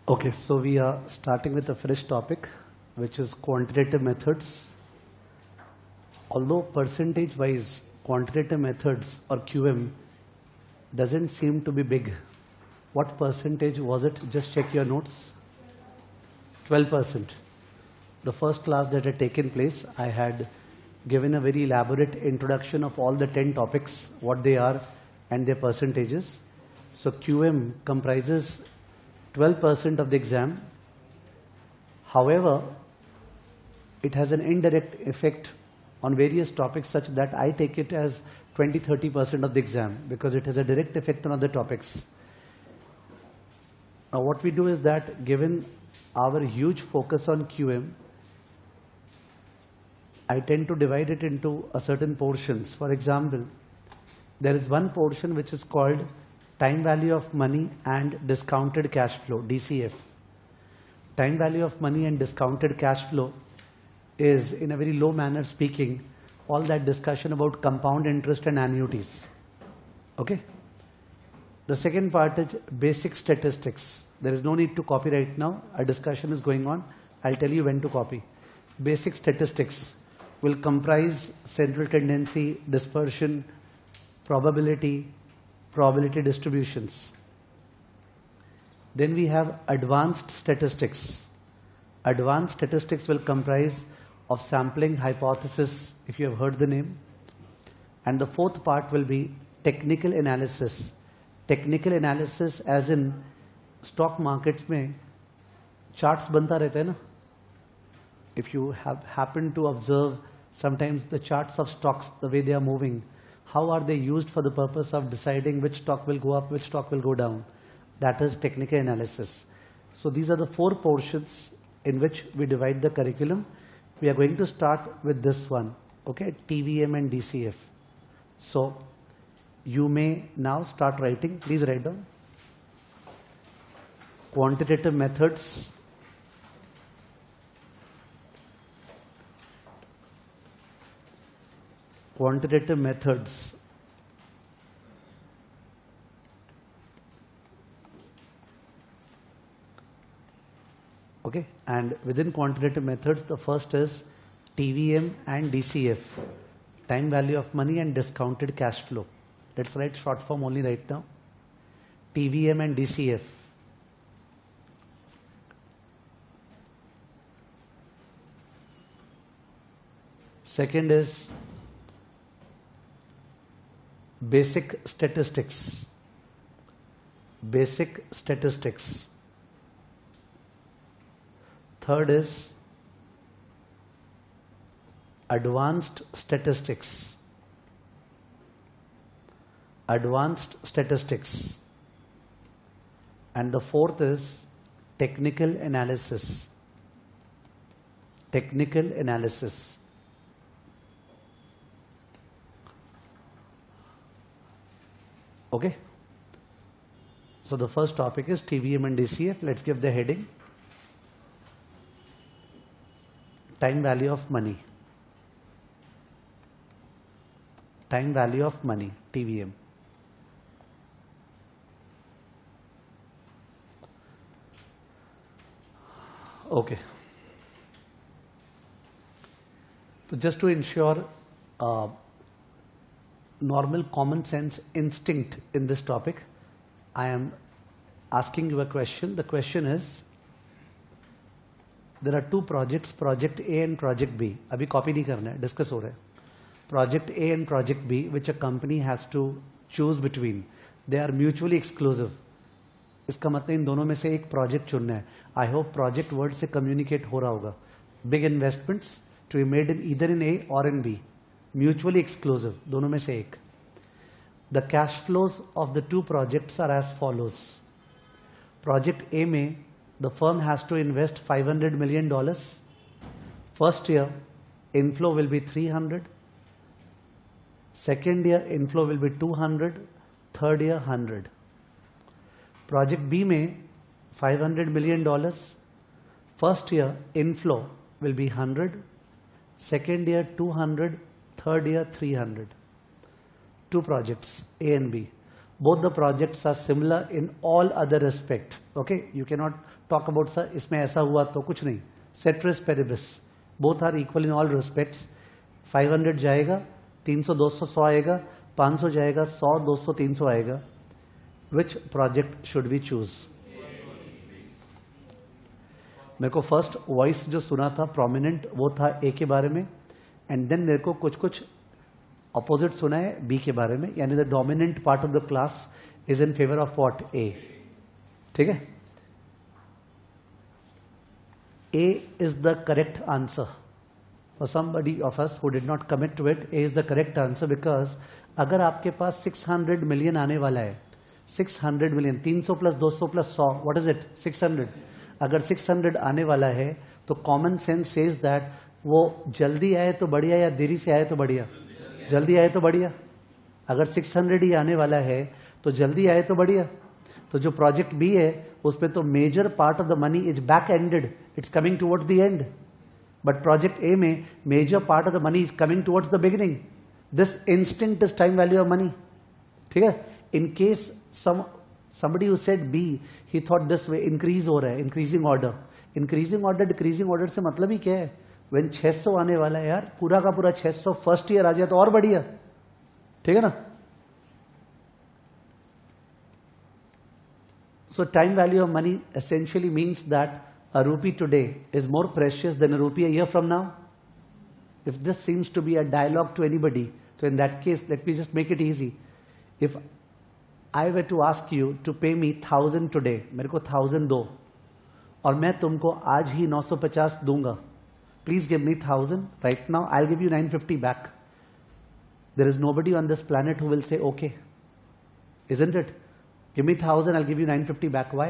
Okay, so we are starting with a fresh topic, which is quantitative methods. Although percentage-wise, quantitative methods or QM doesn't seem to be big. What percentage was it? Just check your notes. 12%. The first class that had taken place, I had given a very elaborate introduction of all the 10 topics, what they are and their percentages. So QM comprises 12% of the exam. However, it has an indirect effect on various topics such that I take it as 20-30% of the exam because it has a direct effect on other topics. Now what we do is that given our huge focus on QM, I tend to divide it into a certain portions. For example, there is one portion which is called time value of money and discounted cash flow, DCF. Time value of money and discounted cash flow is, in a very low manner speaking, all that discussion about compound interest and annuities. Okay? The second part is basic statistics. There is no need to copy right now. A discussion is going on. I'll tell you when to copy. Basic statistics will comprise central tendency, dispersion, probability distributions. Then we have advanced statistics. Advanced statistics will comprise of sampling hypothesis, if you have heard the name. And the fourth part will be technical analysis. Technical analysis as in stock markets mein charts banta rehta hai na. If you have happened to observe sometimes the charts of stocks, the way they are moving, how are they used for the purpose of deciding which stock will go up, which stock will go down? That is technical analysis. So these are the four portions in which we divide the curriculum. We are going to start with this one, okay, TVM and DCF. So you may now start writing. Please write down. Quantitative methods. Quantitative methods. Okay, and within quantitative methods, the first is TVM and DCF, time value of money and discounted cash flow. Let's write short form only right now. TVM and DCF. Second is basic statistics. Basic statistics. Third is advanced statistics. Advanced statistics. And the fourth is technical analysis. Technical analysis. Okay. So the first topic is TVM and DCF. Let's give the heading. Time value of money. Time value of money, TVM. Okay. So just to ensure normal common sense instinct in this topic, I am asking you a question. The question is, there are two projects, Project A and Project B. Abhi copy nahi karna hai, discuss ho raha hai. Project A and Project B, which a company has to choose between. They are mutually exclusive. इसका मतलब इन दोनों में से एक project चुनना है. I hope project word से communicate हो रहा होगा. Big investments to be made in either in A or in B. Mutually exclusive, दोनों में से एक. The cash flows of the two projects are as follows. Project A में the firm has to invest $500 million. First year inflow will be 300. Second year inflow will be 200. Third year 100. Project B में $500 million. First year inflow will be 100. Second year 200. Third year 300. Two projects, A and B. Both the projects are similar in all other respect. Okay, you cannot talk about sir इसमें ऐसा हुआ तो कुछ नहीं, ceteris paribus, both are equal in all respects. 500 जाएगा, 300 200 100 आएगा, 500 जाएगा, 100 200 300 आएगा। Which project should we choose? मेरे को फर्स्ट वॉइस जो सुना था प्रोमिनेंट वो था ए के बारे में, एंड देन मेरे को कुछ कुछ अपोजिट सुना है बी के बारे में, यानी the dominant part of the class is in favour of what? A. ठीक है, A is the correct answer for somebody of us who did not commit to it. A is the correct answer because अगर आपके पास 600 million आने वाला है, 600 million, 300 plus 200 plus 100, what is it? 600। अगर 600 आने वाला है तो कॉमन सेंस सेज दैट वो जल्दी आए तो बढ़िया या देरी से आए तो बढ़िया? जल्दी आए तो बढ़िया। अगर 600 ही आने वाला है तो जल्दी आए तो बढ़िया। तो जो प्रोजेक्ट बी है उसमें तो major part of the money is back ended, it's coming towards the end, but project A में major part of the money is coming towards the beginning. This instinct is time value of money. ठीक है, in case somebody who said B, he thought this way, increase हो रहा है, increasing order, decreasing order से मतलब ही क्या है? When 600 आने वाला है यार, पूरा का पूरा 600 फर्स्ट ईयर आ जाए तो और बढ़िया। ठीक है ना? So time value of money essentially means that a rupee today is more precious than a rupee a year from now. If this seems to be a dialogue to anybody, so in that case, let me just make it easy. If I were to ask you to pay me 1000 today, मेरे को 1000 दो और मैं तुमको आज ही 950 दूंगा, please give me 1000 right now, I'll give you 950 back. There is nobody on this planet who will say okay, isn't it? Give me 1000, I'll give you 950 back. Why?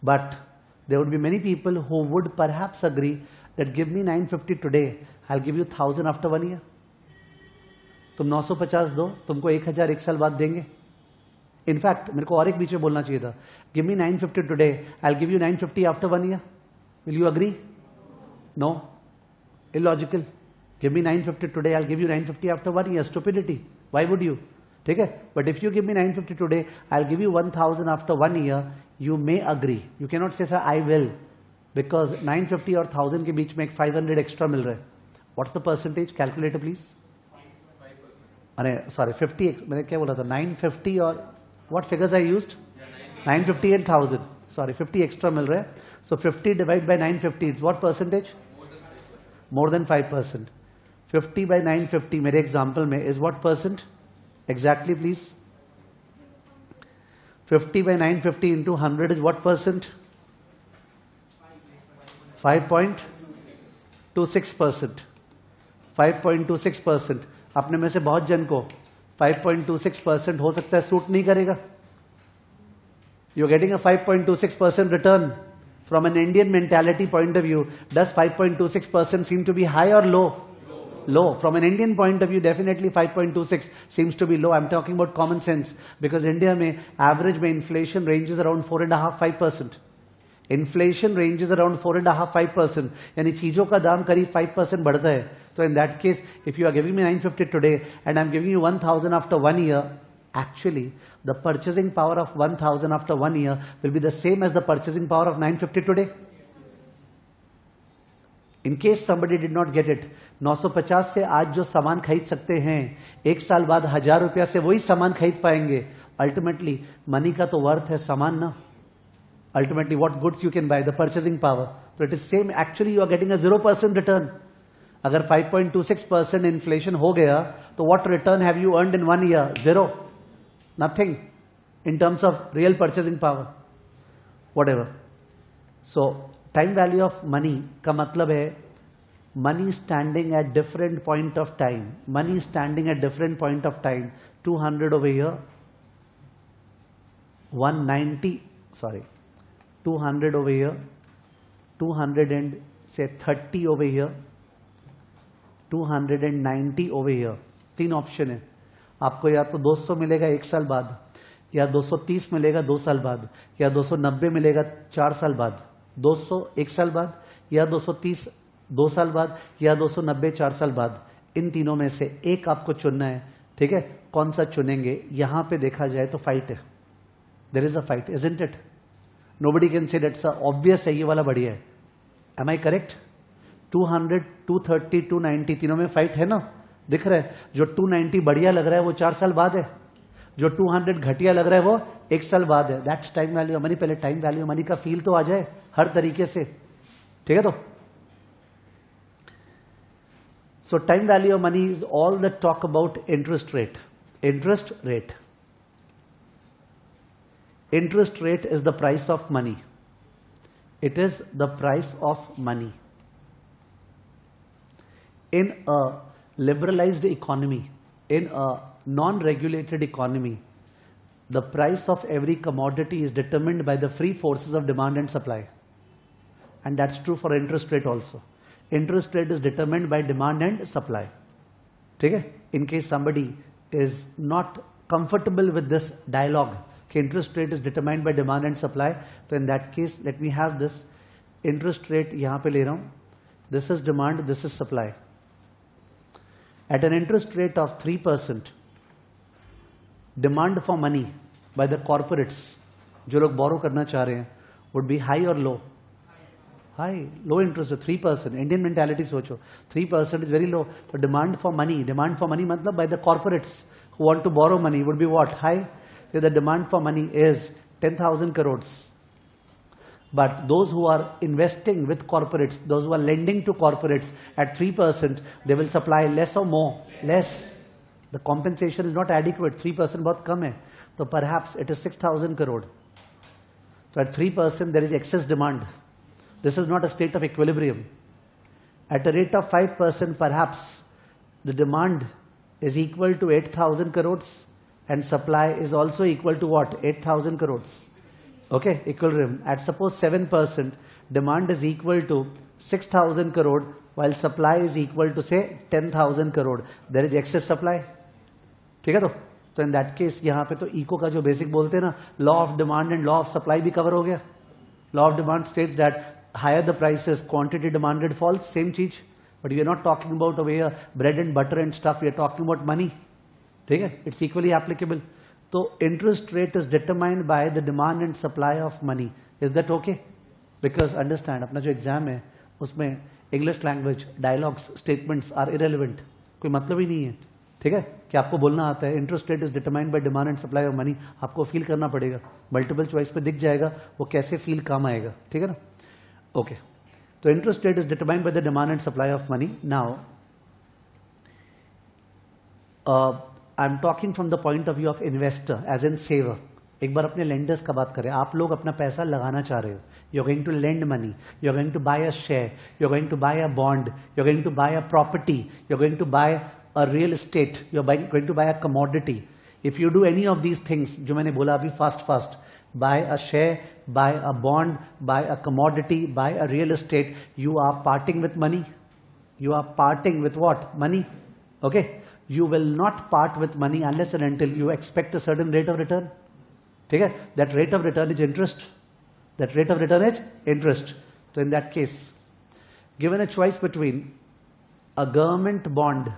But there would be many people who would perhaps agree that give me 950 today, I'll give you 1000 after 1 year. तुम 950 दो, तुमको 1000 एक साल बाद देंगे। In fact मेरे को और एक बीच में बोलना चाहिए था, give me 950 today, I will give you 950 after 1 year. Will you agree? No, illogical. Give me 950 today, I will give you 950 after 1 year. Stupidity, why would you? ठीक है, but if you give me 950 today, I will give you 1000 after 1 year, you may agree. You can not say sir I will, because 950 और 1000 के बीच में एक 500 extra मिल रहा है। What's the percentage? Calculator please. अरे sorry 50, मैंने क्या बोला था? 950 और what figures I used? 950 and 1000. Sorry, 50 extra मिल रहा है. So 50 divided by 950 is what percentage? More than 5%. 50 by 950 मेरे example में is what percent? Exactly please. 50 by 950 into 100 is what percent? 5.26%. 5.26%. अपने में से बहुत जन को 5.26% हो सकता है सूट नहीं करेगा। You're getting a 5.26% return from an Indian mentality point of view. Does 5.26% seem to be high or low? Low. From an Indian point of view, definitely 5.26 seems to be low. I'm talking about common sense because India में average में inflation ranges around 4.5-5%. Inflation ranges around 4.5-5%. यानी चीजों का दाम करीब 5% बढ़ता है। तो in that case, if you are giving me 950 today and I'm giving you 1000 after 1 year, actually the purchasing power of 1000 after 1 year will be the same as the purchasing power of 950 today. In case somebody did not get it, 950 से आज जो सामान खरीद सकते हैं, एक साल बाद 1000 रुपया से वही सामान खरीद पाएंगे। Ultimately, मनी का तो वर्थ है सामान ना। Ultimately, what goods you can buy, the purchasing power. So it is same. Actually, you are getting a 0% return. अगर 5.26% inflation हो गया, तो what return have you earned in 1 year? Zero. Nothing. In terms of real purchasing power. Whatever. So, time value of money का मतलब है money standing at different point of time. Money standing at different point of time. 200 over here. 190. Sorry. 200 over here, 200 and say 30 over here, 290 over here. 3 option है। आपको या तो 200 मिलेगा 1 साल बाद, या 230 मिलेगा 2 साल बाद, या 290 मिलेगा 4 साल बाद, 200 1 साल बाद, या 230 2 साल बाद, या 290 4 साल बाद। इन तीनों में से एक आपको चुनना है। ठीक है, कौन सा चुनेंगे? यहां पे देखा जाए तो फाइट है। There is a fight, isn't it? Nobody can say that's obvious है, ये वाला बढ़िया है. Am I correct? 200, 230, 290 तीनों में फाइट है ना, दिख रहा है. जो 290 बढ़िया लग रहा है वो 4 साल बाद है, जो 200 घटिया लग रहा है वो 1 साल बाद है. That's time value of money. पहले टाइम वैल्यू ऑफ मनी का फील तो आ जाए हर तरीके से, ठीक है. तो सो time value of money is all that talk about interest rate. Interest rate, interest rate is the price of money. It is the price of money. In a liberalized economy, in a non-regulated economy, the price of every commodity is determined by the free forces of demand and supply. And that's true for interest rate also. Interest rate is determined by demand and supply. Okay? In case somebody is not comfortable with this dialogue, interest rate is determined by demand and supply, so in that case let me have this interest rate यहाँ पे ले रहा हूँ. This is demand, this is supply. At an interest rate of 3%, demand for money by the corporates, जो लोग borrow करना चाह रहे हैं, would be high or low? High. Low interest rate 3%. Indian mentality सोचो, 3% is very low. So demand for money मतलब by the corporates who want to borrow money would be what? High. So the demand for money is 10,000 crores. But those who are investing with corporates, those who are lending to corporates at 3%, they will supply less or more? Less. The compensation is not adequate. 3% बहुत कम है. So perhaps it is 6,000 crore. So at 3% there is excess demand. This is not a state of equilibrium. At a rate of 5%, perhaps the demand is equal to 8,000 crores and supply is also equal to what? 8,000 crores. Okay, equilibrium. At suppose 7%, demand is equal to 6,000 crore while supply is equal to say 10,000 crore. There is excess supply. ठीक है तो? तो in that case यहाँ पे तो eco का जो basic बोलते हैं ना, law of demand and law of supply भी cover हो गया. Law of demand states that higher the prices, quantity demanded falls, same चीज. But we are not talking about over here bread and butter and stuff. We are talking about money. ठीक है? It's equally applicable. So interest rate is determined by the demand and supply of money. Is that okay? Because understand, अपना जो exam है उसमें English language, dialogues, statements are irrelevant. कोई मतलब ही नहीं है. ठीक है? कि आपको बोलना आता है interest rate is determined by demand and supply of money. आपको feel करना पड़ेगा. Multiple choice पे दिख जाएगा वो कैसे feel काम आएगा. ठीक है ना? Okay. So interest rate is determined by the demand and supply of money. Now, I'm talking from the point of view of investor, as in saver. एक बार अपने lenders का बात करें. आप लोग अपना पैसा लगाना चाह रहे हो. You're going to lend money. You're going to buy a share. You're going to buy a bond. You're going to buy a property. You're going to buy a real estate. You're going to buy a commodity. If you do any of these things, जो मैंने बोला अभी fast, buy a share, buy a bond, buy a commodity, buy a real estate, you are parting with money. You are parting with what? Money. Okay? You will not part with money unless and until you expect a certain rate of return. Okay? That rate of return is interest. That rate of return is interest. So in that case, given a choice between a government bond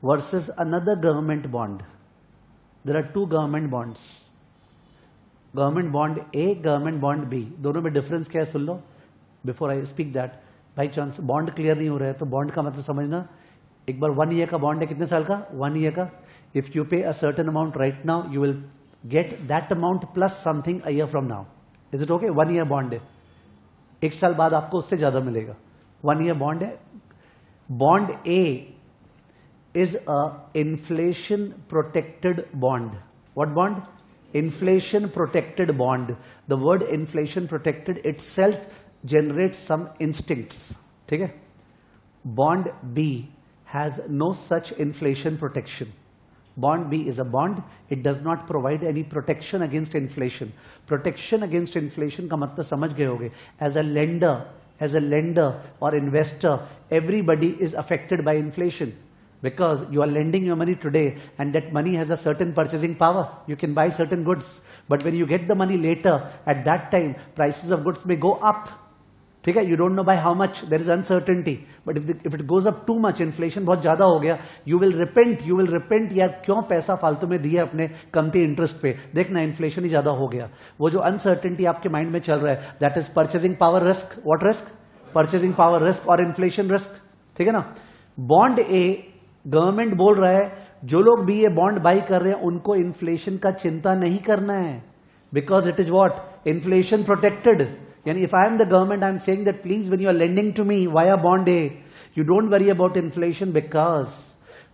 versus another government bond, there are two government bonds. Government bond A, government bond B. दोनों में difference क्या है सुन लो. Before I speak that, by chance bond clear नहीं हो रहा है तो bond का मतलब समझना. एक बार 1 year का बॉन्ड है, कितने साल का? 1 year का. इफ यू पे a certain amount right now, you will get that amount plus something a year from now. Is it okay? 1 year bond है, 1 साल बाद आपको उससे ज्यादा मिलेगा. 1 year बॉन्ड है. Bond A is a inflation protected bond. What bond? Inflation protected bond. The word inflation protected itself generates some instincts. ठीक है? Bond B has no such inflation protection. Bond B is a bond. It does not provide any protection against inflation. Protection against inflation का मतलब समझ गए होगे. As a lender or investor, everybody is affected by inflation. Because you are lending your money today and that money has a certain purchasing power. You can buy certain goods. But when you get the money later, at that time, prices of goods may go up. ठीक है, you don't know by how much, there is uncertainty, but if it goes up too much, inflation बहुत ज्यादा हो गया, you will repent यार क्यों पैसा फालतू में दिया अपने कमती इंटरेस्ट पे, देखना इन्फ्लेशन ही ज्यादा हो गया। वो जो अनसर्टेनिटी आपके माइंड में चल रहा है, that is purchasing power risk. What risk? Purchasing power risk और इन्फ्लेशन रिस्क, ठीक है ना। बॉन्ड ए, गवर्नमेंट बोल रहा है जो लोग भी ये बॉन्ड बाई कर रहे हैं उनको इन्फ्लेशन का चिंता नहीं करना है, because it is what, inflation protected. यानी if I am the government, I am saying that please when you are lending to me via bond A, you don't worry about inflation, because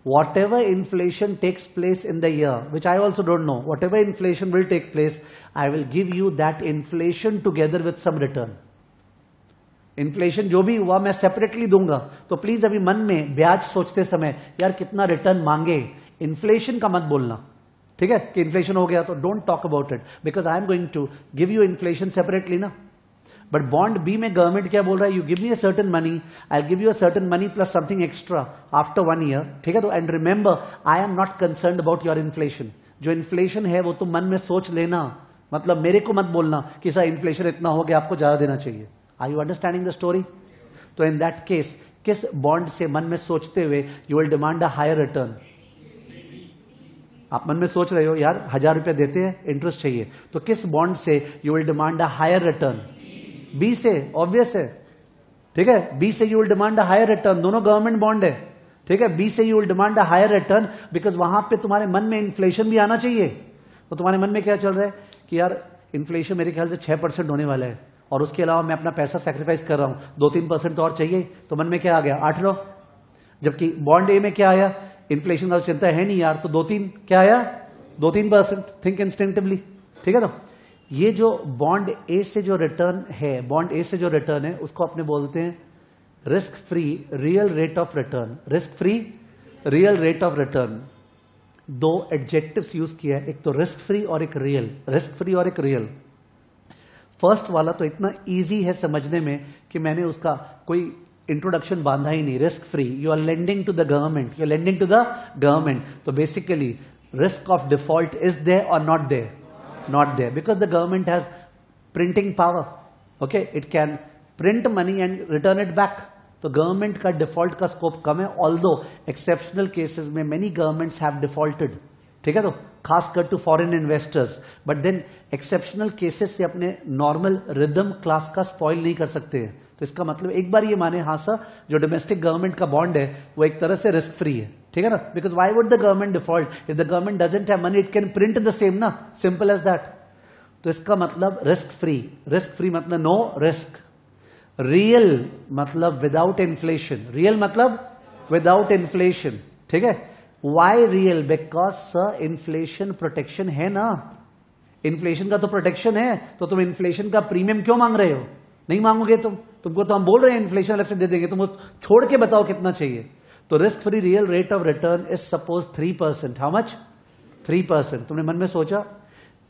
whatever inflation takes place in the year, which I also don't know, whatever inflation will take place, I will give you that inflation together with some return. Inflation जो भी हुआ मैं separately दूंगा, तो please अभी मन में ब्याज सोचते समय यार कितना रिटर्न मांगे, इन्फ्लेशन का मत बोलना, ठीक है, कि इन्फ्लेशन हो गया तो don't talk about it, because I am going to give you inflation separately ना। बट बॉन्ड बी में गवर्नमेंट क्या बोल रहा है, you give me a certain money, I give you a certain money plus something extra after 1 year, ठीक है। तो and remember, I am not concerned about your inflation. जो इन्फ्लेशन है वो तुम मन में सोच लेना, मतलब मेरे को मत बोलना कि सर इन्फ्लेशन इतना हो गया आपको ज्यादा देना चाहिए। Are you understanding the story? तो इन दैट केस किस बॉन्ड से मन में सोचते हुए you will demand a higher return? आप मन में सोच रहे हो यार 1000 रुपया देते हैं, इंटरेस्ट चाहिए, तो किस बॉन्ड से you will demand a higher return? B से, ऑब्वियस है, ठीक है, बी से you will demand a higher return, दोनों गवर्नमेंट बॉन्ड है, ठीक है। बी से you will demand a higher return because वहां पे तुम्हारे मन में इन्फ्लेशन भी आना चाहिए। तो तुम्हारे मन में क्या चल रहा है कि यार इन्फ्लेशन मेरे ख्याल से 6% होने वाला है और उसके अलावा मैं अपना पैसा सैक्रिफाइस कर रहा हूं, 2-3% तो और चाहिए, तो मन में क्या आ गया, 8 लो। जबकि बॉन्ड ए में क्या आया, इन्फ्लेशन का चिंता है नहीं यार, तो 2-3 क्या आया, 2-3%, थिंक इंस्टिंक्टिवली, ठीक है ना। ये जो बॉन्ड ए से जो रिटर्न है, बॉन्ड ए से जो रिटर्न है उसको अपने बोलते हैं risk free real rate of return. Risk free real rate of return, 2 adjectives use किया है, एक तो रिस्क फ्री और एक रियल, रिस्क फ्री और एक रियल। फर्स्ट वाला तो इतना इजी है समझने में कि मैंने उसका कोई इंट्रोडक्शन बांधा ही नहीं। Risk free, you are lending to the government, you are lending to the government, तो basically risk of default is there or not there? Not there, because the government has printing power. Okay, it can print money and return it back. तो government का default का scope कम है, although exceptional cases में many governments have defaulted, ठीक है, तो खासकर to foreign investors, but then exceptional cases से अपने नॉर्मल रिदम क्लास का स्पॉइल नहीं कर सकते हैं। तो इसका मतलब एक बार ये माने हाँ सर, जो डोमेस्टिक गवर्नमेंट का बॉन्ड है वो एक तरह से रिस्क फ्री है, ठीक है ना, because why would the government default? If the government doesn't have money it can print the same ना, सिंपल एज दैट। तो इसका मतलब रिस्क फ्री, रिस्क फ्री मतलब नो रिस्क, रियल मतलब विदाउट इन्फ्लेशन, रियल मतलब विदाउट इन्फ्लेशन, ठीक है। Why real? Because sir inflation protection है ना, इन्फ्लेशन का तो प्रोटेक्शन है, तो तुम इन्फ्लेशन का प्रीमियम क्यों मांग रहे हो? नहीं मांगोगे तुमको तो हम बोल रहे हैं इन्फ्लेशन अलग से दे देंगे, तुम छोड़ के बताओ कितना चाहिए। तो risk free real rate of return is suppose 3%। How much? 3%। तुमने मन में सोचा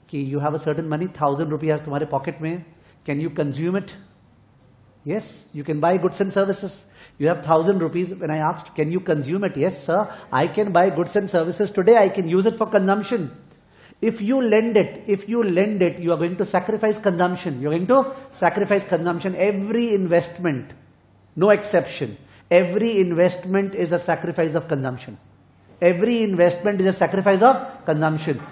कि you have a certain money, 1000 rupees तुम्हारे पॉकेट में, can you consume it? Yes, you can buy goods and services. You have 1000 rupees. When I asked, can you consume it? Yes, sir. I can buy goods and services today. I can use it for consumption. If you lend it, you are going to sacrifice consumption. You are going to sacrifice consumption. Every investment, no exception. Every investment is a sacrifice of consumption. Every investment is a sacrifice of consumption.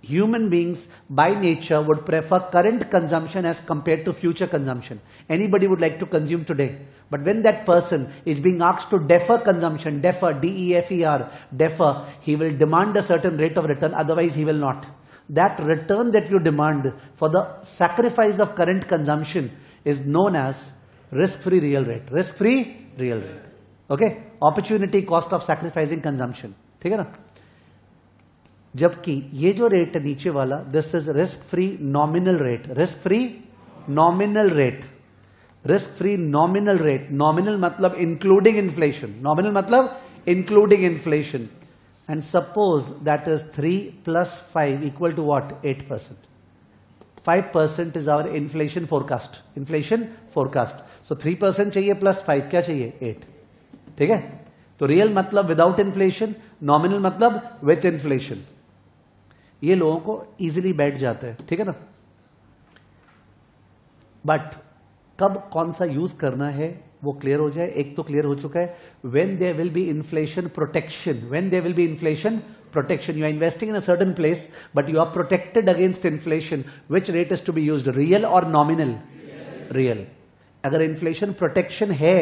Human beings by nature would prefer current consumption as compared to future consumption. Anybody would like to consume today, but when that person is being asked to defer consumption, defer, D-E-F-E-R, defer, he will demand a certain rate of return, otherwise he will not. That return that you demand for the sacrifice of current consumption is known as risk-free real rate. Risk-free real rate. Okay? Opportunity cost of sacrificing consumption. ठीक है ना? जबकि ये जो rate है नीचे वाला, this is risk free nominal rate, risk free nominal rate, risk free nominal rate. Nominal मतलब इंक्लूडिंग इन्फ्लेशन, नॉमिनल मतलब including inflation. And suppose that is 3 + 5 equal to what? 8%। 5% is our inflation forecast, inflation forecast. So 3% चाहिए plus 5 क्या चाहिए? 8, ठीक है। तो real मतलब without inflation, nominal मतलब विथ इन्फ्लेशन। ये लोगों को इजीली बैठ जाता है, ठीक है ना। बट कब कौन सा यूज करना है वो क्लियर हो जाए। एक तो क्लियर हो चुका है, when there will be inflation protection, when there will be inflation protection, you are investing in a certain place but you are protected against inflation, which rate is to be used, real और nominal? Real. अगर inflation protection है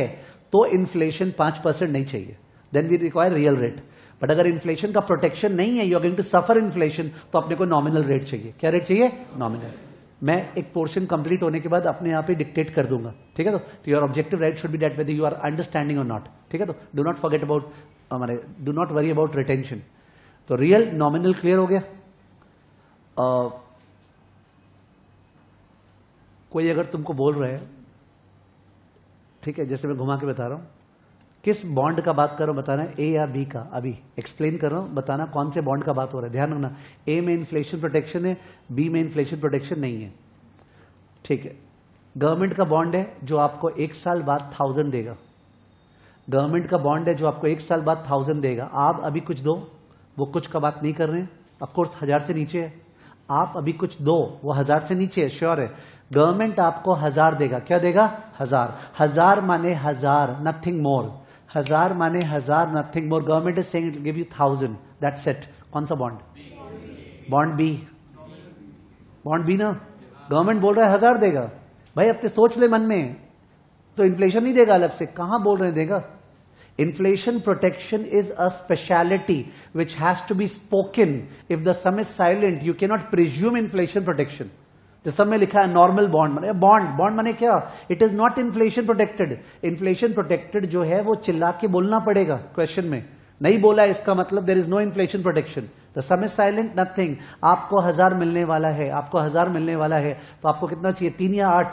तो inflation 5% नहीं चाहिए, then we require real rate. But अगर inflation का protection नहीं है, you are going to suffer inflation, तो अपने को नॉमिनल रेट चाहिए। क्या रेट चाहिए? नॉमिनल। मैं एक पोर्शन कंप्लीट होने के बाद अपने आप ही डिक्टेट कर दूंगा, ठीक है? तो your objective right should be that whether you are understanding और नॉट, ठीक है? तो डू नॉट फॉरगेट अबाउट हमारे, do not worry about retention. तो रियल नॉमिनल क्लियर हो गया। कोई अगर तुमको बोल रहा है, ठीक है, जैसे मैं घुमा के बता रहा हूं, किस बॉन्ड का बात कर रहा हूं, बताना ए या बी का, अभी एक्सप्लेन कर रहा हूं, बताना कौन से बॉन्ड का बात हो रहा है। ध्यान रखना, ए में इन्फ्लेशन प्रोटेक्शन है, बी में इन्फ्लेशन प्रोटेक्शन नहीं है, ठीक है? गवर्नमेंट का बॉन्ड है जो आपको 1 साल बाद 1000 देगा। गवर्नमेंट का बॉन्ड है जो आपको 1 साल बाद 1000 देगा। आप अभी कुछ दो, वो कुछ का बात नहीं कर रहे हैं, ऑफकोर्स 1000 से नीचे है। आप अभी कुछ दो, वो 1000 से नीचे है, श्योर है। गवर्नमेंट आपको 1000 देगा। क्या देगा? 1000। 1000 माने 1000, नथिंग मोर। 1000 माने 1000, nothing more. Government is saying it will give you 1000, that's it. कौन सा bond? Bond B. Bond B ना, गवर्नमेंट बोल रहा है 1000 देगा। भाई अब तो सोच ले मन में, तो इन्फ्लेशन नहीं देगा अलग से, कहां बोल रहे हैं देगा? Inflation protection is a speciality which has to be spoken. If the sum is silent, you cannot presume inflation protection. The sum में लिखा है normal bond, माने bond माने क्या? It is not inflation protected. Inflation protected जो है वो चिल्ला के बोलना पड़ेगा क्वेश्चन में। नहीं बोला इसका मतलब there is no inflation protection. The sum is silent, nothing. आपको 1000 मिलने वाला है, आपको 1000 मिलने वाला है, तो आपको कितना चाहिए? 3 या 8?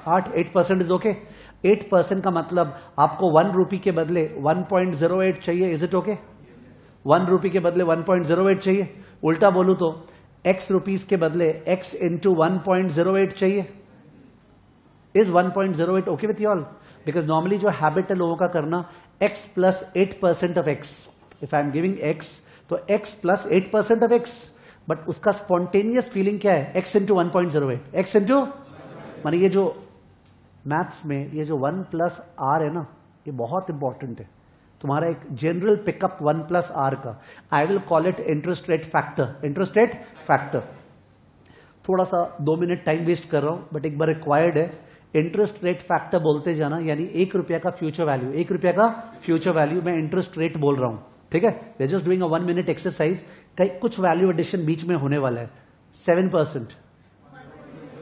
8% इज ओके। 8% का मतलब आपको 1 रुपी के बदले 1.08 चाहिए। Is it okay? 1 रुपी के बदले 1.08 चाहिए। उल्टा बोलूं तो x रुपीस के बदले x इंटू 1.08 चाहिए। Is 1.08 okay with you all? Because normally जो हैबिट है लोगों का करना, x plus 8% of x। If I am giving x, तो x plus 8% of x, but उसका स्पॉन्टेनियस फीलिंग क्या है? x इंटू 1.08, x इंटू, माने ये जो मैथ्स में ये जो 1 प्लस आर है ना, ये बहुत इंपॉर्टेंट है। तुम्हारा एक जनरल पिकअप 1 प्लस आर का, I will call it interest rate factor. Interest rate factor, थोड़ा सा 2 मिनट टाइम वेस्ट कर रहा हूं, बट एक बार रिक्वायर्ड है। इंटरेस्ट रेट फैक्टर बोलते जाना, यानी 1 रुपया का फ्यूचर वैल्यू, 1 रुपया का फ्यूचर वैल्यू, मैं इंटरेस्ट रेट बोल रहा हूं, ठीक है? We are just doing a 1 minute exercise. कई कुछ वैल्यू एडिशन बीच में होने वाला है। 7%,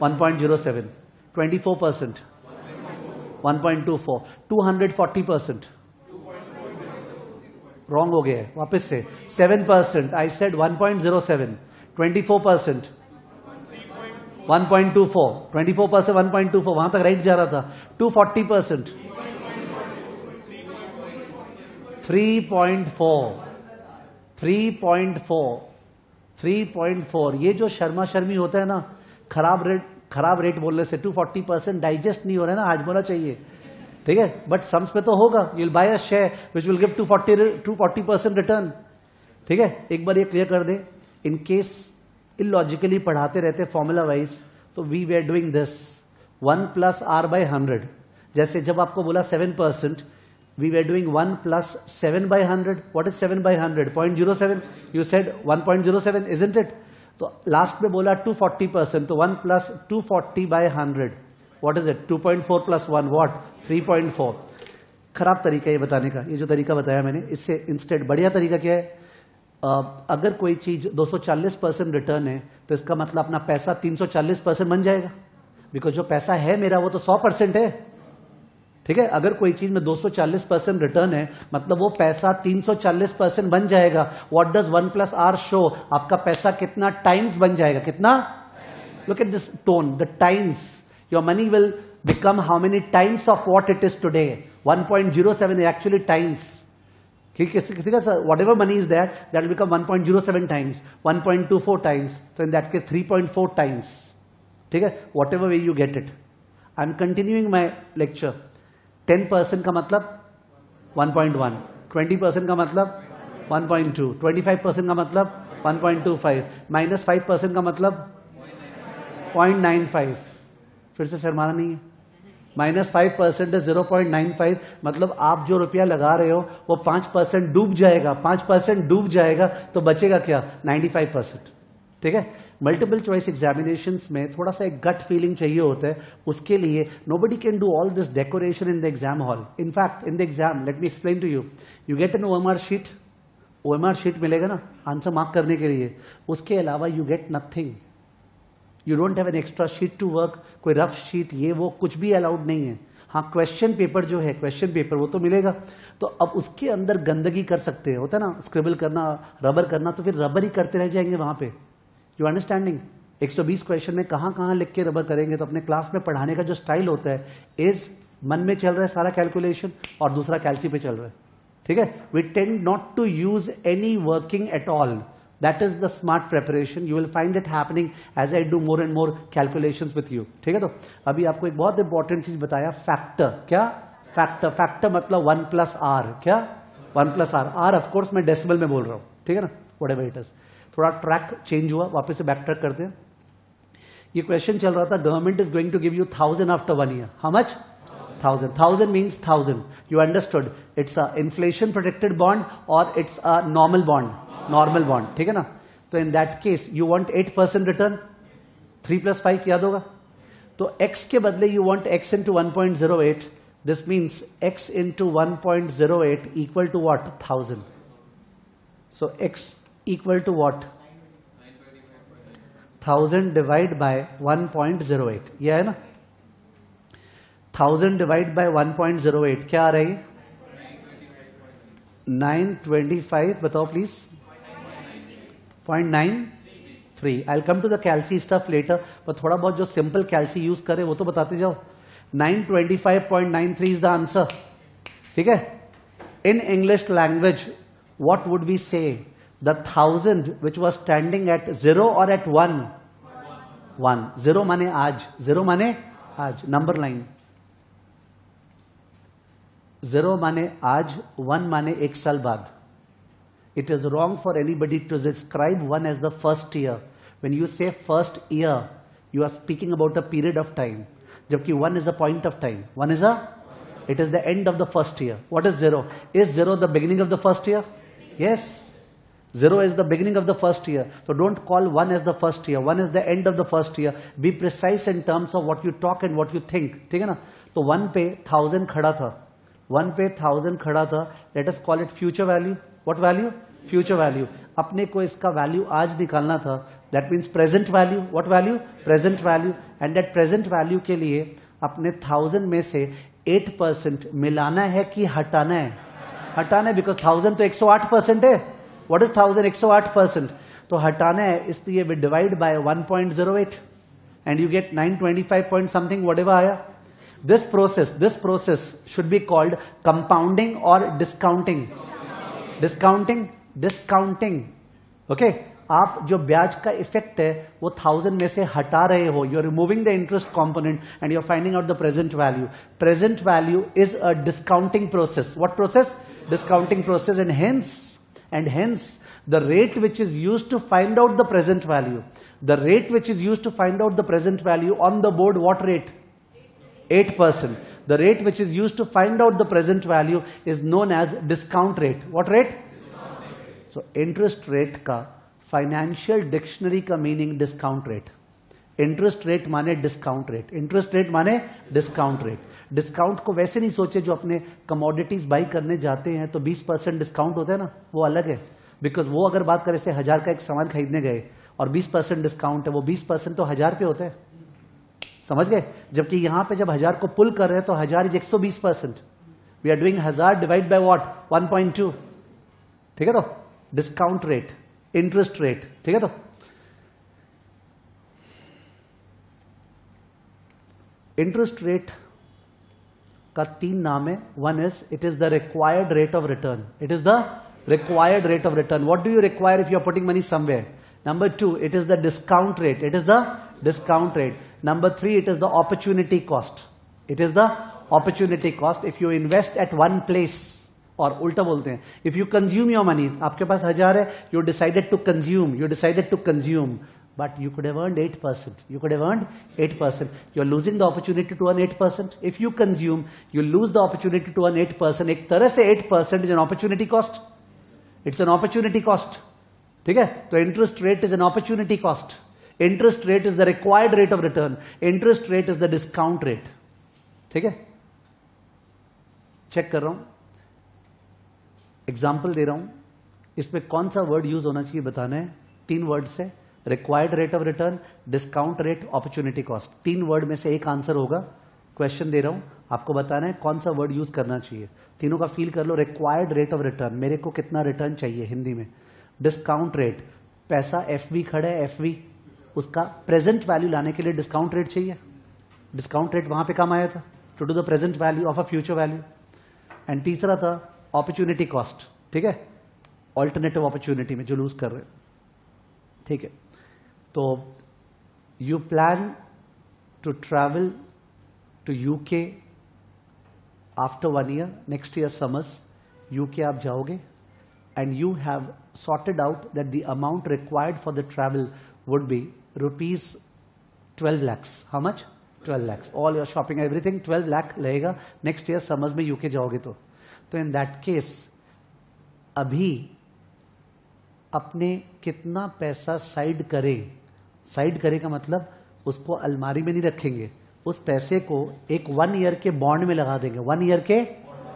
1.07, 24%, 1.24, 240%, रॉन्ग हो गया है, वापस से 7%, आई सेड 1.07, 24%, 1.24, 24%, 1.24, वहां तक राइट जा रहा था। 240%, 3.4, 3.4, 3.4। ये जो शर्मा शर्मी होता है ना, खराब रेट बोलने से 240% डाइजेस्ट नहीं हो रहा है ना, आज बोला चाहिए, ठीक है? बट सम्स पे तो होगा। You will buy a share which will give 240% return, ठीक है? एक बार ये क्लियर कर दे, इन केस इलॉजिकली पढ़ाते रहते फॉर्मूला वाइज, तो we were doing this 1 plus R by 100। जैसे जब आपको बोला 7%, we were doing 1 plus 7 by 100। What is 7 by 100? 0.07। You said 1.07, isn't it? तो लास्ट में बोला 240%, तो 1 plus 240 by 100, what is it? 2.4 plus 1, what? 3.4। खराब तरीका ये बताने का, ये जो तरीका बताया मैंने, इससे इंस्टेड बढ़िया तरीका क्या है? अगर कोई चीज 240% रिटर्न है, तो इसका मतलब अपना पैसा 340% बन जाएगा, बिकॉज जो पैसा है मेरा वो तो 100% है, ठीक है? अगर कोई चीज में 240% रिटर्न है, मतलब वो पैसा 340% बन जाएगा। What does 1 plus R show? आपका पैसा कितना टाइम्स बन जाएगा? कितना? Look at this tone, the times. Your money will become how many times of what it is today? 1.07 actually times. Whatever money is that will become 1.07 times, 1.24 times, तो in that case 3.4 times, ठीक है? Whatever way you get it. I am continuing my lecture. 10% का मतलब 1.1, 20% का मतलब 1.2, 25% का मतलब 1.25, minus 5% का मतलब 0.95। फिर से शर्माना नहीं है, -5% है 0.95, मतलब आप जो रुपया लगा रहे हो वो 5% डूब जाएगा, 5% डूब जाएगा तो बचेगा क्या? 95%। ठीक है। मल्टीपल चॉइस एग्जामिनेशंस में थोड़ा सा एक गट फीलिंग चाहिए होता है, उसके लिए nobody can do all this decoration in the exam hall. In fact in the exam, let me explain to you, you get an OMR sheet, OMR sheet मिलेगा ना आंसर मार्क करने के लिए, उसके अलावा you get nothing, you don't have an extra sheet to work, कोई rough sheet ये वो कुछ भी अलाउड नहीं है। हाँ, क्वेश्चन पेपर जो है, क्वेश्चन पेपर वो तो मिलेगा, तो अब उसके अंदर गंदगी कर सकते हैं, होता है ना, स्क्रिबल करना, रबर करना, तो फिर रबर ही करते रह जाएंगे वहां पे। You understanding? 120 क्वेश्चन में कहां कहां लिख के रबर करेंगे? तो अपने क्लास में पढ़ाने का जो स्टाइल होता है इज मन में चल रहा है सारा कैलकुलेशन और दूसरा कैलसी पे चल रहा है। ठीक है। We tend not to use any working at all, that is the smart preparation, you will find it happening as I do more and more calculations with you. ठीक है। तो अभी आपको एक बहुत इंपॉर्टेंट चीज बताया, फैक्टर। क्या? फैक्टर। फैक्टर मतलब 1+r। क्या? 1+r। r ऑफकोर्स मैं डेसिमल में बोल रहा हूं, ठीक है ना, व्हाटएवर इट इज। थोड़ा ट्रैक चेंज हुआ, वापस से बैक ट्रैक करते हैं। ये क्वेश्चन चल रहा था, government is going to give you 1000 after 1 year. How much? 1000. 1000 means 1000. You understood? It's a inflation protected bond or it's a normal bond. Normal bond. ठीक है ना? तो in that case you want 8% return. 3 + 5 याद होगा? तो x के बदले you want x into 1.08. This means x into 1.08 equal to what? 1000. So x equal to what? 1000 divide by 1.08. यह है ना? 1000 डिवाइड बाय 1.08 क्या आ रही है? 925. बताओ please. 0.93. I come to the calci stuff later, पर थोड़ा बहुत जो सिंपल कैल्सी यूज करे वो तो बताते जाओ। 925.93 इज द आंसर। ठीक है। In English language what would we say? The 1000 which was standing at 0 और एट 1? 1. 0 माने आज, 0 माने आज, नंबर लाइन। 0 माने आज, 1 माने 1 साल बाद। It is wrong for anybody to describe 1 as the first year. When you say first year you are speaking about a period of time, जबकि 1 is a point of time. 1 is it is the end of the first year. What is 0? Is 0 the beginning of the first year? Yes, 0 is the beginning of the first year. So don't call 1 as the first year. 1 is the end of the first year. Be precise in terms of what you talk and what you think. ठीक है ना? तो 1 पे 1000 खड़ा था, 1 पे 1000 खड़ा था. Let us call it future value. What value? Future value. अपने को इसका वैल्यू आज निकालना था. That means present value. What value? Present value. And that present value के लिए अपने 1000 में से 8% मिलाना है कि हटाना है? हटाना है, because 1000 तो 108% है. What is 1000? 108%. तो हटाना है, इसलिए we divide by 1.08 and you get 925 point something whatever आया. This process should be called compounding or discounting. Discounting. Okay? आप जो ब्याज का इफेक्ट है वो 1000 में से हटा रहे हो. You are removing the interest component and you are finding out the present value. Present value is a discounting process. What process? Discounting process. And hence the rate which is used to find out the present value, on the board, what rate? 8%. The rate which is used to find out the present value is known as discount rate. What rate? Discount rate. So interest rate का financial dictionary का meaning discount rate. Interest rate माने discount rate. Interest rate माने discount rate. Discount को वैसे नहीं सोचे जो अपने कमोडिटीज बाई करने जाते हैं तो 20% डिस्काउंट होता है ना, वो अलग है. बिकॉज वो अगर बात करें से 1000 का एक सामान खरीदने गए और 20% डिस्काउंट है, वो 20% तो 1000 पे होता है. समझ गए? जबकि यहां पे जब 1000 को पुल कर रहे हैं तो 1000 is 120%. We are doing 1000 divide by what? 1.2. ठीक है. तो डिस्काउंट रेट, इंटरेस्ट रेट. ठीक है. तो इंटरेस्ट रेट का 3 नाम है. One is it is the required rate of return. It is the required rate of return. What do you require if you are putting money somewhere? Number 2, it is the discount rate. It is the discount rate. Number 3, it is the opportunity cost. It is the opportunity cost. If you invest at one place, और उल्टा बोलते हैं, if you consume your money, आपके पास 1000 है, you decided to consume. but you could have earned 8%. You could have earned 8%. You're losing the opportunity to earn 8%. If you consume, you lose the opportunity to earn 8%. एक तरह से 8% is an opportunity cost. It's an opportunity cost. ठीक है? तो interest rate is an opportunity cost. Interest rate is the required rate of return. Interest rate is the discount rate. ठीक है? Check कर रहा हूं, एग्जाम्पल दे रहा हूं, इसमें कौन सा वर्ड यूज होना चाहिए बताना है. 3 वर्ड से, required rate of return, discount rate, opportunity cost. 3 word में से एक आंसर होगा. क्वेश्चन दे रहा हूं, आपको बताना है कौन सा वर्ड यूज करना चाहिए. तीनों का फील कर लो. रिक्वायर्ड रेट ऑफ रिटर्न, मेरे को कितना रिटर्न चाहिए हिंदी में. डिस्काउंट रेट, पैसा एफवी खड़ा है, एफवी, उसका प्रेजेंट वैल्यू लाने के लिए डिस्काउंट रेट चाहिए. डिस्काउंट रेट वहां पे काम आया था, to do the present value of a future value. And तीसरा था अपॉर्चुनिटी कॉस्ट. ठीक है, ऑल्टरनेटिव अपॉर्चुनिटी में जो लूज कर रहे. ठीक है, तो you plan to travel to UK after 1 year, next year summers UK आप जाओगे, and you have sorted out that the amount required for the travel would be ₹12 lakhs. How much? 12 lakhs. All your shopping everything 12 lakh लगेगा next year summers में UK जाओगे तो. In that case अभी अपने कितना पैसा साइड करें. Side करें का मतलब उसको अलमारी में नहीं रखेंगे, उस पैसे को एक 1 ईयर के बॉन्ड में लगा देंगे. 1 ईयर के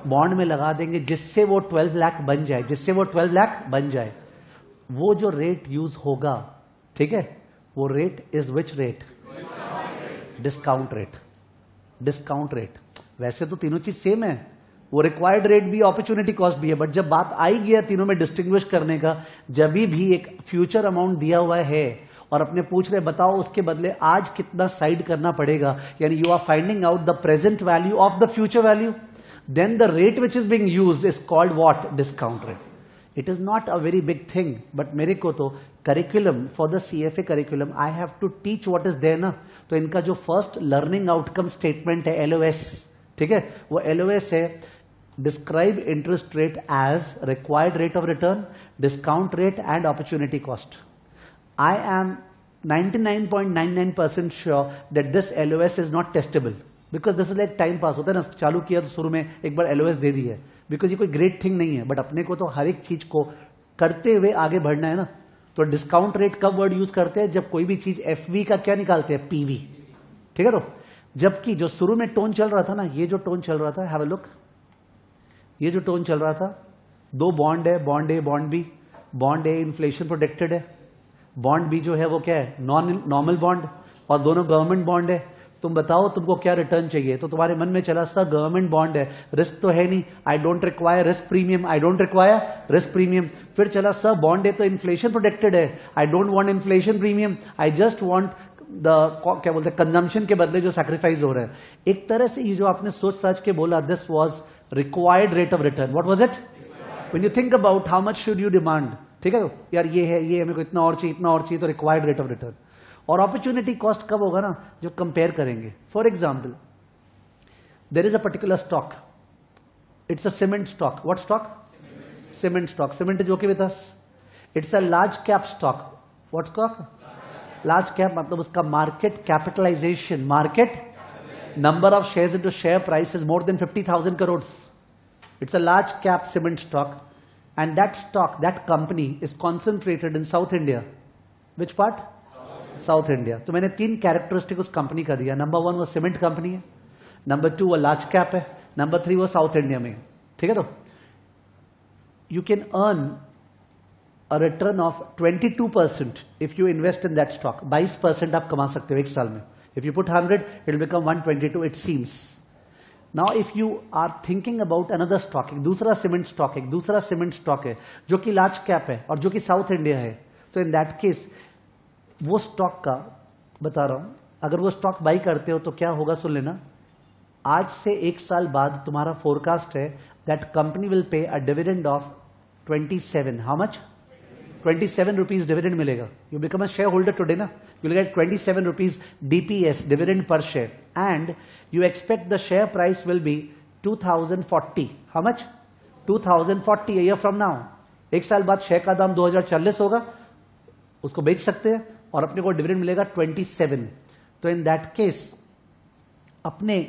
बॉन्ड में लगा देंगे जिससे वो 12 लाख बन जाए, जिससे वो 12 लाख बन जाए. वो जो रेट यूज होगा, ठीक है, वो rate is which rate? Discount rate. Discount rate. वैसे तो तीनों चीज सेम है, वो रिक्वायर्ड रेट भी, अपॉर्चुनिटी कॉस्ट भी है, बट जब बात आई गया तीनों में डिस्टिंग्विश करने का, जब भी एक फ्यूचर अमाउंट दिया हुआ है और अपने पूछ रहे बताओ उसके बदले आज कितना साइड करना पड़ेगा, यानी you are finding out the present value of the future value, then the rate which is being used is called what? Discount rate. It is not a very big thing, but मेरे को तो curriculum for the CFA curriculum I have to teach what is there ना. तो इनका जो first learning outcome statement है LOS, ठीक है, वो LOS है, describe interest rate as required rate of return, discount rate and opportunity cost. I am 99.99% sure that this LOS is not testable because this is like time pass. होता है ना, चालू किया तो शुरू में एक बार LOS दे दी है, because ये कोई ग्रेट थिंग नहीं है, बट अपने को तो हर एक चीज को करते हुए आगे बढ़ना है ना. तो डिस्काउंट रेट कब वर्ड यूज करते हैं? जब कोई भी चीज FV का क्या निकालते हैं? PV. ठीक है, तो जबकि जो शुरू में टोन चल रहा था ना, ये जो टोन चल रहा था, हैव अ लुक, ये जो टोन चल रहा था, 2 बॉन्ड है, bond a bond B. Bond A inflation protected है, बॉन्ड बी जो है वो क्या है? नॉर्मल बॉन्ड, और दोनों गवर्नमेंट बॉन्ड है. तुम बताओ तुमको क्या रिटर्न चाहिए? तो तुम्हारे मन में चला सर गवर्नमेंट बॉन्ड है, रिस्क तो है नहीं, I don't require risk premium, I don't require risk premium. फिर चला सर बॉन्ड है तो इन्फ्लेशन प्रोटेक्टेड है, I don't want inflation premium, I just want the क्या बोलते हैं कंजम्पशन के बदले जो सैक्रिफाइस हो रहा है. एक तरह से ये जो आपने सोच साच के बोला, this was required rate of return. What was it? When you think about how much should you demand, ठीक है, तो यार ये है, ये मेरे को इतना और चाहिए, इतना और चाहिए, तो रिक्वायर्ड रेट ऑफ रिटर्न. और अपॉर्चुनिटी कॉस्ट कब होगा ना? जो कंपेयर करेंगे. For example, there is a particular stock, it's a cement stock. What stock? Cement stock. Cement is okay with us. It's a large cap stock. What stock? Large cap मतलब उसका market capitalization, market number of shares into share price is more than 50,000 crores. It's a large cap cement stock, and that stock, that company is concentrated in South India. Which part? South India. तो मैंने 3 characteristic उस company का दिया. Number 1 वो cement company है, number 2 वो large cap है, number 3 वो साउथ इंडिया में. ठीक है, तो you can earn a return of 22% if you invest in that stock. 22% आप कमा सकते हो एक साल में. If you put 100, it will become 122, it seems. Now, if you are thinking about another stock, एक दूसरा सीमेंट स्टॉक, एक दूसरा सीमेंट स्टॉक है जो कि लार्ज कैप है और जो कि साउथ इंडिया है, तो इन दैट केस वो स्टॉक का बता रहा हूं, अगर वो स्टॉक बाई करते हो तो क्या होगा सुन लेना. आज से 1 साल बाद तुम्हारा फोरकास्ट है that company will pay a dividend of 27. How much? 27 rupees dividend मिलेगा. You become a share holder today ना, you will get 27 rupees DPS, dividend per share, and you expect the share price will be 2040. How much? 2040 year from now. 1 साल बाद share का दाम 2040 होगा, उसको बेच सकते हैं. और अपने को डिविडेंड मिलेगा 27, तो इन दैट केस अपने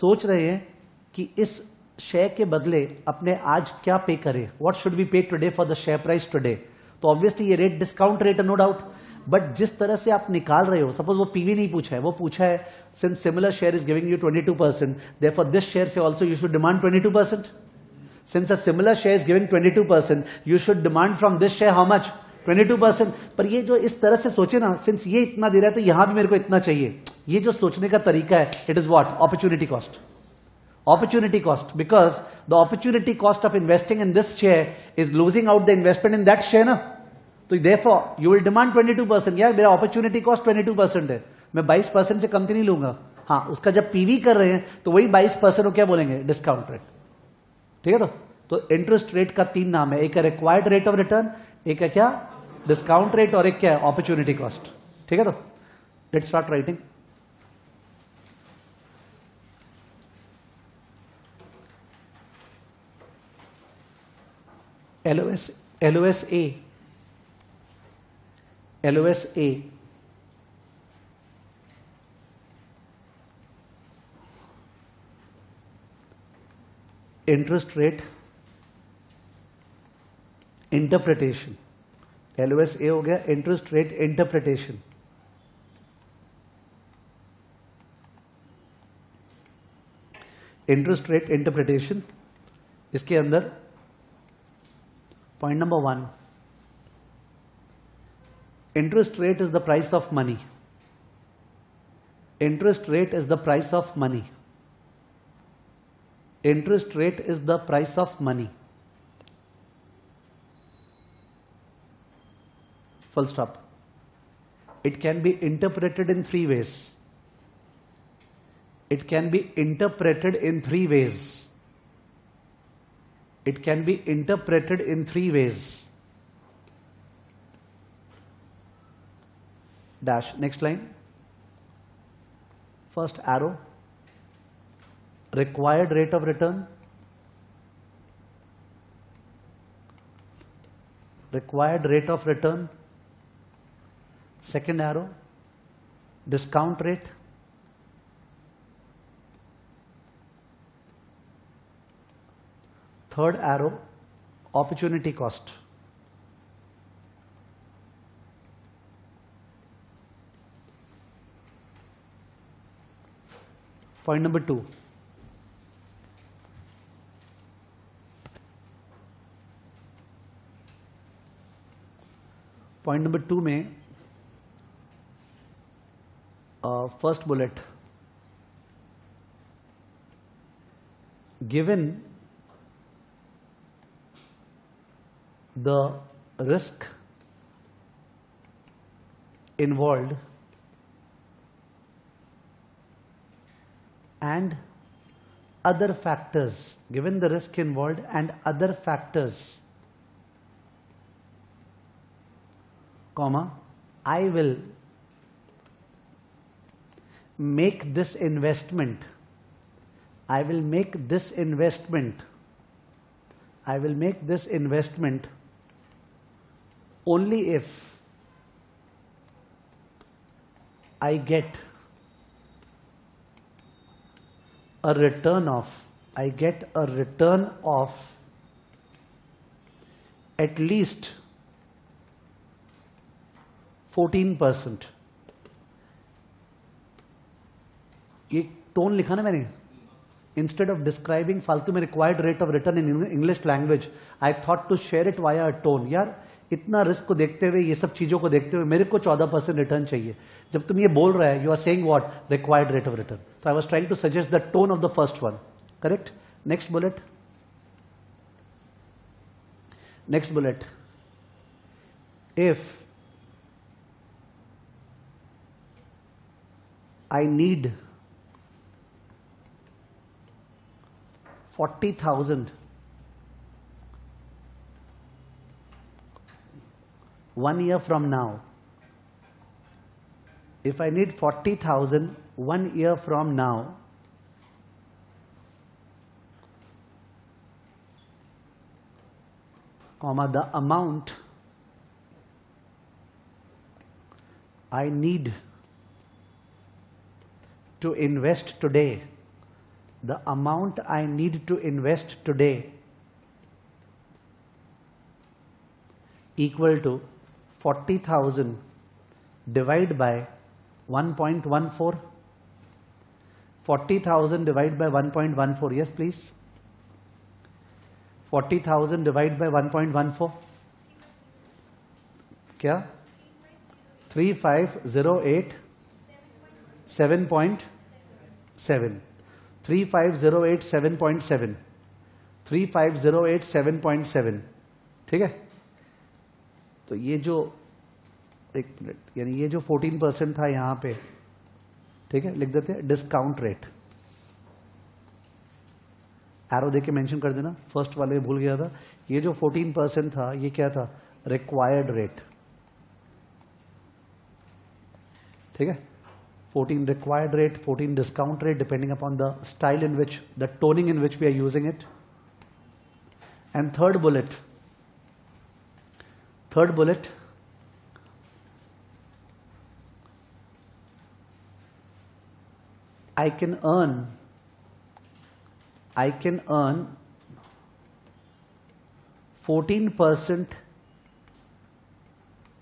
सोच रहे हैं कि इस शेयर के बदले अपने आज क्या पे करें, व्हाट शुड बी पे today for the share price today. तो ऑब्वियसली ये रेट डिस्काउंट रेट है, नो डाउट, बट जिस तरह से आप निकाल रहे हो, सपोज वो पीवी नहीं पूछा है, वो पूछा है since similar share is giving you 22%, therefore this share से also you should demand 22%। Since a similar share is giving 22%, you should demand from this share how much, 22%। पर ये जो इस तरह से सोचे ना, सिंस ये इतना दे रहा है तो यहां भी मेरे को इतना चाहिए, ये जो सोचने का तरीका है, it is what, opportunity cost. Opportunity cost, because the opportunity cost of investing in this share is losing out the investment in that share ना, तो therefore you will demand 22%। यार मेरा opportunity cost 22% है, मैं 22% से कम तो नहीं लूंगा। हाँ, उसका जब पीवी कर रहे हैं तो वही 22% को क्या बोलेंगे, डिस्काउंट रेट। ठीक है, तो इंटरेस्ट रेट का 3 नाम है, एक है रिक्वायर्ड रेट ऑफ रिटर्न, एक है क्या, डिस्काउंट रेट, और एक क्या है, अपॉर्चुनिटी कॉस्ट। ठीक है, तो let's start writing. LOSA interest rate interpretation, LOSA हो गया interest rate interpretation. Interest rate interpretation, इसके अंदर point number 1, interest rate is the price of money. Interest rate is the price of money. Interest rate is the price of money. Full stop. It can be interpreted in 3 ways. It can be interpreted in 3 ways. It can be interpreted in 3 ways. Dash, next line. First arrow, required rate of return. Required rate of return. Second arrow, discount rate. Third arrow, opportunity cost. Point number 2. Point number 2 में first bullet, given the risk involved and other factors, given the risk involved and other factors, comma, I will make this investment, I will make this investment, I will make this investment only if I get a return of, I get a return of at least 14%. ये tone लिखा ना मैंने, instead of describing फालतू में required rate of return in English language, I thought to share it via a tone. यार इतना risk को देखते हुए, ये सब चीजों को देखते हुए मेरे को 14% रिटर्न चाहिए। जब तुम ये बोल रहा है, you are saying what, required rate of return. तो I was trying to suggest the tone of the first one, correct. Next bullet, next bullet, if I need 40,000 1 year from now, if I need 40,000 1 year from now, comma, the amount I need to invest today, the amount I need to invest today equal to 40,000 divided by 1.14. 40,000 divided by 1.14. Yes, please. 40,000 divided by 1.14. क्या? 3508 7.7. 3508 7.7. 3508 7.7. ठीक है? तो ये जो एक minute, यानी ये जो 14% था यहां पे, ठीक है, लिख देते हैं डिस्काउंट रेट, एरो देके मेंशन कर देना, फर्स्ट वाले भूल गया था। ये जो 14% था ये क्या था? रिक्वायर्ड रेट, ठीक है। 14 required rate, 14 discount rate, depending upon the style in which, the toning in which we are using it. And third bullet, I can earn 14%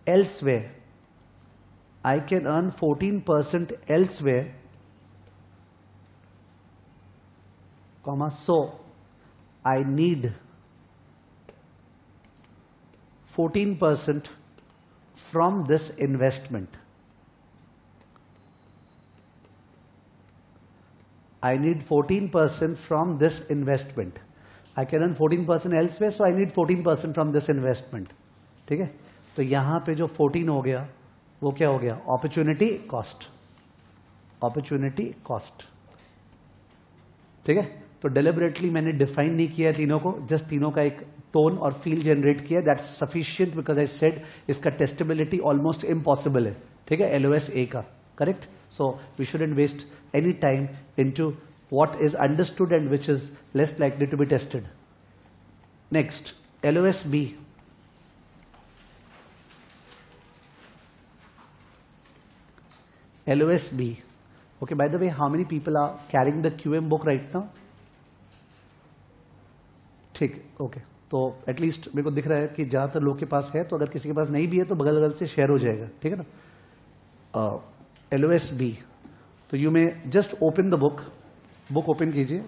elsewhere. I can earn 14% elsewhere, comma, so I need 14% from this investment. I need 14% from this investment. I can earn 14% elsewhere, so I need 14% from this investment. ठीक है? तो यहां पे जो 14 हो गया वो क्या हो गया? अपॉर्चुनिटी कॉस्ट, अपॉर्चुनिटी कॉस्ट, ठीक है। तो डेलिबरेटली मैंने डिफाइन नहीं किया तीनों को, जस्ट तीनों का एक टोन और फील जनरेट किया, that's sufficient, because I said इसका टेस्टेबिलिटी ऑलमोस्ट इम्पॉसिबल है, ठीक है, LOS A का, correct. So we shouldn't waste any time into what is understood and which is less likely to be tested. Next, LOS B. LOS B. Okay, by the way, how many people are carrying the QM book right now? ठीक, okay, तो at least मेरे को दिख रहा है कि ज़्यादातर लोग के पास है, तो अगर किसी के पास नहीं भी है तो बगल बगल से शेयर हो जाएगा, ठीक है ना। LOS B, तो you may just open the book, book open कीजिए,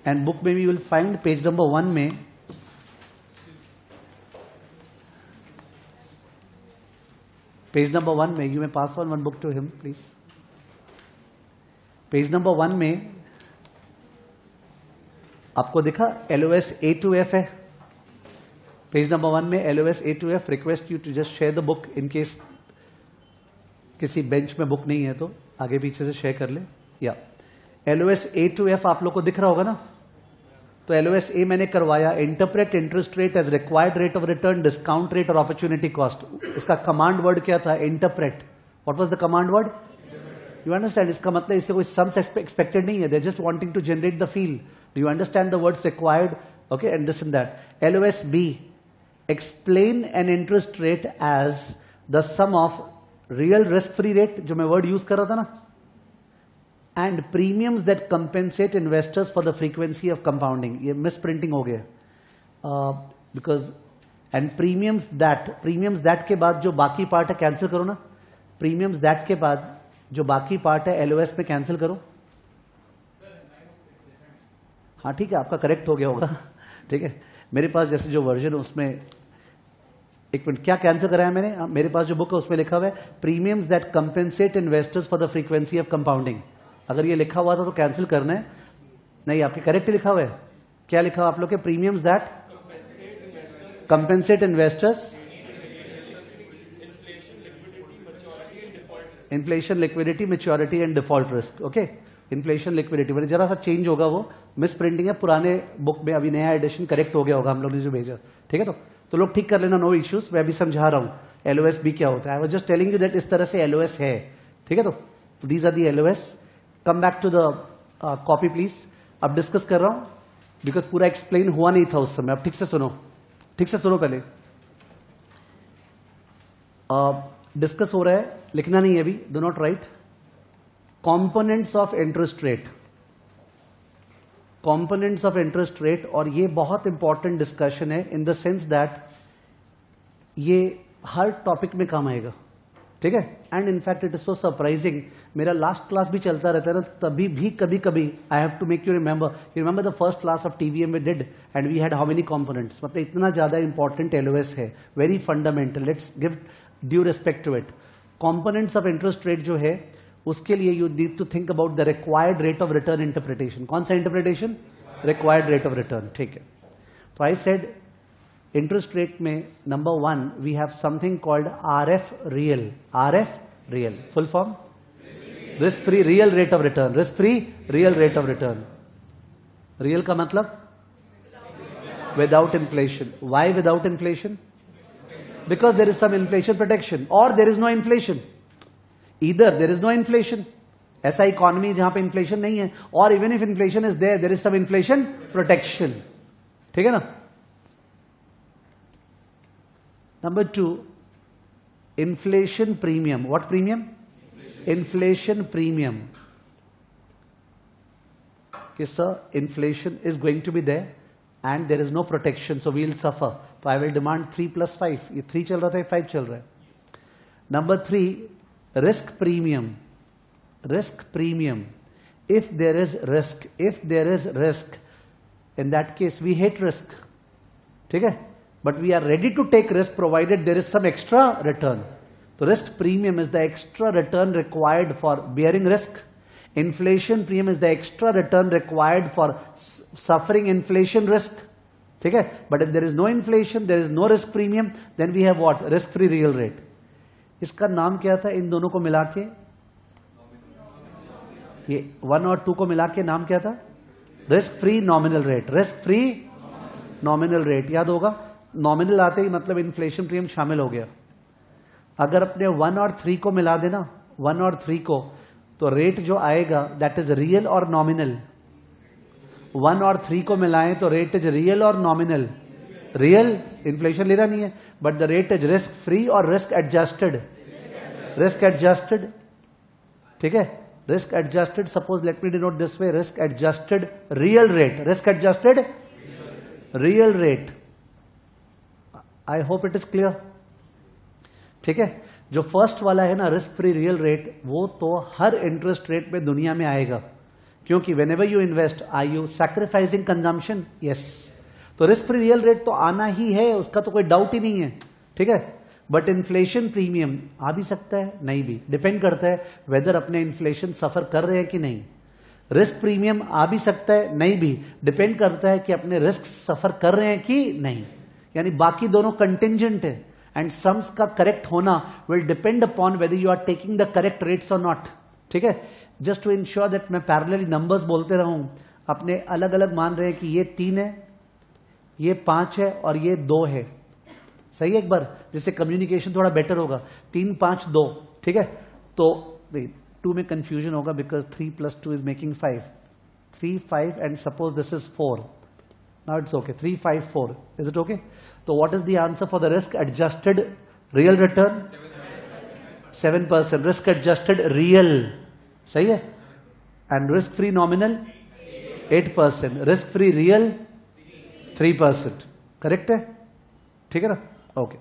एंड बुक में you will find page number 1 में you may pass on one book to him please. Page number 1 में आपको दिखा LOS A to F है। Page number 1 में LOS A to F, request you to just share the book in case किसी bench में book नहीं है तो आगे पीछे से शेयर कर ले। या LOS A to F आप लोग को दिख रहा होगा ना, तो LOS A मैंने करवाया, interpret interest rate as required rate of return, discount rate और अपॉर्चुनिटी कॉस्ट। इसका कमांड वर्ड क्या था? Interpret. What was the command word? You understand? इसका मतलब इससे कोई सम्स एक्सपेक्टेड नहीं है, they just wanting to generate the feel. Do you understand the words required? Okay, and this and that. LOS B, explain an interest rate as the sum of real risk free rate, जो मैं word use कर रहा था ना, and premiums that compensate investors for the frequency of compounding. ये miss printing हो गया because, and premiums that के बाद जो बाकी पार्ट है कैंसिल करो ना, प्रीमियम्स दैट के बाद जो बाकी पार्ट है LOS में कैंसिल करो। हाँ ठीक है, आपका करेक्ट हो गया होगा, ठीक है। मेरे पास जैसे जो वर्जन है उसमें, एक मिनट, क्या कैंसिल कराया मैंने? मेरे पास जो बुक है उसमें लिखा हुआ है premiums that compensate investors for the frequency of compounding. अगर ये लिखा हुआ था तो कैंसिल करना है, नहीं आपके करेक्ट लिखा हुआ है। क्या लिखा हुआ आप लोग के? Premiums that compensate investors, inflation, liquidity, maturity and default risk. Okay, inflation, liquidity, मैंने जरा सा चेंज होगा, वो मिस प्रिंटिंग है, पुराने बुक में अभी नया एडिशन करेक्ट हो गया होगा हम लोग ने जो भेजा, ठीक है। तो लोग ठीक कर लेना, नो इश्यूज। मैं अभी समझा रहा हूं LOS B क्या होता है। I was just telling you that इस तरह से LOS है, ठीक है। तो these are the LOS। Come back to the copy please. अब डिस्कस कर रहा हूं बिकॉज पूरा एक्सप्लेन हुआ नहीं था उस समय। अब ठीक से सुनो, ठीक से सुनो पहले। डिस्कस हो रहा है, लिखना नहीं है अभी, do not right. Components of interest rate, components of interest rate. और ये बहुत इंपॉर्टेंट डिस्कशन है इन द सेंस दैट ये हर टॉपिक में काम आएगा, ठीक है. And in fact it is so surprising, मेरा लास्ट क्लास भी चलता रहता है ना, तभी भी कभी कभी I have to make you remember the first class of TVM we did and we had how many components. मतलब इतना ज्यादा इंपॉर्टेंट एलओएस है, very fundamental. Let's give due respect to it. Components of interest rate जो है उसके लिए you need to think about the required rate of return interpretation. कौन सा interpretation? Required rate of return, ठीक है. तो आई सेड इंटरेस्ट रेट में number 1 we have something called RF real. RF real full form risk free real rate of return. Risk free real rate of return. Real का मतलब without inflation. Why without inflation? Because there is some inflation protection और there is no inflation. Either there is no inflation, ऐसा economy जहां पे inflation नहीं है, और even if inflation is there is some inflation protection, ठीक है ना. Number 2, inflation premium. What premium? Inflation premium. Okay, sir, inflation is going to be there and there is no protection, so we will suffer. So I will demand 3 plus 5. ये 3 चल रहा था, 5 चल रहा है. Number 3, risk premium. Risk premium. If there is risk, in that case we hate risk. ठीक है? But we are ready to take risk provided there is some extra return. So risk premium is the extra return required for bearing risk. Inflation premium is the extra return required for suffering inflation risk. ठीक है? But if there is no inflation, there is no risk premium, then we have what? Risk free real rate. इसका नाम क्या था इन दोनों को मिला के? ये 1 और 2 को मिला के नाम क्या था? Risk free nominal rate. Risk free nominal rate याद होगा. नॉमिनल आते ही मतलब इन्फ्लेशन प्रीमियम शामिल हो गया. अगर अपने 1 और 3 को मिला देना, 1 और 3 को, तो रेट जो आएगा दैट इज रियल और नॉमिनल. 1 और 3 को मिलाएं तो रेट इज रियल और नॉमिनल. रियल इन्फ्लेशन लेना नहीं है, but the rate is risk free और रिस्क एडजस्टेड. रिस्क एडजस्टेड, ठीक है. Risk adjusted, suppose let me denote this way, risk adjusted real rate. Risk adjusted real rate. I hope it is clear, ठीक है. जो first वाला है ना risk free real rate, वो तो हर इंटरेस्ट रेट में दुनिया में आएगा, क्योंकि whenever you invest are you sacrificing consumption? Yes. तो रिस्क फ्री रियल रेट तो आना ही है, उसका तो कोई डाउट ही नहीं है, ठीक है. बट इन्फ्लेशन प्रीमियम आ भी सकता है, नहीं भी, डिपेंड करता है वेदर अपने इन्फ्लेशन सफर कर रहे हैं कि नहीं. रिस्क प्रीमियम आ भी सकता है, नहीं भी, डिपेंड करता है कि अपने रिस्क सफर कर रहे हैं कि नहीं. यानी बाकी दोनों कंटिंजेंट है एंड सम्स का करेक्ट होना will depend upon whether you are taking the correct rates और नॉट, ठीक है. जस्ट टू इंश्योर दैट मैं पैरेलली नंबर्स बोलते रहूं, अपने अलग अलग मान रहे हैं कि ये 3 है, ये 5 है और ये 2 है. सही है एक बार, जिससे कम्युनिकेशन थोड़ा बेटर होगा. 3 5 2, ठीक है. तो 2 में कंफ्यूजन होगा because 3 + 2 is making 5. 3 5 and suppose this is 4. Now it's okay. 3 5 4. Is it okay? So what is the answer for the risk adjusted real return? 7%. Risk adjusted real. सही है? And risk free nominal 8%. Risk free real 3%. Correct है? ठीक है ना? Okay.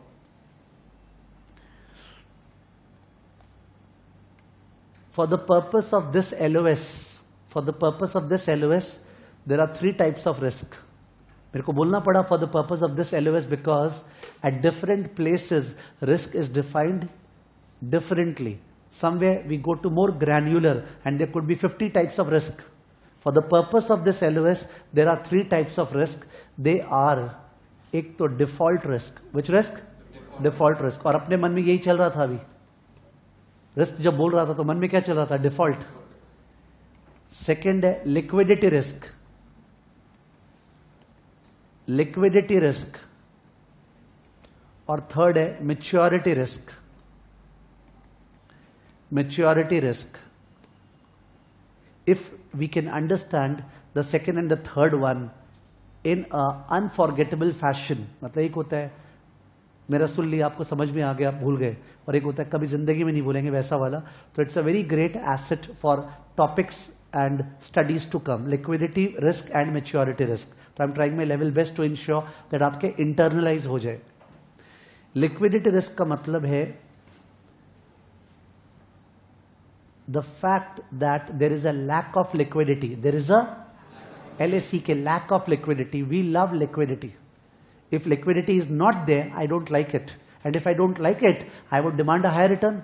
For the purpose of this LOS, there are 3 types of risk. मेरे को बोलना पड़ा for the purpose of this LOS because at different places risk is defined differently. Somewhere we go to more granular and there could be 50 types of risk. For the purpose of this LOS, there are 3 types of risk. They are, एक तो default risk. Which risk? Default risk. और अपने मन में यही चल रहा था अभी. रिस्क जब बोल रहा था तो मन में क्या चल रहा था? डिफॉल्ट. सेकेंड है लिक्विडिटी रिस्क. Liquidity risk. और थर्ड है maturity risk. Maturity risk. If we can understand the second and the third one in a unforgettable fashion, मतलब एक होता है मेरा सुन लिया, आपको समझ में आ गया, आप भूल गए, और एक होता है कभी जिंदगी में नहीं भूलेंगे, वैसा वाला। तो it's a very great asset for topics and studies to come, liquidity risk and maturity risk. So I'm trying my level best to ensure that आपके internalize हो जाए। liquidity risk का मतलब है the fact that there is a lack of liquidity, there is a LACK, lack of liquidity. We love liquidity. If liquidity is not there, I don't like it, and if I don't like it, I would demand a higher return.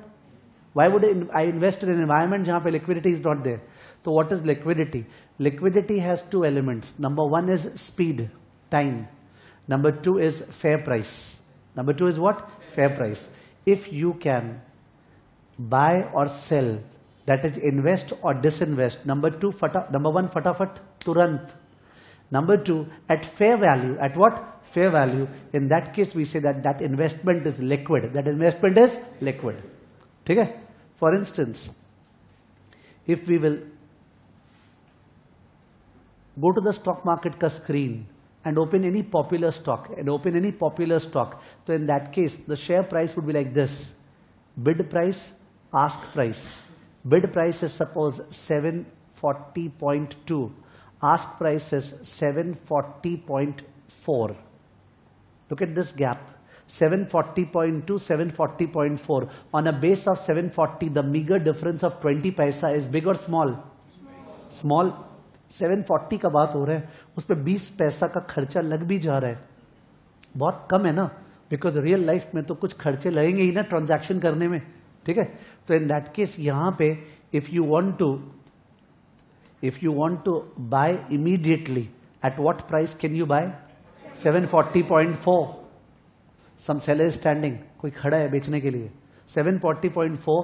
Why would I invest in an environment जहाँ पे liquidity is not there? So what is liquidity? Liquidity has two elements. Number one is speed, time. Number two is fair price. Number two is what? Fair price. If you can buy or sell, that is invest or disinvest. Number one, fatafat, turant. Number two, at fair value. At what? Fair value. In that case, we say that that investment is liquid. That investment is liquid. ठीक है? For instance, if we will go to the stock market का screen and open any popular stock, so in that case the share price would be like this: bid price, ask price. Bid price is suppose 740.2, ask price is 740.4. Look at this gap. 740.2, 740.4. On a base of 740, the meager difference of 20 paisa is big or small? Small. 740 का बात हो रहा है, उस पर 20 पैसा का खर्चा लग भी जा रहा है, बहुत कम है ना, बिकॉज रियल लाइफ में तो कुछ खर्चे लगेंगे ही ना ट्रांजैक्शन करने में, ठीक है? तो इन दैट केस यहाँ पे if you want to buy immediately, at what price can you buy? 740.4. Some seller standing, कोई खड़ा है बेचने के लिए, 740.4,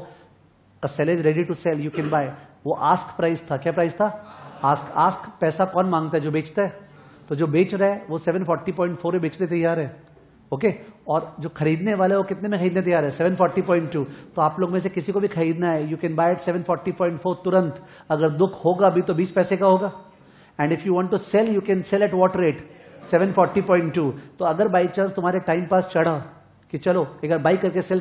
a seller is ready to sell, you can buy. वो आस्क प्राइस था, क्या प्राइस था? आस्क पैसा कौन मांगता है? जो बेचता है। तो जो बेच रहा है वो 740.4 में बेचने तैयार है, ओके? और जो खरीदने वाला है वो कितने में खरीदने तैयार है? 740.2। तो आप लोग में से किसी को भी खरीदना है, यू कैन बाय एट 740.4 तुरंत। अगर दुख होगा भी तो 20 पैसे का होगा। And if you want to sell, you can sell at what rate? 740.2। तो अगर बाई चांस तुम्हारे टाइम पास चढ़ा कि चलो एक बार बाई करके सेल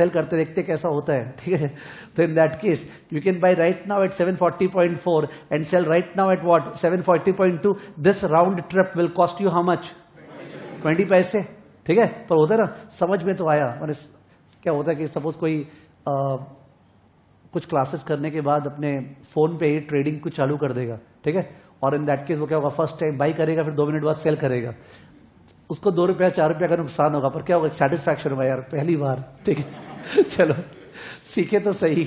करते देखते कैसा होता है, ठीक है? तो in that case you can buy right now at 740.4 and sell right now at what? 740.2। This round trip will cost you how much? 20 पैसे, ठीक है? पर होता है ना, समझ में तो आया। मैंने क्या होता है कि सपोज कोई कुछ क्लासेस करने के बाद अपने फोन पे ही ट्रेडिंग कुछ चालू कर देगा, ठीक है? और इन दैट केस वो क्या होगा? फर्स्ट टाइम बाई करेगा, फिर 2 मिनट बाद सेल करेगा, उसको 2 रुपया 4 रुपया का नुकसान होगा, पर क्या होगा? सेटिस्फैक्शन होगा, यार पहली बार, ठीक है? चलो सीखे तो सही।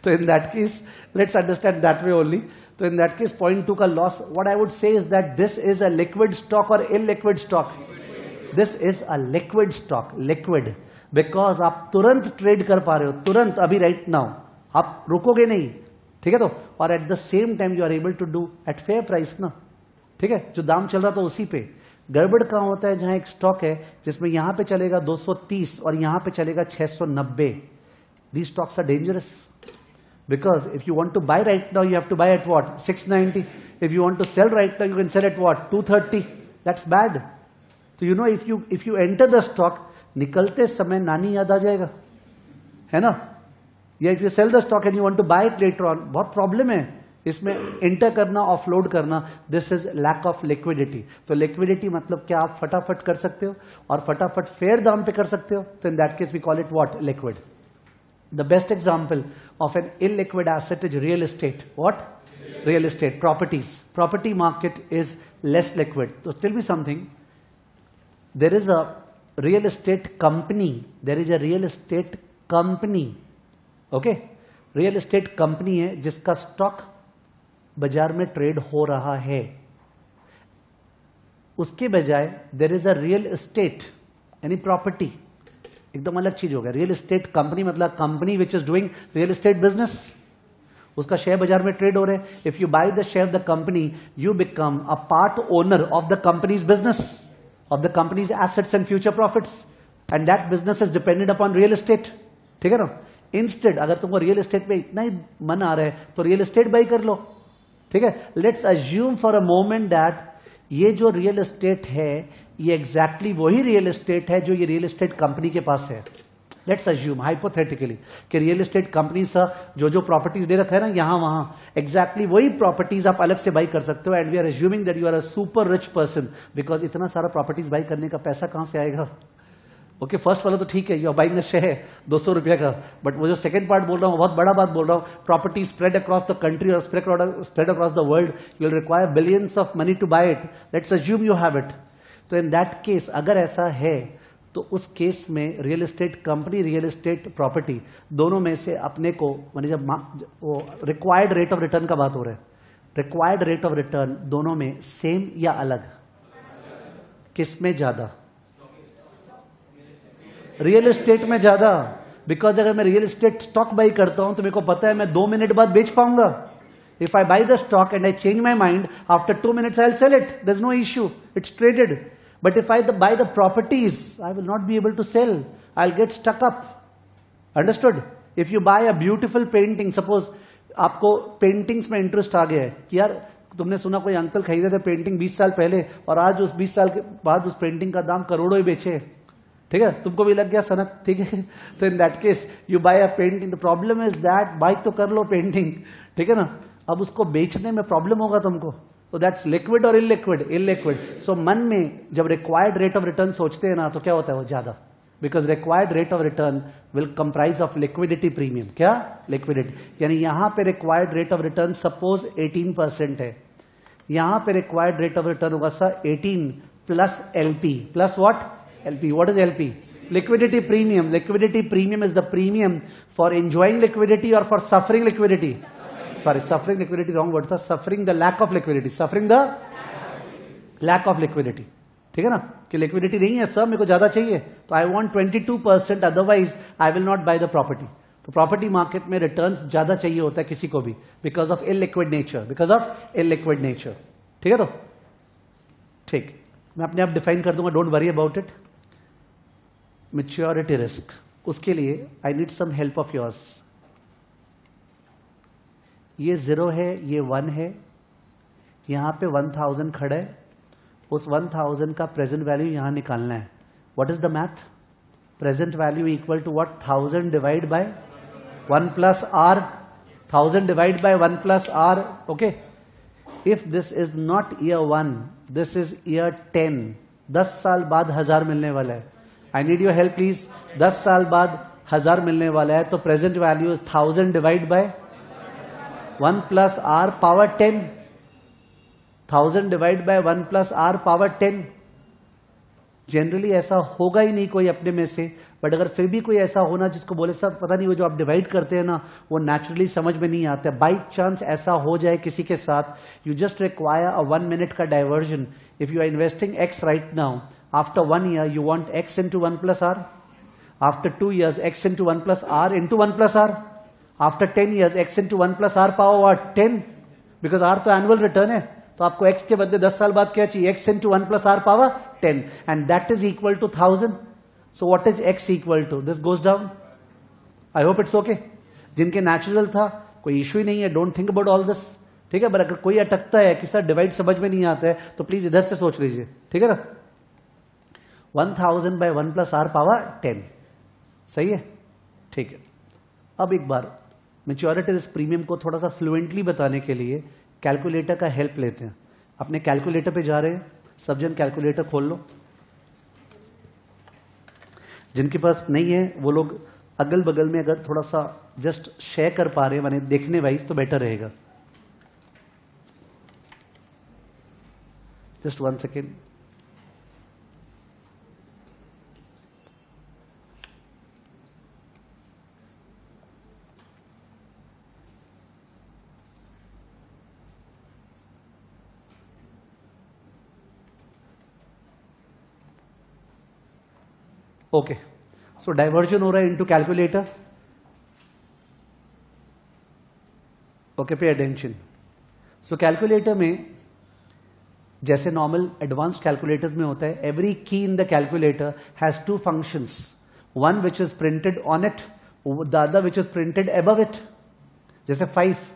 तो in that case let's understand that way only. तो इन दैट केस पॉइंट 2 का loss, what I would say is that this is a liquid stock और illiquid stock? This is a liquid stock, liquid, because आप तुरंत trade कर पा रहे हो, तुरंत, अभी राइट नाउ, आप रुकोगे नहीं, ठीक है? तो और at the same time you are able to do at fair price ना, ठीक है? जो दाम चल रहा था उसी पे। गड़बड़ कहां होता है? जहां एक स्टॉक है जिसमें यहां पे चलेगा 230 और यहां पे चलेगा 690, these stocks are dangerous, because if you want to buy right now you have to buy at what? 690। If you want to sell right now you can sell at what? 230। That's bad. तो you know if you enter the stock, निकलते समय नानी याद आ जाएगा, है ना? या if you sell the stock and you want to buy it later on, बहुत प्रॉब्लम है इसमें एंटर करना, ऑफलोड करना। This is lack of liquidity. तो लिक्विडिटी मतलब क्या? आप फटाफट कर सकते हो और फटाफट फेयर दाम पे कर सकते हो, तो in that case we call it what? Liquid. The best example of an illiquid asset is real estate. What? Real estate, properties. Property market is less liquid. तो tell me something, there is a real estate company, there is a real estate company, okay? Real estate company है जिसका stock बाजार में trade हो रहा है। उसके बजाय there is a real estate, यानी प्रॉपर्टी, एकदम अलग चीज हो गया। रियल एस्टेट कंपनी मतलब company which is doing real estate business, उसका शेयर बाजार में ट्रेड हो रहे हैं। If you buy the share of the company, you become a part owner of the company's business, of the company's assets and future profits, and that business is dependent upon real estate, ठीक है ना? Instead अगर तुमको real estate में इतना ही मन आ रहा है तो रियल एस्टेट बाई कर लो, ठीक है? Let's assume for a moment that ये जो रियल एस्टेट है ये एग्जैक्टली वही रियल एस्टेट है जो ये रियल एस्टेट कंपनी के पास है। लेट्स अज्यूम हाइपोथेटिकली कि रियल एस्टेट कंपनी सा जो जो प्रॉपर्टीज दे रखा है ना यहां वहां, एग्जैक्टली वही प्रॉपर्टीज आप अलग से बाई कर सकते हो। And we are assuming that you are a super rich person, because इतना सारा प्रॉपर्टीज बाई करने का पैसा कहां से आएगा? ओके, फर्स्ट वाला तो ठीक है, you are buying a share 200 रुपये का, बट वो जो सेकंड पार्ट बोल रहा हूँ बहुत बड़ा बात बोल रहा हूँ, property spread across the country और spread across the world, you will require billions of money to buy it. Let's assume you have it. तो इन दैट केस अगर ऐसा है तो उस केस में real estate company, real estate property, दोनों में से अपने को माने जब वो रिक्वायर्ड रेट ऑफ रिटर्न का बात हो रहा है, रिक्वायर्ड रेट ऑफ रिटर्न दोनों में सेम या अलग? किस में ज्यादा? रियल एस्टेट में ज्यादा, बिकॉज अगर मैं रियल एस्टेट स्टॉक बाई करता हूं तो मेरे को पता है मैं 2 मिनट बाद बेच पाऊंगा। If I buy the stock and I change my mind after 2 minutes I will sell it, there is no issue, it's traded. But if I buy the properties I will not be able to sell, I will get stuck up. Understood? If you buy a beautiful painting, suppose आपको paintings में interest आ गया है कि यार तुमने सुना कोई अंकल खरीदे थे पेंटिंग 20 साल पहले और आज उस 20 साल के बाद उस पेंटिंग का दाम करोड़ों ही बेचे, ठीक है, तुमको भी लग गया सनक, ठीक है, तो in that case you buy a painting. The problem is that buy तो कर लो पेंटिंग, ठीक है ना, अब उसको बेचने में प्रॉब्लम होगा तुमको, तो दैट्स लिक्विड और इलिक्विड? इलिक्विड। सो मन में जब रिक्वायर्ड रेट ऑफ रिटर्न सोचते हैं ना तो क्या होता है वो ज्यादा, because required rate of return will comprise of liquidity premium. क्या? लिक्विडिटी। यानी यहां पे required rate of return suppose 18% है, यहां पे रिक्वायर्ड रेट ऑफ रिटर्न होगा sir 18 plus LP, plus what? LP. What is LP? Liquidity premium. Liquidity premium is the premium for enjoying liquidity or for suffering liquidity. Sorry, suffering liquidity wrong word था, suffering the lack of liquidity. Suffering the lack of liquidity. ठीक है ना, कि liquidity नहीं है sir, मेरे को ज्यादा चाहिए तो I want 22%, otherwise I will not buy the property. तो प्रॉपर्टी मार्केट में रिटर्न्स ज्यादा चाहिए होता है किसी को भी, because of illiquid nature, because of illiquid nature. ठीक है, तो ठीक, मैं अपने आप डिफाइन कर दूंगा, don't worry about it. Maturity risk, उसके लिए I need some help of yours. ये 0 है, ये 1 है, यहां पे 1000 खड़ा है, उस 1000 का प्रेजेंट वैल्यू यहां निकालना है। What is the math? Present value equal to what? 1000 divide by 1 plus R, 1000 divide by 1 plus R. Okay, if this is not year 1, this is year 10, 10 साल बाद 1000 मिलने वाला है। I need your help please. 10 साल बाद 1000 मिलने वाला है, तो present value is 1000 divide by 1 plus R power 10, 1000 divide by 1 plus R power 10। Generally ऐसा होगा ही नहीं कोई अपने में से, बट अगर फिर भी कोई ऐसा होना जिसको बोले सब पता नहीं, वो जो आप डिवाइड करते हैं ना वो नेचुरली समझ में नहीं आता है, बाई चांस ऐसा हो जाए किसी के साथ, you just require a 1 minute का diversion. If you are investing X right now, after 1 year you want x into 1 plus r, after 2 years x into 1 plus r into 1 plus r, after 10 years x into 1 plus r power what? 10, because r तो annual return है, तो आपको x के बदले 10 साल बाद क्या चाहिए? x into 1 plus r power 10, and that is equal to 1000. So what is x equal to? This goes down. I hope it's okay. जिनके नेचुरल था कोई इश्यू ही नहीं है, don't think about all this, ठीक है। पर अगर कोई अटकता है कि सर डिवाइड समझ में नहीं आता है तो प्लीज इधर से सोच लीजिए, ठीक है ना। 1000 by 1 plus r पावर 10, सही है, ठीक है। अब एक बार मैच्योरिटी रिस्क प्रीमियम को थोड़ा सा फ्लुएंटली बताने के लिए कैलकुलेटर का हेल्प लेते हैं। अपने कैलकुलेटर पे जा रहे हैं, सब जन कैलकुलेटर खोल लो। जिनके पास नहीं है वो लोग अगल बगल में अगर थोड़ा सा जस्ट शेयर कर पा रहे हैं माने देखने वाइज तो बेटर रहेगा। Just 1 second. Okay, so diversion हो रहा है into calculator. Okay, pay attention. So calculator में जैसे नॉर्मल एडवांस्ड कैलकुलेटर्स में होता है, एवरी की in the calculator has 2 functions, one which is printed on it, the other which is printed above it. जैसे 5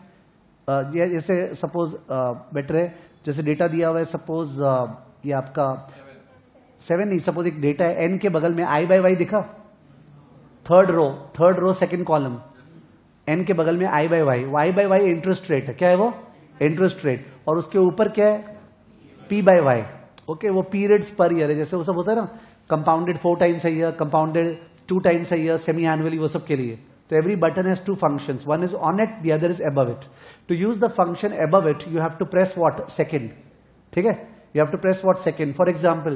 ये जैसे सपोज बेटर है, जैसे डेटा दिया हुआ है सपोज ये आपका 7 नहीं, सपोज एक डेटा है n के बगल में i बाय y दिखा, third row second column, n के बगल में i by y interest rate है, क्या है वो इंटरेस्ट रेट, और उसके ऊपर क्या है p बाय y, ओके वो पीरियड्स पर ईयर है, जैसे वो सब होता है ना, compounded 4 times a year, compounded 2 times a year, semi annually, वो सब के लिए. So every button has 2 functions. One is on it, the other is above it. To use the function above it, you have to press what? Second. ठीक है? You have to press what? Second. For example,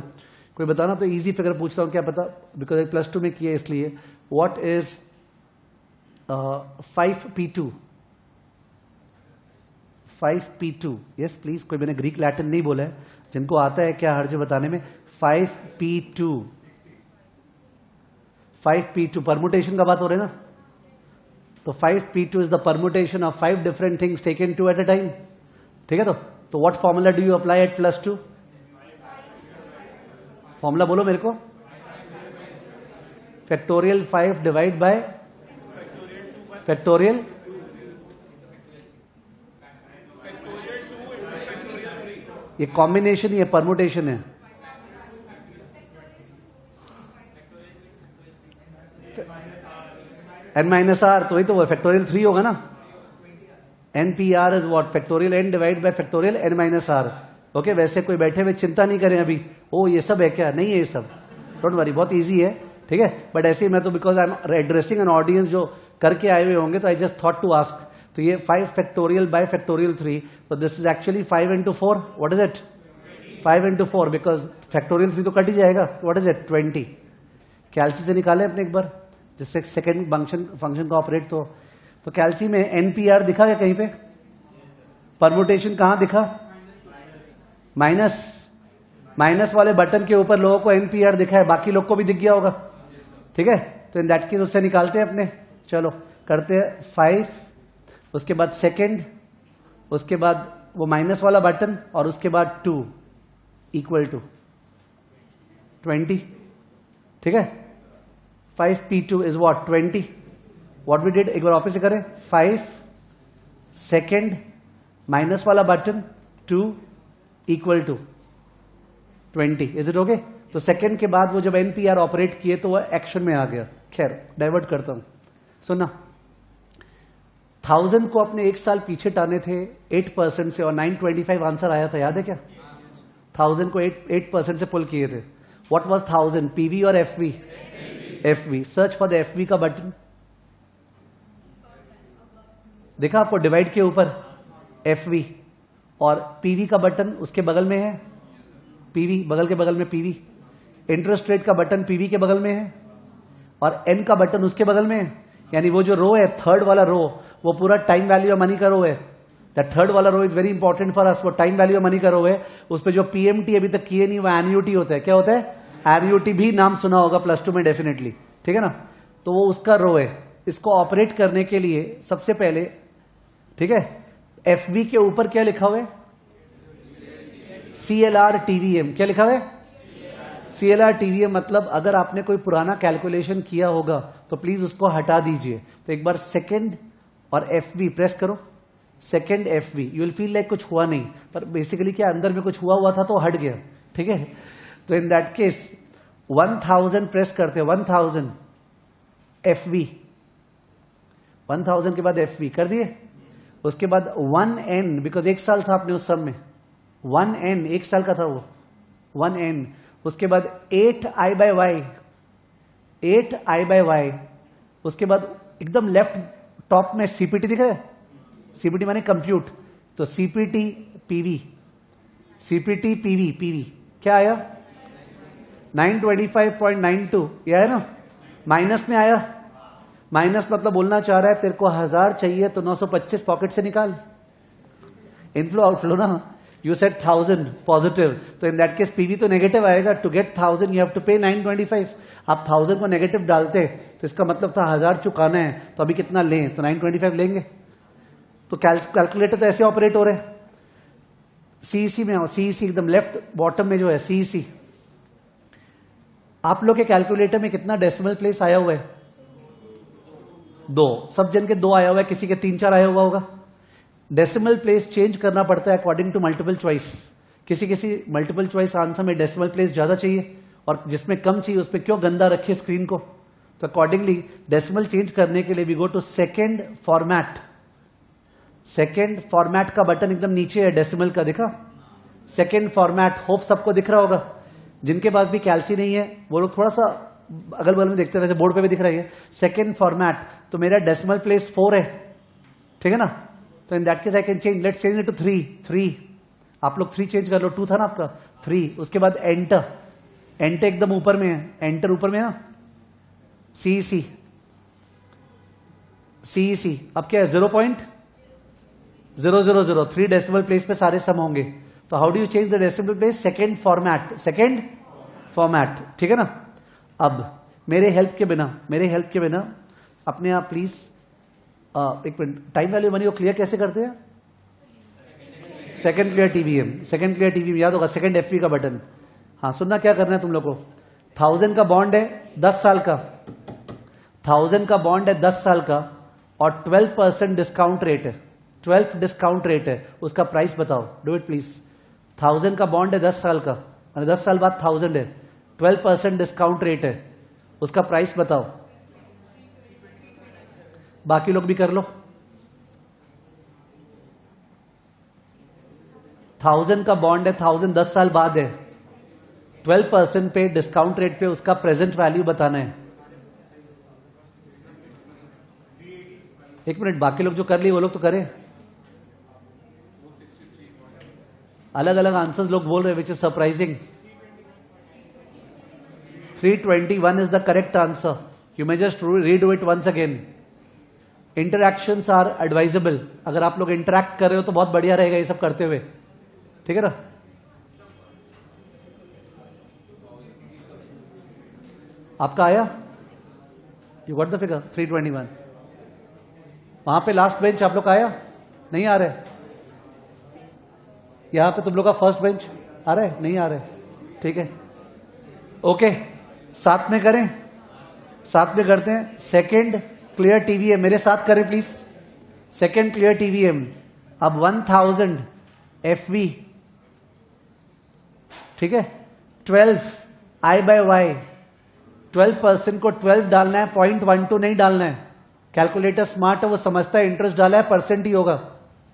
कोई बताना तो easy figure पूछता हूँ, क्या पता, because +2 में किया इसलिए. What is 5p2? 5p2. Yes, please. कोई मैंने ग्रीक लैटिन नहीं बोला है, जिनको आता है क्या हर्ज बताने में. 5p2. 5p2 परमुटेशन का बात हो रही है ना, तो 5p2 is the permutation of 5 different things taken 2 at a time. ठीक है, तो what formula do you apply at +2? Formula बोलो मेरे को. फैक्टोरियल 5 डिवाइड बाय फैक्टोरियल ये कॉम्बिनेशन, ये परमुटेशन है. n-r, तो वही तो फैक्टोरियल 3 होगा ना. npr is what? Factorial n divide by factorial n-r. Okay, वैसे कोई बैठे हुए चिंता नहीं करें अभी, ओ ये सब है क्या, नहीं है ये सब, डोंट वरी, बहुत इजी है. ठीक है, बट ऐसे ही मैं तो because I am addressing an audience जो करके आए हुए होंगे, तो I just thought to ask. तो ये 5 फैक्टोरियल बाय फैक्टोरियल 3, तो this is actually 5 into 4. What is it? 5 into 4, because factorial 3 तो कट ही जाएगा. What is it? 20. कैलसी से निकाले अपने एक बार, जिससे सेकंड फंक्शन का ऑपरेट. तो कैलसी में एनपीआर दिखा है कहीं पे? परमुटेशन कहां दिखा? माइनस वाले बटन के ऊपर लोगों को एनपीआर दिखा है, बाकी लोग को भी दिख गया होगा. ठीक है, तो इन दैट केस उससे निकालते हैं अपने. चलो करते हैं 5, उसके बाद सेकंड, उसके बाद वो माइनस वाला बटन, और उसके बाद 2 इक्वल टू 20. ठीक है, 5p2 is what? 20. What we did, एक बार वापस से करें. 5 सेकेंड माइनस वाला button 2 equal to 20. Is it okay? तो सेकेंड के बाद वो जब एनपीआर ऑपरेट किए तो वो एक्शन में आ गया. खैर डाइवर्ट करता हूं. सुनना, 1000 को अपने एक साल पीछे टाने थे 8% से, और 925 आंसर आया था, याद है क्या? 1000 को 8% से पुल किए थे. What was 1000? पीवी और FV? FV. Search for the FV का बटन देखा आपको डिवाइड के ऊपर, FV, और PV का बटन उसके बगल में है, PV बगल के बगल में PV. इंटरेस्ट रेट का बटन PV के बगल में है, और N का बटन उसके बगल में है. यानी वो जो रो है, थर्ड वाला रो, वो पूरा टाइम वैल्यू ऑफ मनी का रो है. दैट थर्ड वाला row is very important for us. वो टाइम वैल्यू ऑफ मनी का रो है. उस पर जो PMT अभी तक किए नहीं, वो एन्युटी होता है. क्या होता है? एन्युटी. भी नाम सुना होगा +2 में डेफिनेटली. ठीक है ना, तो वो उसका रो है. इसको ऑपरेट करने के लिए सबसे पहले, ठीक है, FV के ऊपर क्या लिखा हुआ है? CLR TVM. क्या लिखा हुआ है? CLR TVM. मतलब अगर आपने कोई पुराना कैलकुलेशन किया होगा तो प्लीज उसको हटा दीजिए. तो एक बार सेकेंड और FV प्रेस करो. Second FV. You will feel like कुछ हुआ नहीं, पर बेसिकली क्या अंदर में कुछ हुआ था तो हट गया. ठीक है, तो इन दैट केस 1000 प्रेस करते हैं. 1000 FV, 1000 के बाद FV कर दिए. उसके बाद 1N, बिकॉज एक साल था आपने उस सब में, 1N एक साल का था वो, 1N. उसके बाद 8I bye Y, 8I bye Y. उसके बाद एकदम लेफ्ट टॉप में CPT दिखा है? CPT माने कंप्यूट. तो CPT PV, CPT PV क्या आया? 925.92. यह है ना, माइनस में आया. माइनस मतलब बोलना चाह रहा है तेरे को 1000 चाहिए तो 925 पॉकेट से निकाल. इनफ्लो आउटफ्लो ना. यू सेड 1000 पॉजिटिव, तो इन दैट केस पीवी तो नेगेटिव आएगा. To get 1000 you have to pay 925. आप 1000 को नेगेटिव डालते तो इसका मतलब था 1000 चुकाना है, तो अभी कितना लें? तो 925 लेंगे. तो कैलकुलेटर तो ऐसे ऑपरेट हो रहे हैं. सीईसी में आओ. सीईसी एकदम लेफ्ट बॉटम में जो है सीईसी. आप लोग के कैलकुलेटर में कितना डेसिमल प्लेस आया हुआ है? 2. सब जन के 2 आया हुआ है, किसी के 3-4 आया हुआ होगा. डेसिमल प्लेस चेंज करना पड़ता है अकॉर्डिंग टू मल्टीपल चॉइस। किसी किसी मल्टीपल चॉइस आंसर में डेसिमल प्लेस ज्यादा चाहिए और जिसमें कम चाहिए उस पर क्यों गंदा रखे स्क्रीन को। तो अकॉर्डिंगली डेसिमल चेंज करने के लिए we go to second format. Second format का बटन एकदम नीचे है डेसिमल का, दिखा सेकेंड फॉर्मेट। होप सबको दिख रहा होगा। जिनके पास भी कैल्सी नहीं है वो लोग थोड़ा सा अगल बगल में देखते हैं, वैसे बोर्ड पे भी दिख रही है सेकेंड फॉर्मेट। तो मेरा डेसिमल प्लेस 4 है, ठीक है ना। तो in that case I can change, let's change it to 3। आप लोग 3 चेंज कर लो, 2 था ना आपका 3। उसके बाद एंटर, एंटर एकदम ऊपर में है, एंटर ऊपर में है ना, सीईसी सीईसी। अब क्या है 0.000। 3 डेसिमल प्लेस पे सारे सम होंगे। तो how do you change the decimal place? Second format, second format, ठीक है ना। अब मेरे हेल्प के बिना अपने आप प्लीज एक मिनट, टाइम वैल्यू मनी को क्लियर कैसे करते हैं? Second clear TVM, second clear TVM याद होगा, सेकेंड एफवी का बटन। हाँ सुनना क्या करना है तुम लोग को। 1000 का बॉन्ड है 10 साल का, 1000 का बॉन्ड है 10 साल का और 12% डिस्काउंट रेट है, 12 डिस्काउंट रेट है। उसका प्राइस बताओ, डू इट प्लीज। 1000 का बॉन्ड है 10 साल का, 10 साल बाद 1000 है, 12% डिस्काउंट रेट है, उसका प्राइस बताओ। बाकी लोग भी कर लो। 1000 का बॉन्ड है, 1000 10 साल बाद है, 12% पे डिस्काउंट रेट पे उसका प्रेजेंट वैल्यू बताना है। एक मिनट, बाकी लोग जो कर लिए वो लोग तो करें। अलग अलग आंसर्स लोग बोल रहे हैं, which is surprising. 321 is the correct answer. You may just redo it once again. Interactions are advisable. अगर आप लोग इंटरैक्ट कर रहे हो तो बहुत बढ़िया रहेगा ये सब करते हुए, ठीक है ना। आपका आया? You got the figure 321। वहां पे लास्ट बेंच आप लोग का आया? नहीं आ रहे? यहां पे तुम लोग का फर्स्ट बेंच आ रहा है? नहीं आ रहे? ठीक है, ओके, साथ में करें, साथ में करते हैं। सेकेंड क्लियर टीवीएम मेरे साथ करें प्लीज। Second clear TVM. अब 1000 एफवी, ठीक है, 12 आई बाय वाई, 12% को 12 डालना है, 0.12 नहीं डालना है। कैलकुलेटर स्मार्ट है, वो समझता है इंटरेस्ट डाला है परसेंट ही होगा,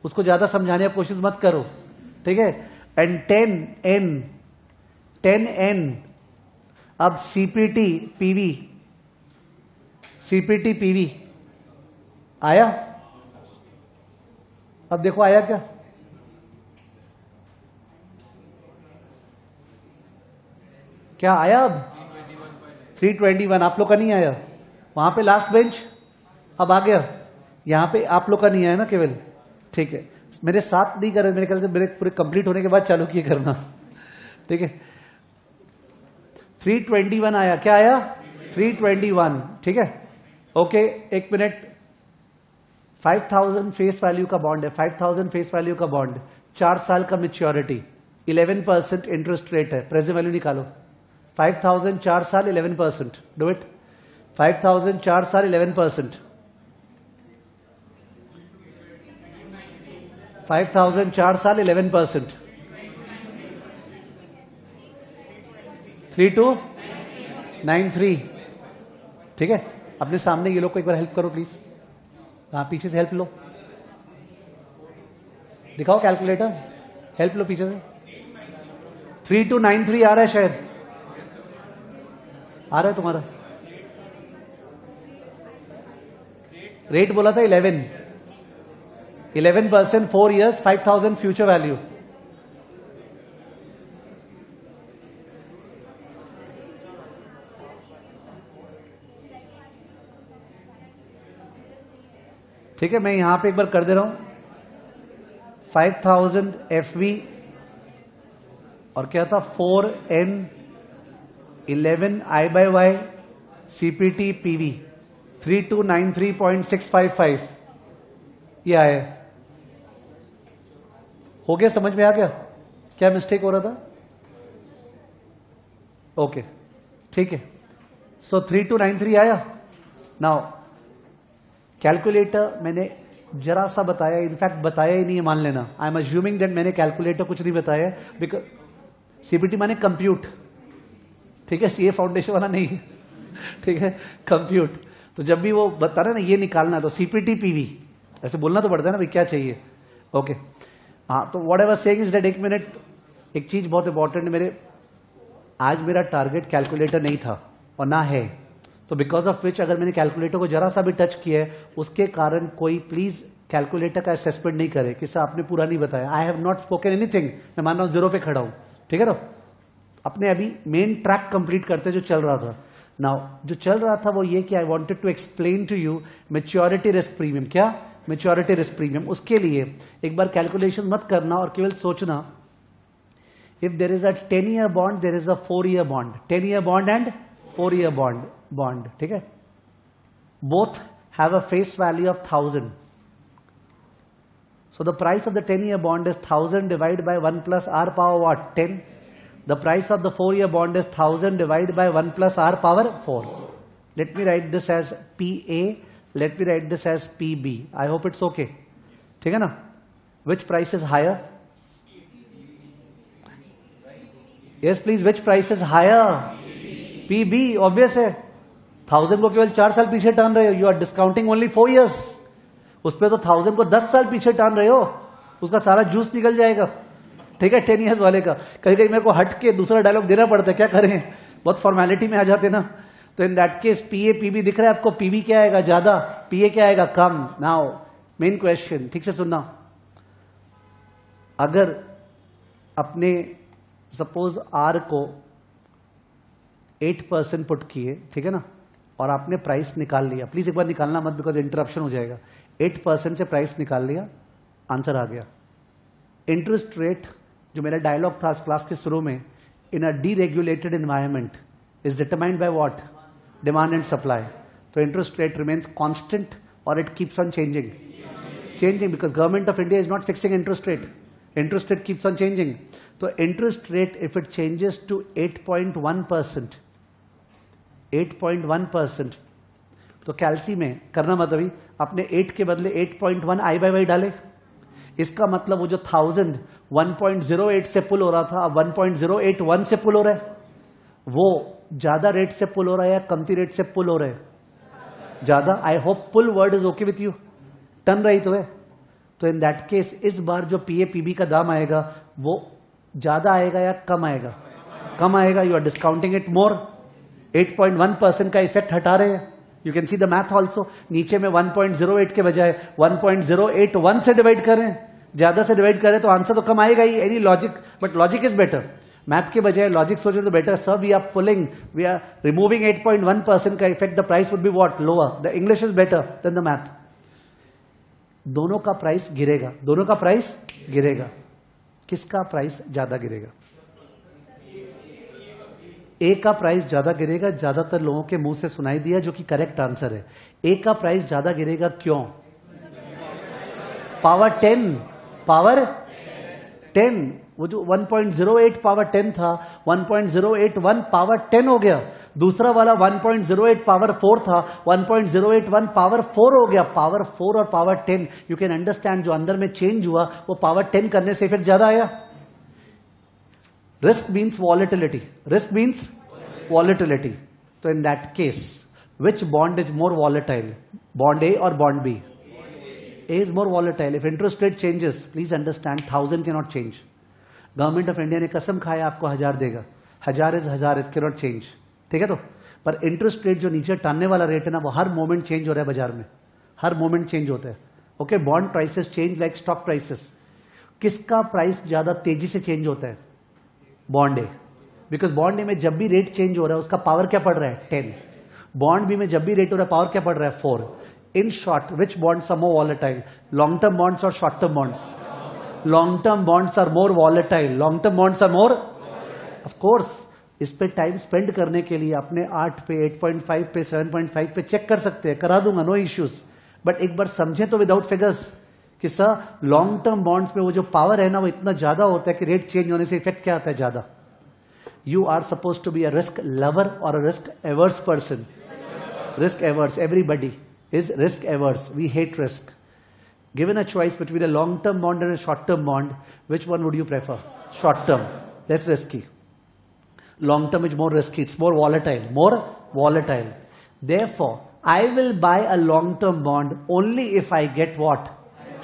उसको ज्यादा समझाने की कोशिश मत करो, ठीक है। And 10N। अब सीपीटी पीवी आया? अब देखो आया क्या? क्या आया? अब 321 आप लोग का नहीं आया। वहां पे लास्ट बेंच अब आ गया, यहां पे आप लोग का नहीं आया ना केवल, ठीक है। मेरे साथ नहीं कर रहे, मेरे ख्याल से मेरे पूरे कंप्लीट होने के बाद चालू किए करना, ठीक है। 321 आया, क्या आया? 321, ठीक है, ओके। एक मिनट, 5000 फेस वैल्यू का बॉन्ड है, 5000 फेस वैल्यू का बॉन्ड, 4 साल का मैच्योरिटी, 11% इंटरेस्ट रेट है। प्रेजेंट वैल्यू निकालो। 5000 4 साल 11%, डू इट। 5000 4 साल 11%, 5000 4 साल 11%, 3293, ठीक है। अपने सामने ये लोग को एक बार हेल्प करो प्लीज। हाँ पीछे से हेल्प लो, दिखाओ कैलकुलेटर, हेल्प लो पीछे से। 3293 आ रहा है शायद, आ रहा है तुम्हारा रेट बोला था 11%, 4 years, 5000 फ्यूचर वैल्यू। ठीक है, मैं यहां पे एक बार कर दे रहा हूं। 5000 एफवी और क्या था 4N 11 आई बाय वाई सीपीटी पीवी 3293.655 ये आया। हो गया, समझ में आ गया क्या मिस्टेक हो रहा था? ओके ठीक है, सो 3293 आया। नाउ कैलकुलेटर मैंने जरा सा बताया, इनफैक्ट बताया ही नहीं है मान लेना। आई एम अज्यूमिंग दैट मैंने कैलकुलेटर कुछ नहीं बताया, बिकॉज सीपीटी माने कंप्यूट, ठीक है, सीए फाउंडेशन वाला नहीं है, ठीक है, कंप्यूट। तो जब भी वो बता रहे ना ये निकालना तो सीपीटी पीवी ऐसे बोलना तो पड़ता है ना भाई, क्या चाहिए। ओके हाँ, तो what I was saying is that, एक मिनट, एक चीज बहुत इंपॉर्टेंट, मेरे आज मेरा टारगेट कैलकुलेटर नहीं था और ना है, तो बिकॉज ऑफ विच अगर मैंने कैलकुलेटर को जरा सा भी टच किया है उसके कारण कोई प्लीज कैलकुलेटर का असेसमेंट नहीं करे कि सर आपने पूरा नहीं बताया। I have not spoken anything, मैं मान रहा हूं जीरो पे खड़ा हूं, ठीक है ना। अपने अभी मेन ट्रैक कंप्लीट करते जो चल रहा था। नाउ जो चल रहा था वो ये कि I wanted to explain to you maturity risk premium. क्या मैच्योरिटी रिस्क प्रीमियम? उसके लिए एक बार कैलकुलेशन मत करना और केवल सोचना, if there is a 10-year bond, there is a 4-year bond, 10-year bond and 4-year bond, ठीक है, both have a face value of 1000. So the price of the 10-year bond is 1000 divided by 1 plus r power what? 10. The price of the 4-year bond is 1000 divided by 1 plus r power 4. Let me write this as PA. Let me write this as PB. I hope it's okay. ठीक है ना? Which price is higher? Yes, please. Which price is higher? PB. Obvious है. 1000 को केवल 4 साल पीछे टान रहे हो. You are discounting only 4 years. उस पे तो 1000 को 10 साल पीछे टान रहे हो, उसका सारा जूस निकल जाएगा, ठीक है, 10 years वाले का। कहीं कहीं मेरे को हट के दूसरा डायलॉग देना पड़ता है, क्या करें, बहुत फॉर्मेलिटी में आ जाते ना। तो in that case PA PB दिख रहा है आपको, पीबी क्या आएगा? ज्यादा, पीए क्या आएगा? कम। नाउ मेन क्वेश्चन, ठीक से सुनना, अगर अपने सपोज आर को 8% पुट किए, ठीक है ना, और आपने प्राइस निकाल लिया, प्लीज एक बार निकालना मत बिकॉज इंटरप्शन हो जाएगा। 8% से प्राइस निकाल लिया, आंसर आ गया। इंटरेस्ट रेट, जो मेरा डायलॉग था क्लास के शुरू में, in a deregulated environment is determined by what? Demand and supply. तो इंटरेस्ट रेट रिमेन्स कांस्टेंट और it keeps on changing because government of India is not fixing interest rate keeps on changing. तो interest rate if it changes to 8.1%, 8.1%, तो कैलसी में करना मत अभी, अपने 8 के बदले 8.1 आई बाय वाई डाले। इसका मतलब वो जो 1000 1.08 से पुल हो रहा था, अब 1.081 से पुल हो रहा है। वो ज्यादा रेट से पुल हो रहा है या कमती रेट से पुल हो रहा है? ज्यादा। I hope pull word is okay with you, टन रही तो है। तो इन दैट केस इस बार जो पीए पीबी का दाम आएगा वो ज्यादा आएगा या कम आएगा? कम आएगा। You are discounting it more, 8.1% का इफेक्ट हटा रहे हैं। You can see the math also, नीचे में 1.08 के बजाय 1.081 से डिवाइड करें, ज्यादा से डिवाइड करें तो आंसर तो कम आएगा ही। Any logic, but logic is better. Math के बजाय लॉजिक सोचे तो better. Sir we are pulling, we are removing 8.1% का effect, the price would be what? Lower. The English is better than the math. दोनों का प्राइस गिरेगा, दोनों का प्राइस गिरेगा। किसका प्राइस ज्यादा गिरेगा? ए का प्राइस ज्यादा गिरेगा, ज्यादातर लोगों के मुंह से सुनाई दिया, जो कि करेक्ट आंसर है। ए का प्राइस ज्यादा गिरेगा, क्यों? पावर 10, पावर 10, वो जो 1.08 पावर 10 था, 1.081 पावर 10 हो गया। दूसरा वाला 1.08 पावर 4 था, 1.081 पावर 4 हो गया। पावर 4 और पावर 10, यू कैन अंडरस्टैंड जो अंदर में चेंज हुआ वो पावर 10 करने से फिर ज्यादा आया। Risk means volatility. Risk means volatility. So in that case, which bond is more volatile? Bond A or bond B? A is more volatile. If interest rate changes, please understand, 1000 cannot change. Government of India ने कसम खाया आपको 1000 देगा. 1000 is 1000, it cannot change. ठीक है तो? पर interest rate जो नीचे टानने वाला रेट है ना, वो हर मोमेंट चेंज हो रहा है बाजार में, हर मोमेंट चेंज होता है। Okay, bond prices change like stock prices. किसका प्राइस ज्यादा तेजी से चेंज होता है? बॉन्ड ए, बिकॉज बॉन्ड ए में जब भी रेट चेंज हो रहा है उसका पावर क्या पड़ रहा है? 10। बॉन्ड बी में जब भी रेट हो रहा है पावर क्या पड़ रहा है? 4। In short, which bonds are more volatile? Long term bonds और short term bonds? Long term bonds are more volatile, long term bonds are more. Of course इस पे टाइम स्पेंड करने के लिए अपने 8 पे, 8.5 पे, 7.5 पे चेक कर सकते हैं, करा दूंगा, नो इश्यूज। बट एक बार समझे तो विदाउट फिगर्स कि सर लॉन्ग टर्म बॉन्ड्स में वो जो पावर है ना वो इतना ज्यादा होता है कि रेट चेंज होने से इफेक्ट क्या आता है? ज्यादा। You are suppose to be a risk lover और a risk averse person. Risk averse, everybody is risk averse, we hate risk. Given a choice between a long-term bond and a short-term bond, which one would you prefer? Short-term. Less risky. Long-term is more risky. It's more volatile. More volatile. Therefore, I will buy a long-term bond only if I get what?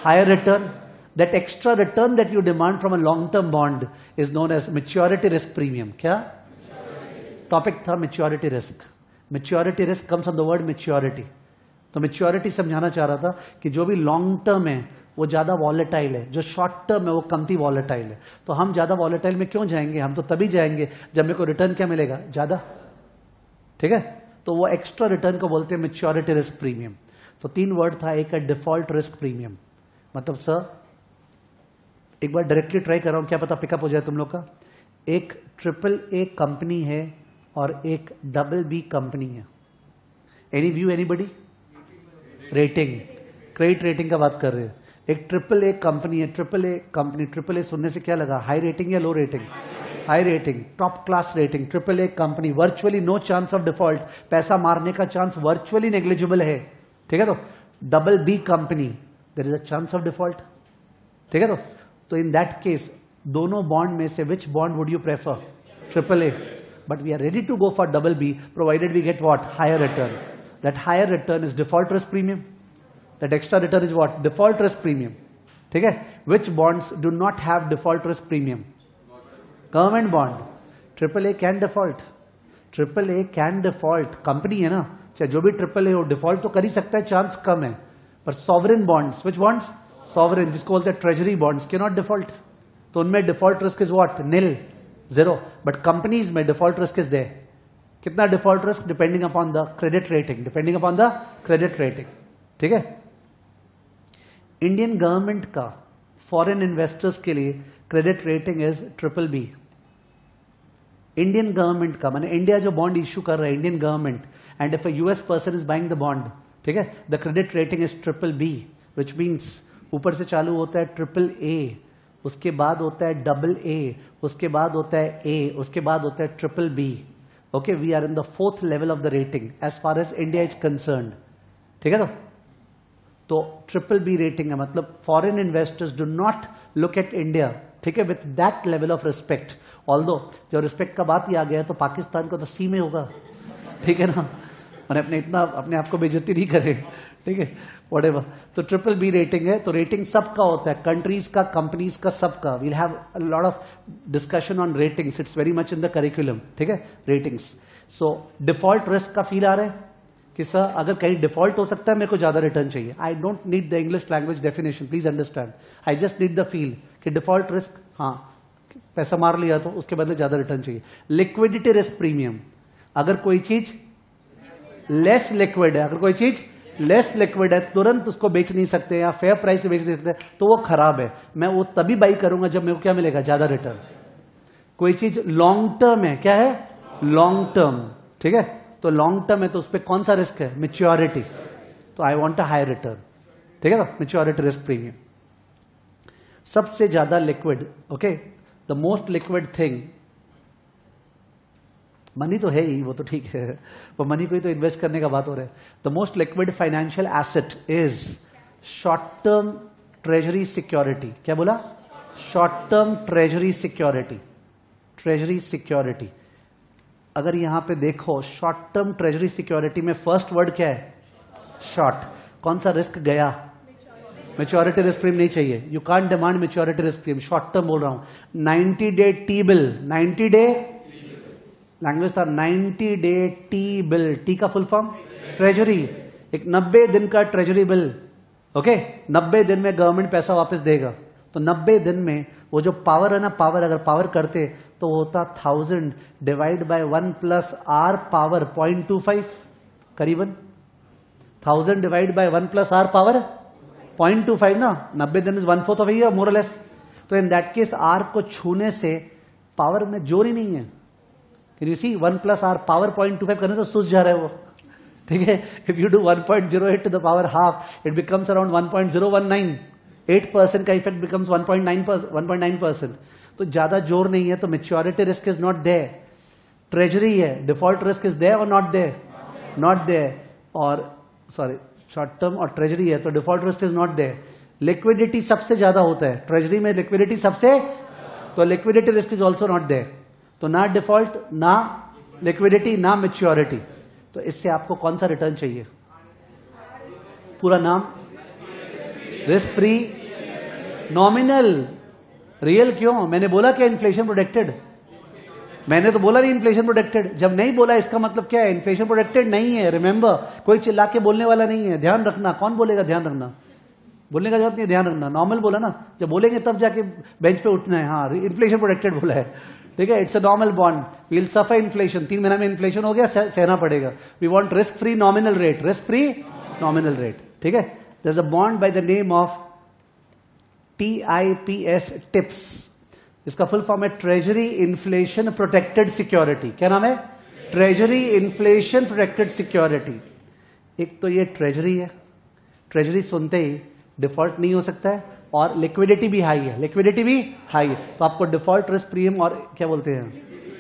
Higher return. That extra return that you demand from a long-term bond is known as maturity risk premium. क्या? Topic था maturity risk. Maturity risk comes from the word maturity. तो maturity समझाना चाह रहा था कि जो भी लॉन्ग टर्म है वो ज्यादा वॉलेटाइल है, जो शॉर्ट टर्म है वो कमती वॉलेटाइल है. तो हम ज्यादा वॉलेटाइल में क्यों जाएंगे? हम तो तभी जाएंगे जब मेरे को रिटर्न क्या मिलेगा? ज्यादा. ठीक है. तो वो एक्स्ट्रा रिटर्न को बोलते हैं मैच्योरिटी रिस्क प्रीमियम. तो 3 वर्ड था. एक है डिफॉल्ट रिस्क प्रीमियम. मतलब सर एक बार डायरेक्टली ट्राई कर रहा हूं, क्या पता पिकअप हो जाए तुम लोग का. एक AAA कंपनी है और एक BB कंपनी है. Any view anybody? Rating, credit rating का बात कर रहे हैं. एक AAA कंपनी है. AAA कंपनी, AAA सुनने से क्या लगा? हाई रेटिंग या low rating? High rating, top class rating. AAA company, virtually no chance of default, पैसा मारने का चांस वर्चुअली नेग्लिजिबल है. ठीक है. तो BB company, there is a chance of default. ठीक है. तो इन दैट केस दोनों बॉन्ड में से which bond would you prefer? AAA. But we are ready to go for BB provided we get what? Higher return. That higher return is default risk premium. That extra return is what? Default risk premium. ठीक है. Which bonds do not have default risk premium? Government bond. AAA can default. AAA can default. Company है ना, चाहे जो भी AAA हो, default तो कर ही सकता है, चांस कम है. पर sovereign bonds, which bonds? Sovereign, जिसको बोलते हैं treasury bonds, can not default. तो उनमें default risk is what? Nil, zero. But companies में डिफॉल्ट रिस्क इज देयर. कितना default risk? Depending upon the credit rating. Depending upon the credit rating. ठीक है. Indian government का foreign investors के लिए credit rating is BBB. Indian government का माने India जो बॉन्ड इश्यू कर रहा है, Indian government, and if a US person is buying the bond, ठीक है, the credit rating is BBB, which means ऊपर से चालू होता है AAA, उसके बाद होता है AA, उसके बाद होता है A, उसके बाद होता है BBB. Okay, we are in the 4th level of the rating as far as India is concerned. ठीक है. तो BBB रेटिंग है, मतलब foreign investors do not look at India, ठीक है, with that level of respect. Although जब respect का बात ही आ गया है तो पाकिस्तान को तो सी में होगा. ठीक है ना. मैंने अपने आप को बेइज्जती नहीं करे. ठीक है. व्हाटएवर. तो BBB रेटिंग है. तो रेटिंग सबका होता है, कंट्रीज का, कंपनीज का, सबका. We'll have a lot of discussion on ratings. It's very much in the curriculum. ठीक है, रेटिंग्स. सो डिफॉल्ट रिस्क का फील आ रहा है कि सर अगर कहीं डिफॉल्ट हो सकता है, मेरे को ज्यादा रिटर्न चाहिए. I don't need the English language definition, please understand. I just need the feel कि डिफॉल्ट रिस्क, हाँ पैसा मार लिया तो उसके बदले ज्यादा रिटर्न चाहिए. लिक्विडिटी रिस्क प्रीमियम, अगर कोई चीज लेस लिक्विड है, अगर कोई चीज लेस लिक्विड है, तुरंत उसको बेच नहीं सकते या फेयर प्राइस से बेच नहीं सकते, तो वो खराब है. मैं वो तभी बाई करूंगा जब मेरे को क्या मिलेगा? ज्यादा रिटर्न. कोई चीज लॉन्ग टर्म है, क्या है? Long term. ठीक है. तो लॉन्ग टर्म है तो उस पर कौन सा रिस्क है? मैच्योरिटी. तो I want a high return. ठीक है ना. Maturity risk premium. सबसे ज्यादा liquid, okay, the most liquid thing, money तो है ही, वो तो ठीक है, वो मनी को ही तो इन्वेस्ट करने का बात हो रहा है. The most liquid financial asset is short term treasury security. क्या बोला? Short term treasury security. Treasury security. अगर यहां पे देखो, शॉर्ट टर्म ट्रेजरी सिक्योरिटी में फर्स्ट वर्ड क्या है? शॉर्ट. कौन सा रिस्क गया? मैच्योरिटी रिस्क प्रीमियम नहीं चाहिए. You can't demand maturity risk premium. Short term बोल रहा हूं. 90 day T bill, 90 day language था, 90 डे टी बिल. टी का फुल फॉर्म? ट्रेजरी. एक 90 दिन का ट्रेजरी बिल. ओके, 90 दिन में गवर्नमेंट पैसा वापस देगा. तो 90 दिन में वो जो पावर है ना, पावर अगर पावर करते तो वो होता 1000 divide by 1 plus R power 0.25, करीबन 1000 divide by 1 plus R power 0.25 ना. 90 दिन 1/4 ऑफ ईयर, मोर और लेस. तो इन दैट केस आर को छूने से पावर में जोर ही नहीं है. Can you see? 1 plus R power 0.25 करने तो सुस जा रहा है वो. ठीक है. If you do 1.08 to the power half, it becomes around 1.019. 8% का इफेक्ट बिकम्स 1.9%. तो ज्यादा जोर नहीं है. तो maturity risk is not there. Treasury है, डिफॉल्ट रिस्क इज देयर और नॉट देयर? Not there. और सॉरी, शॉर्ट टर्म और ट्रेजरी है तो default risk is not there. Liquidity सबसे ज्यादा होता है, ट्रेजरी में लिक्विडिटी सबसे, तो liquidity risk is also not there. तो ना डिफॉल्ट, ना लिक्विडिटी, ना मैच्योरिटी। तो इससे आपको कौन सा रिटर्न चाहिए? पूरा नाम, रिस्क फ्री नॉमिनल। रियल क्यों? मैंने बोला क्या इन्फ्लेशन प्रोटेक्टेड? मैंने तो बोला नहीं इन्फ्लेशन प्रोटेक्टेड। जब नहीं बोला इसका मतलब क्या है? इन्फ्लेशन प्रोटेक्टेड नहीं है। रिमेंबर, कोई चिल्ला के बोलने वाला नहीं है, ध्यान रखना। कौन बोलेगा ध्यान रखना? बोलने का जरूरत नहीं है, ध्यान रखना। नॉर्मल बोला ना, जब बोलेंगे तब जाके बेंच पे उठना है। हाँ, इन्फ्लेशन प्रोटेक्टेड बोला है, ठीक है। It's a normal bond, we'll suffer inflation. 3 महीना में इन्फ्लेशन हो गया, सहना पड़ेगा। We want risk free nominal rate, risk free nominal rate, ठीक है। There is a bond by the name of TIPS, TIPS. इसका फुल फॉर्म है ट्रेजरी इन्फ्लेशन प्रोटेक्टेड सिक्योरिटी। क्या नाम है? Treasury inflation protected security. एक तो ये ट्रेजरी है, ट्रेजरी सुनते ही डिफॉल्ट नहीं हो सकता है, और लिक्विडिटी भी हाई है, लिक्विडिटी भी हाई है। तो आपको डिफॉल्ट रिस्क प्रीमियम और क्या बोलते हैं,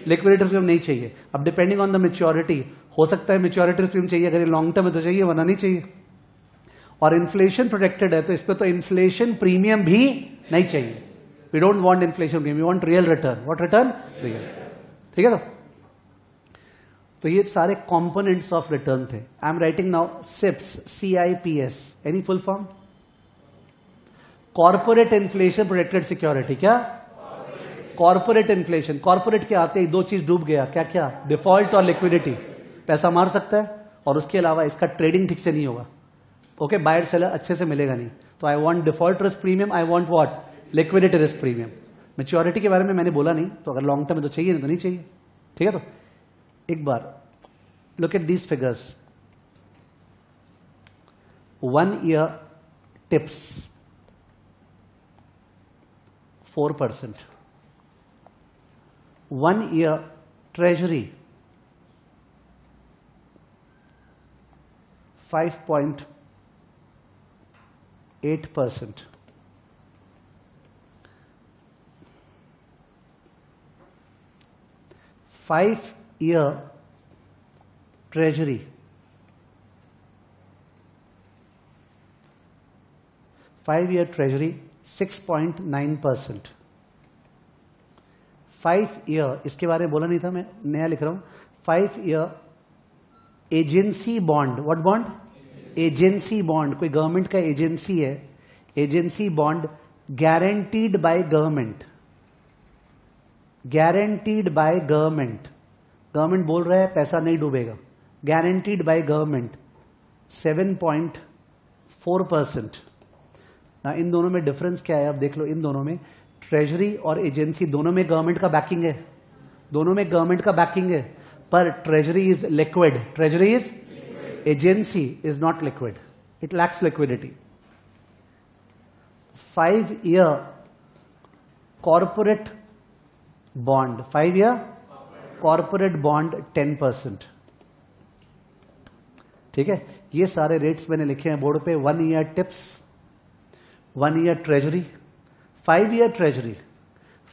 लिक्विडिटी प्रीमियम नहीं चाहिए। अब डिपेंडिंग ऑन द मैच्योरिटी, हो सकता है मैच्योरिटी प्रीमियम चाहिए, अगर ये लॉन्ग टर्म है तो चाहिए, वरना नहीं चाहिए। और इन्फ्लेशन प्रोटेक्टेड है तो इस पे तो इन्फ्लेशन प्रीमियम भी नहीं चाहिए। We don't want inflation premium, we want real return. What return? Real, ठीक है। तो ये सारे कंपोनेंट्स ऑफ रिटर्न थे। I am writing now CIPS, CIPS, any full form? Corporate inflation protected security. क्या? Corporate inflation. कॉर्पोरेट के आते ही दो चीज डूब गया, क्या क्या? डिफॉल्ट और लिक्विडिटी। पैसा मार सकता है, और उसके अलावा इसका ट्रेडिंग ठीक से नहीं होगा। ओके, बायर सेलर अच्छे से मिलेगा नहीं। तो I want default risk premium, I want what? Liquidity risk premium. Maturity के बारे में मैंने बोला नहीं, तो अगर लॉन्ग टर्म है तो चाहिए, नहीं तो नहीं चाहिए, ठीक है। तो एक बार look at these figures. 1 year TIPS 4%, 1 year treasury 5.8%, 5 year treasury 6.9%, 5 year, इसके बारे में बोला नहीं था, मैं नया लिख रहा हूं। 5 year agency bond. What bond? Agency bond. कोई गवर्नमेंट का एजेंसी है, agency bond guaranteed by government, guaranteed by government. Government बोल रहा है पैसा नहीं डूबेगा, गारंटीड बाय गवर्नमेंट 7.4%। ना इन दोनों में डिफरेंस क्या है? अब देख लो, इन दोनों में ट्रेजरी और एजेंसी दोनों में गवर्नमेंट का बैकिंग है, दोनों में गवर्नमेंट का बैकिंग है, पर treasury is liquid, treasury is, agency is not liquid, it lacks liquidity. 5 year corporate bond, 5 year corporate bond 10%, ठीक है। ये सारे रेट्स मैंने लिखे हैं बोर्ड पे। 1 year tips, 1 year treasury, 5 year treasury,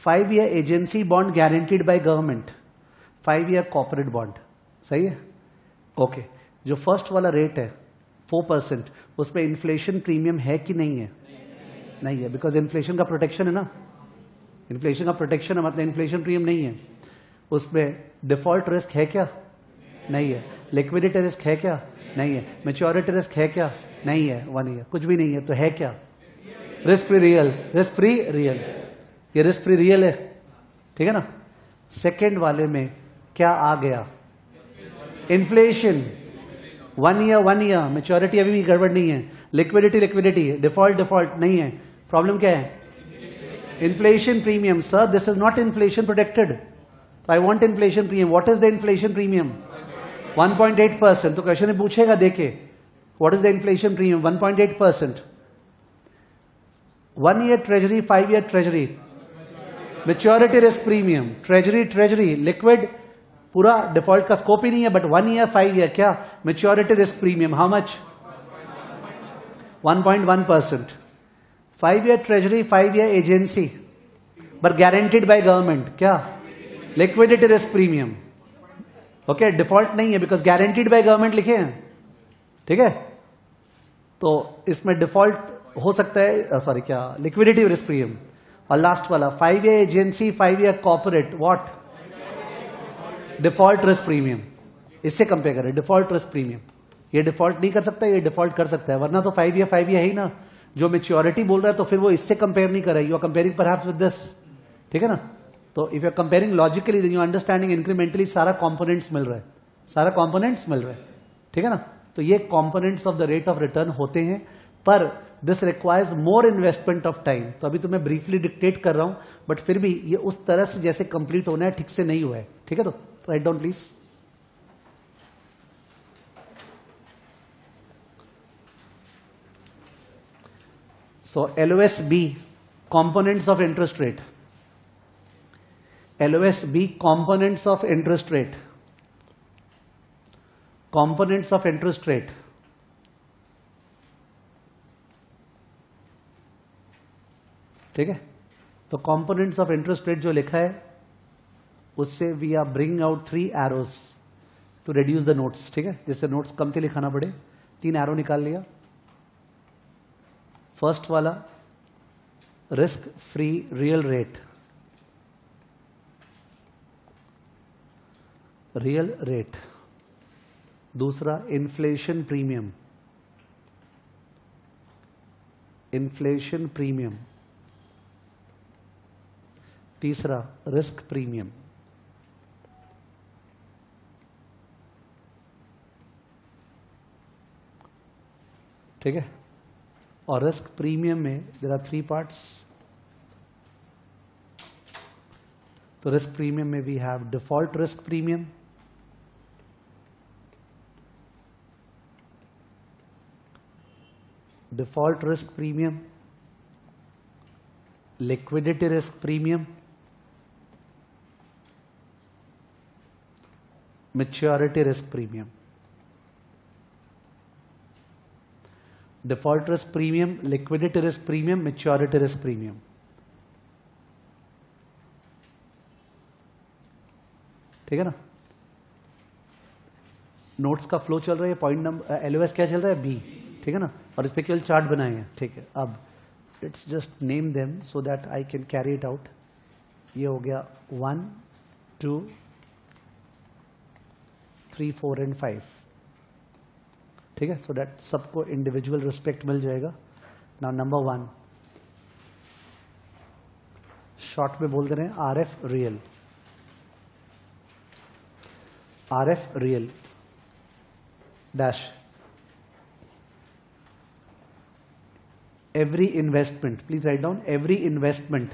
5 year agency bond guaranteed by government, 5 year corporate bond. सही है, ओके। जो फर्स्ट वाला रेट है 4%, उसमें इन्फ्लेशन प्रीमियम है कि नहीं है? नहीं है, बिकॉज इन्फ्लेशन का प्रोटेक्शन है ना, इन्फ्लेशन का प्रोटेक्शन है, मतलब इन्फ्लेशन प्रीमियम नहीं है। उसमें डिफॉल्ट रिस्क है क्या? नहीं है। लिक्विडिटी रिस्क है क्या? नहीं है। मैच्योरिटी रिस्क है क्या? नहीं है। 1 year कुछ भी नहीं है, तो है क्या? Risk free real, risk free real, ये रिस्क फ्री रियल है, ठीक है ना। सेकेंड वाले में क्या आ गया? इन्फ्लेशन। 1 year, 1 year, मैच्योरिटी अभी भी गड़बड़ नहीं है, लिक्विडिटी लिक्विडिटी, डिफॉल्ट डिफॉल्ट नहीं है। प्रॉब्लम क्या है? Inflation premium. Sir this is not inflation protected, I want inflation premium. What is the inflation premium? 1.8%। तो क्वेश्चन में पूछेगा, देखे what is the inflation premium? 1.8%। 1 year treasury, 5 year treasury, maturity risk premium, treasury treasury liquid, पूरा default का scope ही नहीं है, but 1 year 5 year क्या? Maturity risk premium how much? 1.1%। 5 year treasury, 5 year agency, but guaranteed by government, क्या? Liquidity risk premium. Okay, default नहीं है because guaranteed by government लिखे हैं, ठीक है। तो इसमें डिफॉल्ट हो सकता है, सॉरी क्या, लिक्विडिटी रिस्क प्रीमियम। और लास्ट वाला 5 year agency, 5 year corporate, what, default risk premium. इससे कंपेयर करें, डिफॉल्ट रिस्क प्रीमियम। ये डिफॉल्ट नहीं कर सकता, ये डिफॉल्ट कर सकता है, वरना तो 5 ईयर है ही ना। जो मेच्योरिटी बोल रहा है तो फिर वो इससे कंपेयर नहीं कर रहा है, you are comparing perhaps with this, ठीक है ना। तो if you are comparing logically then you understanding incrementally सारा कंपोनेंट्स मिल रहा है, सारा कंपोनेंट्स मिल रहा है, ठीक है ना। तो ये components of the rate of return होते हैं, पर this requires more investment of time. तो अभी तो मैं ब्रीफली डिक्टेट कर रहा हूं, बट फिर भी ये उस तरह से जैसे कंप्लीट होना है ठीक से नहीं हुआ है, ठीक है। तो write down please. So LOSB, components of interest rate. LOSB, components of interest rate. Components of interest rate. ठीक है, तो components of interest rate जो लिखा है उससे we are bringing out 3 arrows to reduce the notes, ठीक है, जिससे notes कम से लिखाना पड़े। 3 arrow निकाल लिया। फर्स्ट वाला risk free real rate, real rate. दूसरा इन्फ्लेशन प्रीमियम, इन्फ्लेशन प्रीमियम। तीसरा रिस्क प्रीमियम। ठीक है, और रिस्क प्रीमियम में देयर आर 3 पार्ट्स। तो रिस्क प्रीमियम में we have default risk premium, default risk premium, liquidity risk premium, maturity risk premium. Default risk premium, liquidity risk premium, maturity risk premium. ठीक है ना। Notes का flow चल रहा है, पॉइंट नंबर एलओएस क्या चल रहा है, बी, ठीक है ना। और इस पे केवल चार्ट बनाए हैं, ठीक है। अब let's just name them so that I can carry it out. ये हो गया 1 2 3 4 एंड 5, ठीक है। सो दैट सबको इंडिविजुअल रिस्पेक्ट मिल जाएगा। नाउ नंबर 1 शॉर्ट में बोल दे रहे हैं RF real, RF real dash every investment, please write down every investment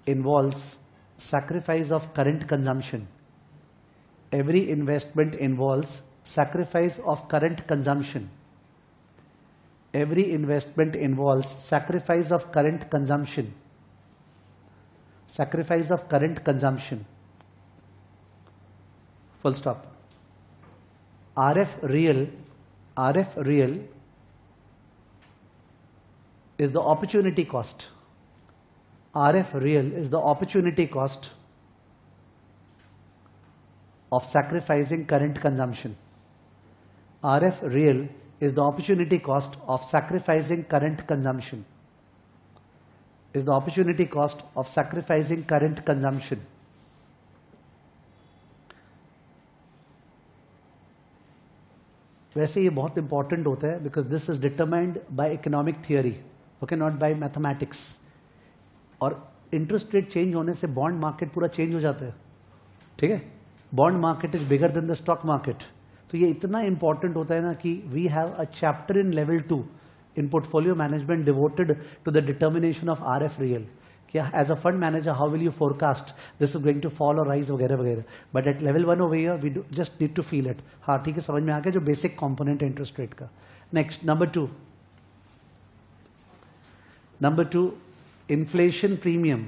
involves sacrifice of current consumption. Every investment involves sacrifice of current consumption. Every investment involves sacrifice of current consumption. Sacrifice of current consumption. Full stop. RF real is the opportunity cost. RF real is the opportunity cost of sacrificing current consumption. RF real is the opportunity cost of sacrificing current consumption. Is the opportunity cost of sacrificing current consumption. वैसे ये बहुत important होता है because this is determined by economic theory, okay, not by mathematics. और interest rate change होने से bond market पूरा change हो जाता है, ठीक है। Bond market is bigger than the stock market. तो ये इतना इंपॉर्टेंट होता है ना कि we have a chapter in level 2 in portfolio management devoted to the determination of RF real. क्या as a fund manager how will you forecast this is going to fall और rise वगैरह वगैरह। But at level 1 over here we just need to feel it. हाँ ठीक है, समझ में आ गया जो बेसिक कंपोनेंट है इंटरेस्ट रेट का। Next number 2 inflation premium.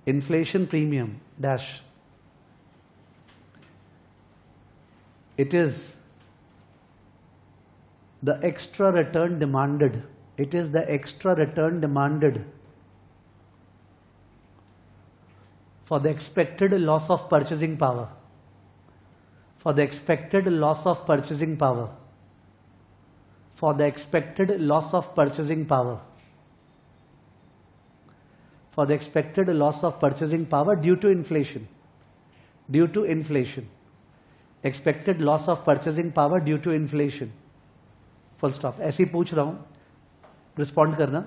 Inflation premium dash it is the extra return demanded. It is the extra return demanded for the expected loss of purchasing power, for the expected loss of purchasing power, for the expected loss of purchasing power, for the expected loss of purchasing power due to inflation, due to inflation, expected loss of purchasing power due to inflation, full stop. ऐसे ही पूछ रहा हूं, respond करना.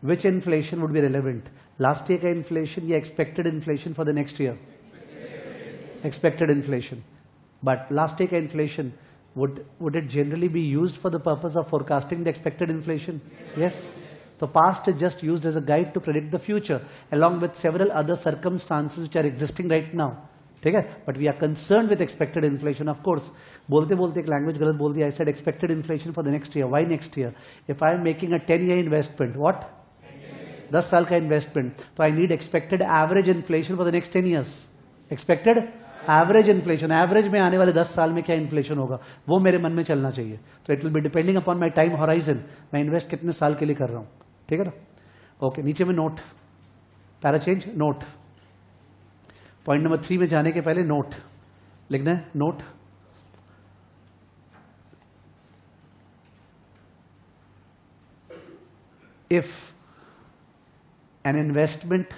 Which inflation would be relevant? Last year का inflation या expected inflation for the next year? Expected inflation. But last year का inflation, would it generally be used for the purpose of forecasting the expected inflation? Yes. So past is just used as a guide to predict the future, along with several other circumstances which are existing right now. ठीक है? But we are concerned with expected inflation, of course. बोलते बोलते एक language गलत बोल दिया. I said expected inflation for the next year. Why next year? If I am making a 10-year investment, what? 10 साल का investment. So I need expected average inflation for the next 10 years. Expected average inflation. Average में आने वाले 10 साल में क्या inflation होगा, वो मेरे मन में चलना चाहिए. तो it will be depending upon my time horizon. मैं invest कितने साल के लिए कर रहा हूँ. ठीक है ना? ओके, नीचे में note, para change, note. Point number 3 में जाने के पहले नोट लिखना है. Note, if an investment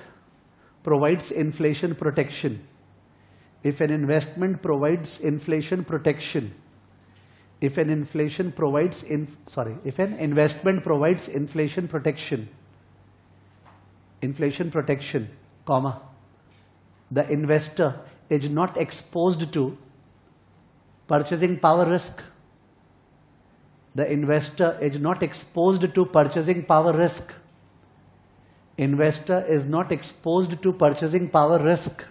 provides inflation protection, if an investment provides inflation protection, if an investment provides inflation protection, comma, the investor is not exposed to purchasing power risk. The investor is not exposed to purchasing power risk. Investor is not exposed to purchasing power risk.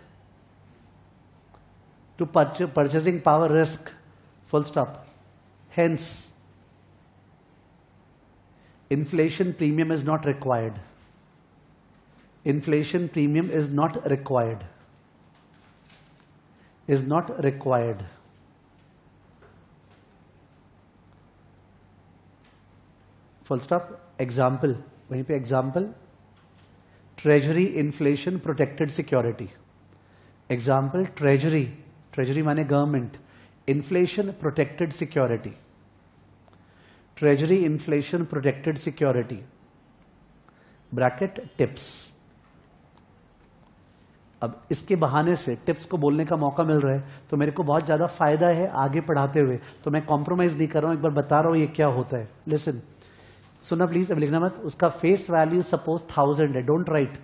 To purchasing power risk, full stop. Hence, inflation premium is not required. Inflation premium is not required. Is not required. Full stop. Example, वहीं पे example, treasury inflation protected security. Example, treasury माने government, inflation protected security. Treasury inflation protected security, bracket tips. अब इसके बहाने से tips को बोलने का मौका मिल रहा है तो मेरे को बहुत ज्यादा फायदा है आगे पढ़ाते हुए. तो मैं कॉम्प्रोमाइज नहीं कर रहा हूं, एक बार बता रहा हूं ये क्या होता है. लिसन, सुनना प्लीज, अब लिखना मत. उसका फेस वैल्यू सपोज 1000 है. Don't write.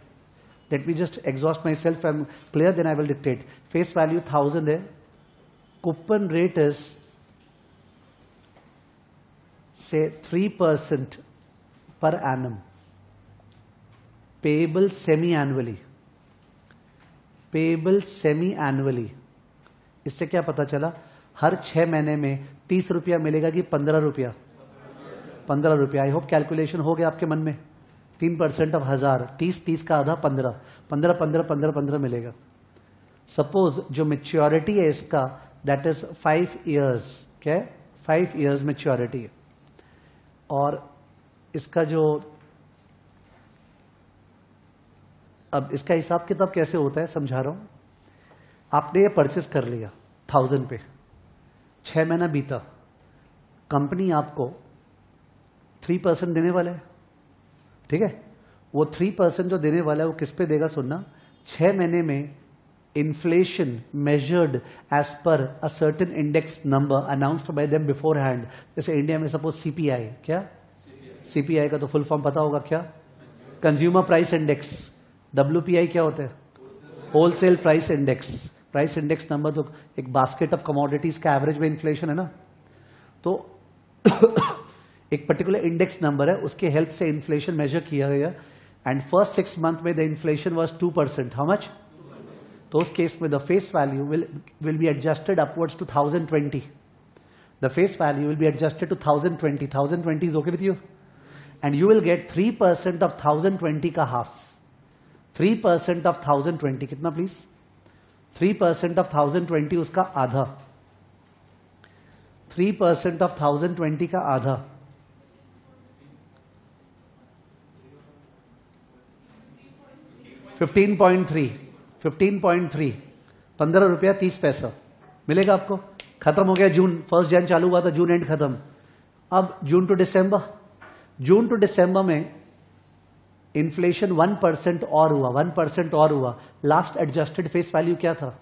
Let me just exhaust myself. I'm clear, then I will dictate. Face value 1000 है. Coupon rate is say 3% per annum. Payable semi-annually. Payable semi-annually. इससे क्या पता चला? हर 6 महीने में 30 रुपया मिलेगा कि 15 रुपया? 15 रुपया. आई होप कैलकुलेशन हो गया आपके मन में. 3% ऑफ 1000, 30 का आधा 15, 15 मिलेगा. सपोज जो मेच्योरिटी है इसका, दैट इज 5 years. क्या है? 5 years मेच्योरिटी है. और इसका जो, अब इसका हिसाब किताब कैसे होता है समझा रहा हूं. आपने ये परचेस कर लिया 1000 पे, 6 महीना बीता, कंपनी आपको 3% देने वाला है. ठीक है? वो 3% जो देने वाला है वो किस पे देगा? सुनना, 6 महीने में inflation measured as per a certain index number announced by them beforehand. जैसे इंडिया में सपोज सीपीआई, क्या सीपीआई का तो फुल फॉर्म पता होगा, क्या? Consumer price index. डब्ल्यूपीआई क्या होता है? Wholesale price index. Price index number तो एक बास्केट ऑफ कमोडिटीज का एवरेज में इन्फ्लेशन है ना. तो एक पर्टिकुलर इंडेक्स नंबर है, उसके हेल्प से इन्फ्लेशन मेजर किया गया. एंड फर्स्ट 6 months में the inflation was 2%. How much? तो उस केस में the face value will be adjusted upwards to 1020. The face value will be adjusted to 1020. 1020 is okay with you? And you will get 3% of 1020 का half. 3% of 1020 कितना please? 3% of 1020 उसका आधा. 3% of 1020 का आधा. 15.3. 15.3, 15 रुपया 30 पैसा मिलेगा आपको। खत्म हो गया जून, 1 जनवरी चालू हुआ था, जून एंड खत्म। अब जून टू दिसंबर, जून टू दिसंबर में इन्फ्लेशन 1% और हुआ, 1% और हुआ। लास्ट एडजस्टेड फेस वैल्यू क्या था?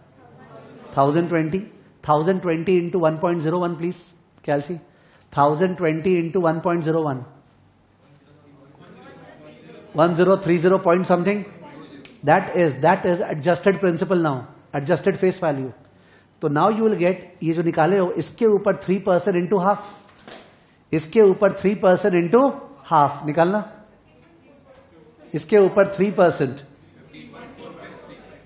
1020। 1020 इंटू 1.01 प्लीज कैलसी। 1020 into 1.01, 1030 point something. That is adjusted principal now, adjusted face value. तो नाउ यू विल गेट, ये जो निकाले हो इसके ऊपर 3% इंटू हाफ, इसके ऊपर 3% इंटू हाफ निकालना, इसके ऊपर 3%।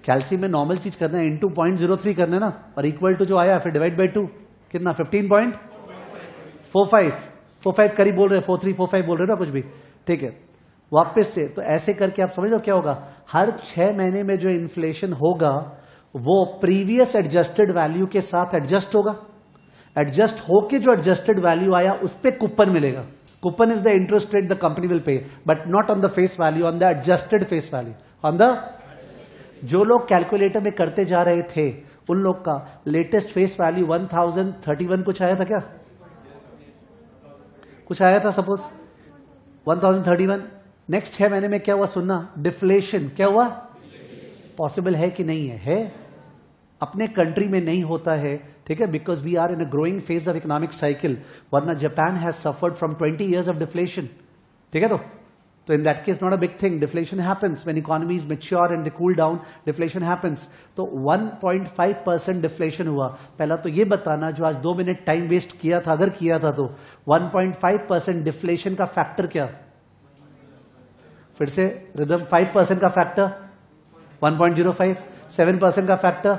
कैल्शियम में नॉर्मल चीज करना है, इंटू 0.03 करना है ना, और इक्वल टू जो आया फिर डिवाइड बाई 2, कितना? 15.45 करीब बोल रहे, 4345 बोल रहे ना कुछ भी, ठीक है। वापस से तो ऐसे करके आप समझ लो क्या होगा, हर 6 महीने में जो इन्फ्लेशन होगा वो प्रीवियस एडजस्टेड वैल्यू के साथ एडजस्ट होगा। एडजस्ट होके जो एडजस्टेड वैल्यू आया उस पे कूपन मिलेगा। Coupon is the interest rate the company will पे, but not on the face value, on the adjusted face value, on the. जो लोग कैलकुलेटर में करते जा रहे थे उन लोग का लेटेस्ट फेस वैल्यू 1031 कुछ आया था क्या? कुछ आया था सपोज 1031। नेक्स्ट 6 महीने में क्या हुआ सुनना, डिफ्लेशन। क्या हुआ? पॉसिबल है कि नहीं है? अपने कंट्री में नहीं होता है, ठीक है, because we are in a growing phase of economic cycle, वरना Japan has suffered from 20 years of deflation, ठीक है। तो in that case not a big thing, deflation happens when economies mature and they cool down, deflation happens. तो 1.5% deflation हुआ। पहला तो ये बताना, जो आज 2 मिनट टाइम वेस्ट किया था, अगर किया था तो 1.5% डिफ्लेशन का फैक्टर क्या? फिर से रिदम, 5% का फैक्टर 1.05, 7% का फैक्टर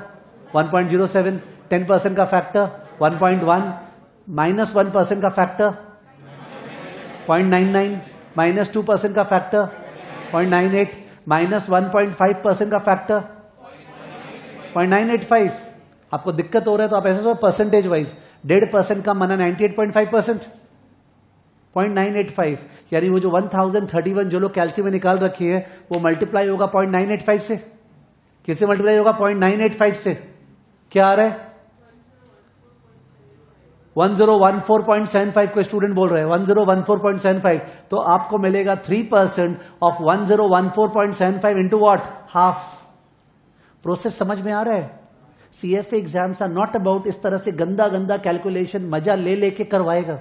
1.07, 10% का फैक्टर 1.1, माइनस 1% का फैक्टर 0.99, माइनस 2% का फैक्टर 0.98, माइनस 1.5% का फैक्टर 0.985। आपको दिक्कत हो रहा है तो आप ऐसे सोचो परसेंटेज वाइज, 1.5% का माना 98.5%, 0.985, यानी वो जो 1031 जो लोग कैल्शियम में निकाल रखी है वो मल्टीप्लाई होगा 0.985 से। किससे मल्टीप्लाई होगा? 0.985 से। क्या आ रहा है? 1014.75 को स्टूडेंट बोल रहे हैं, 1014.75। तो आपको मिलेगा 3% of 1014.75 into what? Half. Process समझ में आ रहा है? CFA exams are not about इस तरह से गंदा गंदा कैलकुलेशन मजा ले लेके करवाएगा,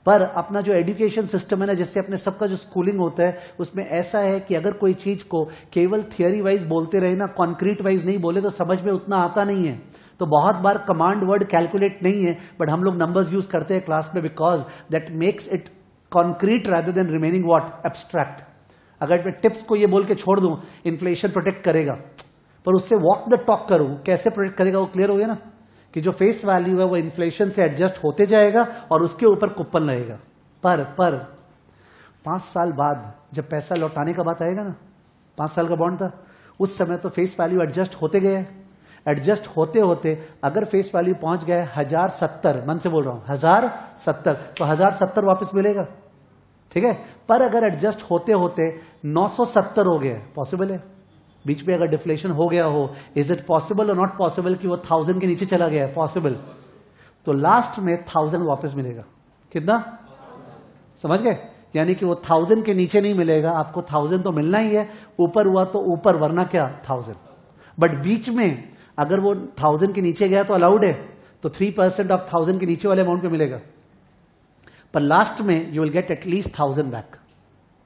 पर अपना जो एजुकेशन सिस्टम है ना, जिससे अपने सबका जो स्कूलिंग होता है, उसमें ऐसा है कि अगर कोई चीज को केवल थियरी वाइज बोलते रहे ना, कॉन्क्रीट वाइज नहीं बोले तो समझ में उतना आता नहीं है। तो बहुत बार कमांड वर्ड कैलकुलेट नहीं है, बट हम लोग नंबर्स यूज करते हैं क्लास में, because that makes it concrete rather than remaining what? Abstract. अगर मैं टिप्स को ये बोल के छोड़ दूं इन्फ्लेशन प्रोटेक्ट करेगा, पर उससे वॉक द टॉक करूं, कैसे प्रोटेक्ट करेगा वो क्लियर हो गया ना, कि जो फेस वैल्यू है वो इन्फ्लेशन से एडजस्ट होते जाएगा और उसके ऊपर कूपन रहेगा। पर 5 साल बाद जब पैसा लौटाने का बात आएगा ना, 5 साल का बॉन्ड था, उस समय तो फेस वैल्यू एडजस्ट होते गए। एडजस्ट होते होते अगर फेस वैल्यू पहुंच गए 1070, मन से बोल रहा हूं 1070, तो 1070 वापस मिलेगा, ठीक है। पर अगर एडजस्ट होते होते 970 हो गया, पॉसिबल है? बीच में अगर डिफ्लेशन हो गया हो, इज इट पॉसिबल और नॉट पॉसिबल कि वो 1000 के नीचे चला गया है? पॉसिबल। तो लास्ट में 1000 वापस मिलेगा। कितना? समझ गए? यानी कि वो 1000 के नीचे नहीं मिलेगा, आपको 1000 तो मिलना ही है, ऊपर हुआ तो ऊपर, वरना क्या 1000। बट बीच में अगर वो 1000 के नीचे गया तो अलाउड है, तो 3% ऑफ 1000 के नीचे वाले अमाउंट पे मिलेगा, पर लास्ट में you will get at least 1000 back,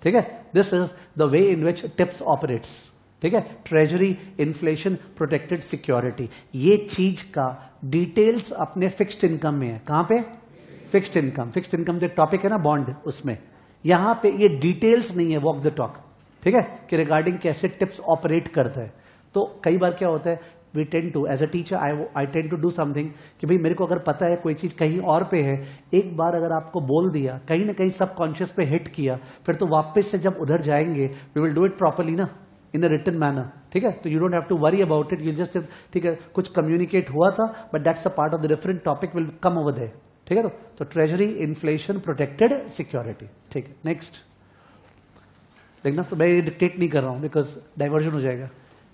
ठीक है। This is the way in which tips operates, ठीक है। ट्रेजरी इन्फ्लेशन प्रोटेक्टेड सिक्योरिटी, ये चीज का डिटेल्स अपने फिक्स्ड इनकम में है। कहां पे? Fixed income. फिक्स्ड इनकम जो टॉपिक है ना बॉन्ड, उसमें यहां पे ये डिटेल्स नहीं है, वॉक द टॉक, ठीक है, कि रिगार्डिंग कैसे टिप्स ऑपरेट करता है। तो कई बार क्या होता है, we tend to as a teacher I tend to do something कि भाई मेरे को अगर पता है कोई चीज कहीं और पे है, एक बार अगर आपको बोल दिया, कहीं ना कहीं सबकॉन्शियस पे हिट किया, फिर तो वापस से जब उधर जाएंगे we will do it properly ना, इन अ रिटन मैनर, ठीक है। तो you don't have to worry about it, you just, ठीक है, कुछ कम्युनिकेट हुआ था, but that's a part of the different topic will come over there, ठीक है। तो ट्रेजरी इन्फ्लेशन प्रोटेक्टेड सिक्योरिटी, ठीक है। नेक्स्ट देखना, तो मैं डिक्टेट नहीं कर रहा हूं बिकॉज डाइवर्जन हो जाएगा।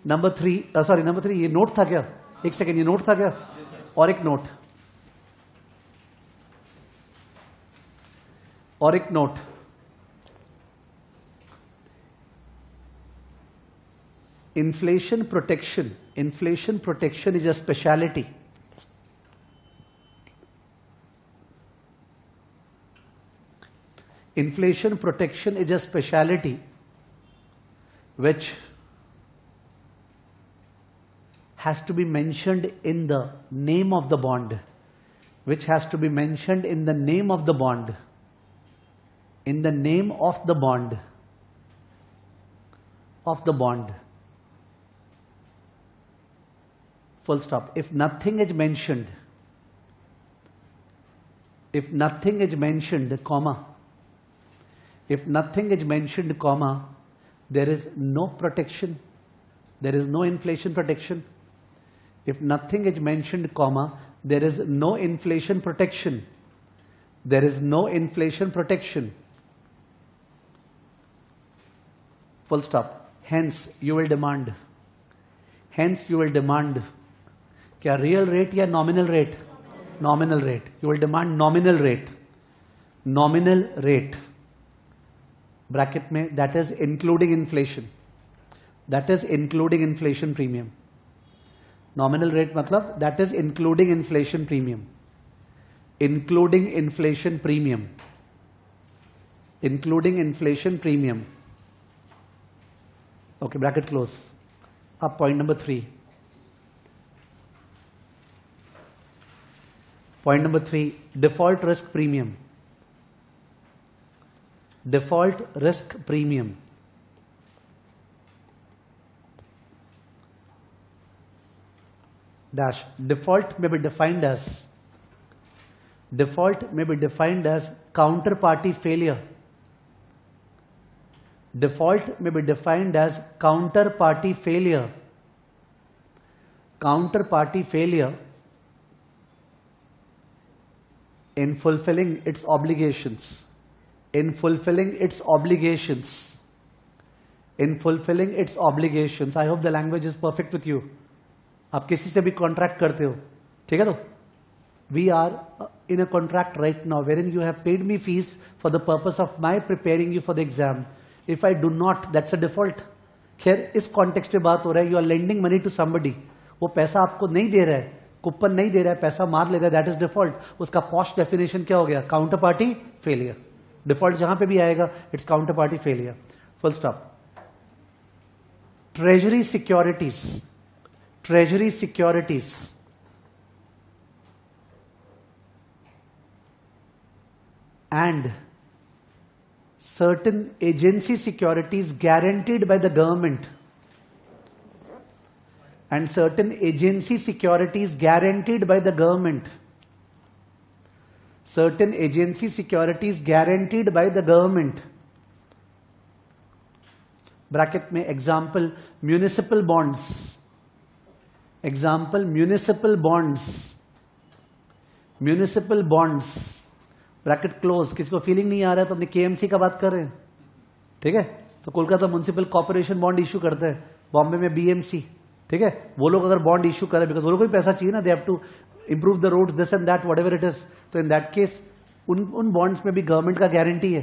नंबर 3, सॉरी नंबर 3 ये नोट था क्या? एक सेकेंड, ये नोट था क्या? और एक नोट, और एक note, inflation protection. Inflation protection is a specialty. Inflation protection is a specialty which has to be mentioned in the name of the bond, which has to be mentioned in the name of the bond, in the name of the bond, of the bond. Full stop. If nothing is mentioned, if nothing is mentioned, comma, if nothing is mentioned, comma, there is no protection, there is no inflation protection. If nothing is mentioned, comma, there is no inflation protection. There is no inflation protection. Full stop. Hence, you will demand. Hence, you will demand. क्या real rate या nominal rate? Nominal rate. You will demand nominal rate. Nominal rate bracket में, that is including inflation, that is including inflation premium. Nominal rate मतलब that is including inflation premium, including inflation premium, including inflation premium. Okay, bracket close. अब point number 3. Point number 3, default risk premium. Default risk premium. Dash. Default may be defined as, default may be defined as counterparty failure. Default may be defined as counterparty failure. Counterparty failure in fulfilling its obligations, in fulfilling its obligations, in fulfilling its obligations. I hope the language is perfect with you. आप किसी से भी contract करते हो, ठीक है? तो we are in a contract right now wherein you have paid me fees for the purpose of my preparing you for the exam. If I do not, that's a default. खैर इस context में बात हो रहा है, you are lending money to somebody. वो पैसा आपको नहीं दे रहा है, कूपन नहीं दे रहा है, पैसा मार ले रहा है, दैट इज डिफॉल्ट. उसका पॉस्ट डेफिनेशन क्या हो गया? Counter party failure. डिफॉल्ट जहां पे भी आएगा, it's counter party failure. Full stop. Treasury securities, treasury securities and certain agency securities guaranteed by the government, and certain agency securities guaranteed by the government, certain agency securities guaranteed by the government. Bracket में example municipal bonds, example municipal bonds, municipal bonds. Bracket close. किसी को feeling नहीं आ रहा है तो अपने KMC का बात कर रहे हैं, ठीक है? तो Kolkata municipal corporation bond issue करते हैं, बॉम्बे में बीएमसी, ठीक है? वो लोग अगर बॉन्ड इशू करें, बिकॉज वो लोग को भी पैसा चाहिए ना, they have to improve the roads, this and that, whatever it is. तो इन दैट केस उन बॉन्ड्स में भी गवर्नमेंट का गारंटी है,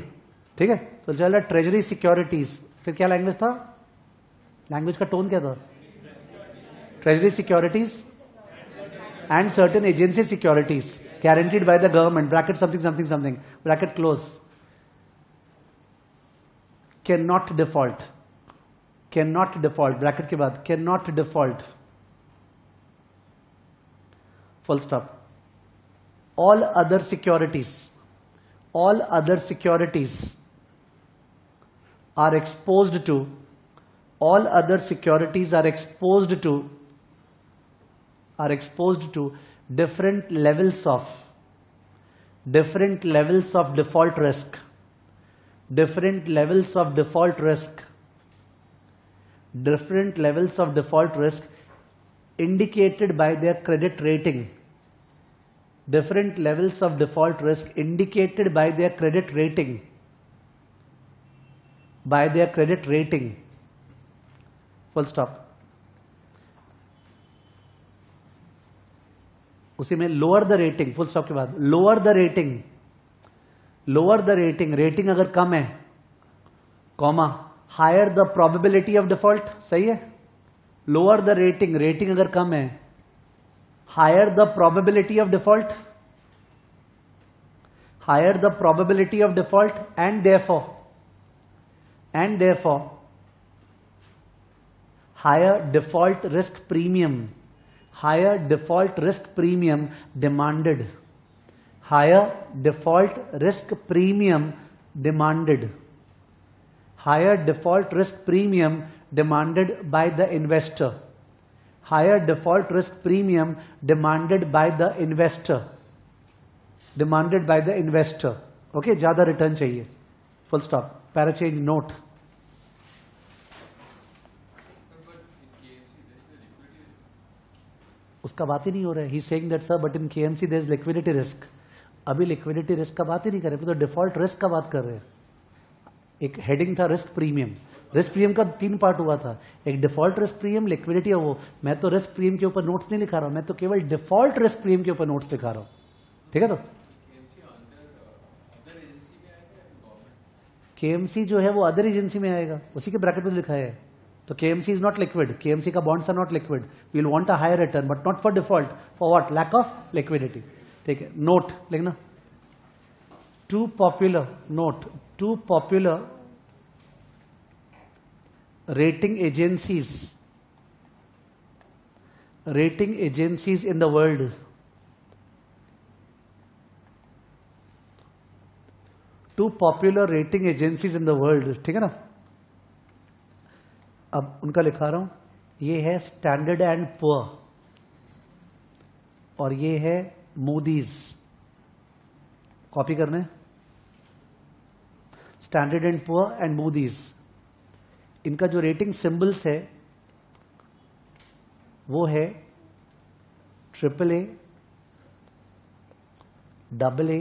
ठीक है? तो चल रहा ट्रेजरी सिक्योरिटीज. फिर क्या लैंग्वेज था? लैंग्वेज का टोन क्या था? Treasury securities and certain agency securities guaranteed by the government, bracket something something something, bracket close. Cannot default, cannot default, bracket के बाद cannot default, full stop. All other securities, all other securities are exposed to, all other securities are exposed to different levels of default risk, different levels of default risk, different levels of default risk indicated by their credit rating, different levels of default risk indicated by their credit rating, by their credit rating, full stop. उसी में lower the rating, full stop के बाद lower the rating, lower the rating, rating अगर कम है, comma higher the probability of default, सही है, lower the rating, rating अगर कम है, higher the probability of default, higher the probability of default and therefore higher default risk premium, higher default risk premium demanded, higher default risk premium demanded, higher default risk premium demanded by the investor, higher default risk premium demanded by the investor, demanded by the investor. Okay, ज्यादा return चाहिए, full stop, para change note. उसका बात ही नहीं हो रहा है. He saying that sir but in KMC there is liquidity risk. अभी लिक्विडिटी रिस्क का बात ही नहीं कर रहे, तो डिफॉल्ट रिस्क का बात कर रहे हैं. एक हेडिंग था रिस्क प्रीमियम. रिस्क प्रीमियम का 3 पार्ट हुआ था, एक डिफॉल्ट रिस्क प्रीमियम, लिक्विडिटी. और वो मैं तो रिस्क प्रीमियम के ऊपर नोट्स नहीं लिखा रहा हूं, मैं तो केवल डिफॉल्ट रिस्क प्रीमियम के ऊपर नोट्स लिखा रहा हूं. ठीक है, तो केएमसी जो है वो अदर एजेंसी में आएगा, उसी के ब्रैकेट में लिखा है. तो KMC is not liquid. KMC का bonds are not liquid. We will want a higher return, but not for default. For what? Lack of liquidity. ठीक है. Note लिखना. Two popular note. Two popular rating agencies. Rating agencies in the world. Two popular rating agencies in the world. ठीक है ना. अब उनका लिखा रहा हूं. ये है स्टैंडर्ड एंड पुअर और ये है मूडीज. कॉपी करना है. Standard and poor and Moody's. इनका जो रेटिंग सिंबल्स है वो है AAA, AA,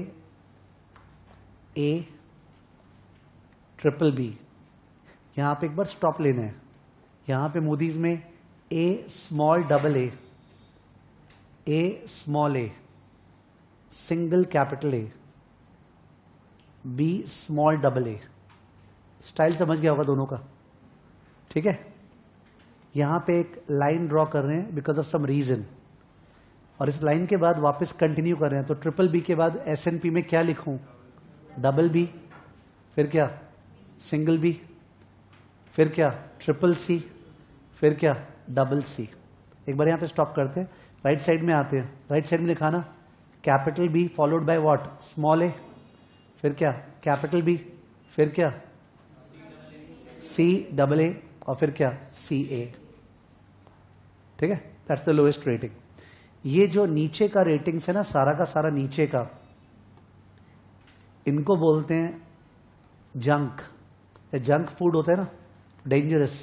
A, BBB. यहां पे एक बार स्टॉप लेना है. यहां पे मूडीज में A small AA, A small A, single capital A, B small AA. Style समझ गया होगा दोनों का. ठीक है. यहां पे एक लाइन ड्रॉ कर रहे हैं बिकॉज ऑफ सम रीजन, और इस लाइन के बाद वापस कंटिन्यू कर रहे हैं. तो BBB के बाद S&P में क्या लिखूं? BB, फिर क्या? सिंगल B, फिर क्या? CCC, फिर क्या? CC. एक बार यहां पे स्टॉप करते हैं. राइट साइड में आते हैं. राइट साइड में लिखाना capital B followed by what? Small A, फिर क्या? कैपिटल B, फिर क्या? CAA, और फिर क्या? CA. ठीक है. That's the lowest rating. ये जो नीचे का रेटिंग्स है ना, सारा का सारा नीचे का, इनको बोलते हैं जंक. जंक फूड होता है ना, डेंजरस.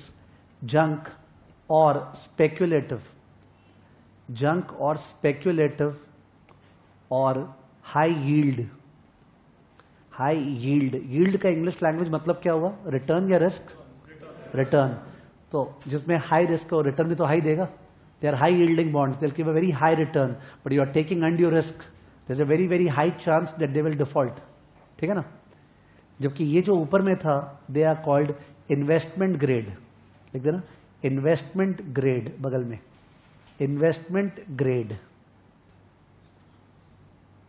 जंक और स्पेक्युलेटिव, जंक और स्पेक्युलेटिव और high yield. High yield, yield का इंग्लिश लैंग्वेज मतलब क्या हुआ? रिटर्न या रिस्क? रिटर्न. तो जिसमें हाई रिस्क और रिटर्न भी तो हाई देगा. They are high yielding bonds, they will give a very high return, but you are taking undue risk. There is a very very high chance that they will default. ठीक है ना. जबकि ये जो ऊपर में था, they are called investment grade. लिख देना इन्वेस्टमेंट ग्रेड बगल में. Investment grade,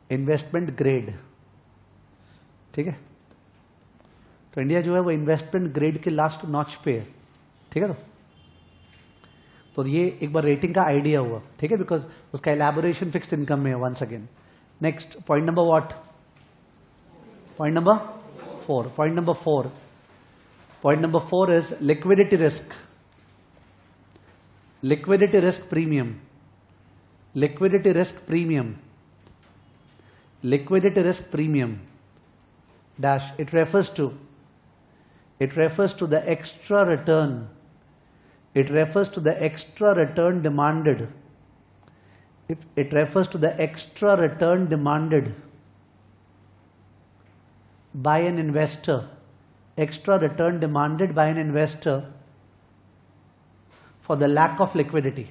investment grade. ठीक है. तो इंडिया जो है वो इन्वेस्टमेंट ग्रेड के लास्ट नॉच पे है. ठीक है. तो ये एक बार रेटिंग का आइडिया हुआ. ठीक है. बिकॉज उसका एलैबोरेशन फिक्स्ड इनकम में है once again. Next point number what? Point number 4. Point number 4. Point number 4 is liquidity risk. Liquidity risk premium. Liquidity risk premium. Liquidity risk premium dash. It refers to the extra return. It refers to the extra return demanded. It refers to the extra return demanded by an investor. Extra return demanded by an investor for the lack of liquidity.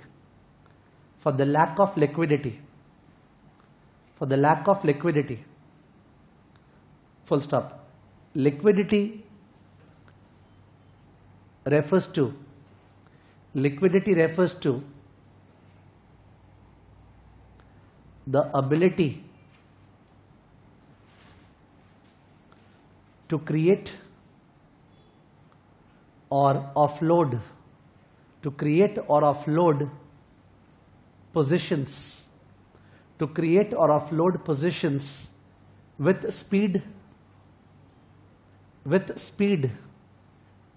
For the lack of liquidity. for the lack of liquidity, full stop. Liquidity refers to the ability to create or offload positions, with speed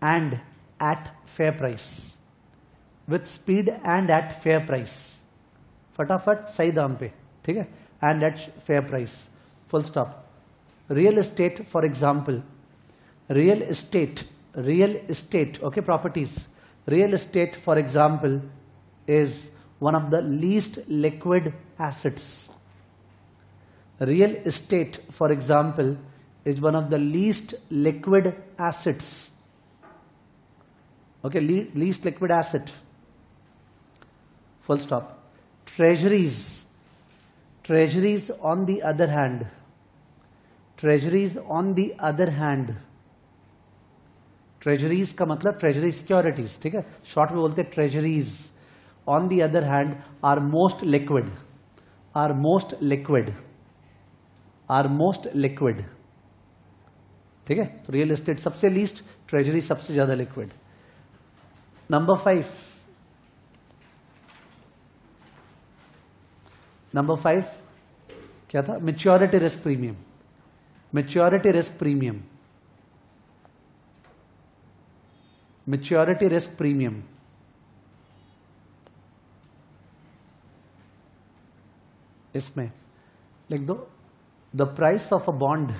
and at fair price. फटाफट सही दाम पे, ठीक है, and at fair price, full stop. Real estate, for example, real estate, okay, properties. Real estate, for example, is one of the least liquid assets. Real estate, for example, is one of the least liquid assets. Okay, least liquid asset. Full stop. Treasuries on the other hand, treasuries का मतलब treasury securities, ठीक है, short में बोलते हैं treasuries. On the other hand, are most liquid. ठीक है, तो रियल एस्टेट सबसे लीस्ट, ट्रेजरी सबसे ज्यादा लिक्विड. नंबर 5 क्या था? Maturity risk premium. इसमें लिख दो, the price of a bond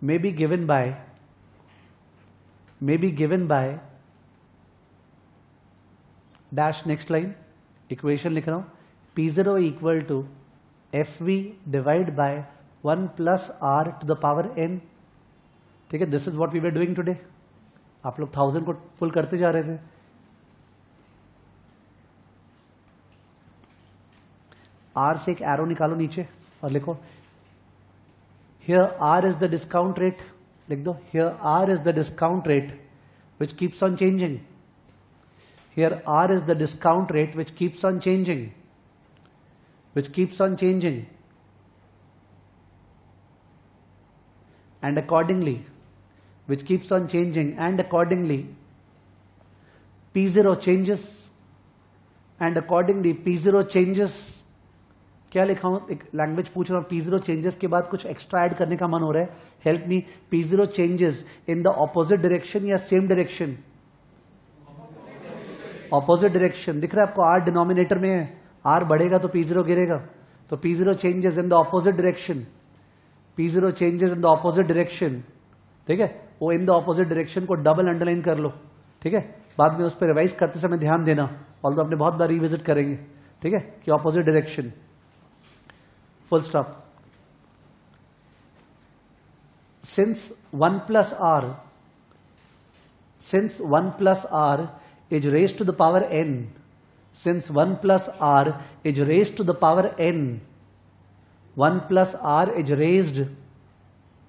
may be given by dash, next line, equation लिख रहा हूं, P0 equal to FV divide by 1 plus R to the power n. ठीक है, this is what we were doing today. आप लोग 1000 को full करते जा रहे थे. R से एक एरो निकालो नीचे और लिखो, here R is the discount rate. लिख दो, here R is the discount rate which keeps on changing. Here R is the discount rate which keeps on changing. And accordingly, P0 changes. क्या लिखा हूं? एक लैंग्वेज पूछ रहा हूं. P0 changes के बाद कुछ एक्स्ट्रा ऐड करने का मन हो रहा है. Help me. P0 changes in the opposite direction या सेम डायरेक्शन? Opposite direction. दिख रहा है आपको? R डिनोमिनेटर में है. R बढ़ेगा तो P0 गिरेगा. तो P0 changes in the opposite direction. ठीक है, वो इन द ऑपोजिट डायरेक्शन को डबल अंडरलाइन कर लो. ठीक है, बाद में उस पर रिवाइज करते समय ध्यान देना, ऑल्दो अपने बहुत बार रिविजिट करेंगे. ठीक है, कि opposite direction. Full stop. Since 1 plus R is raised to the power n, since 1 plus R is raised to the power n, 1 plus R is raised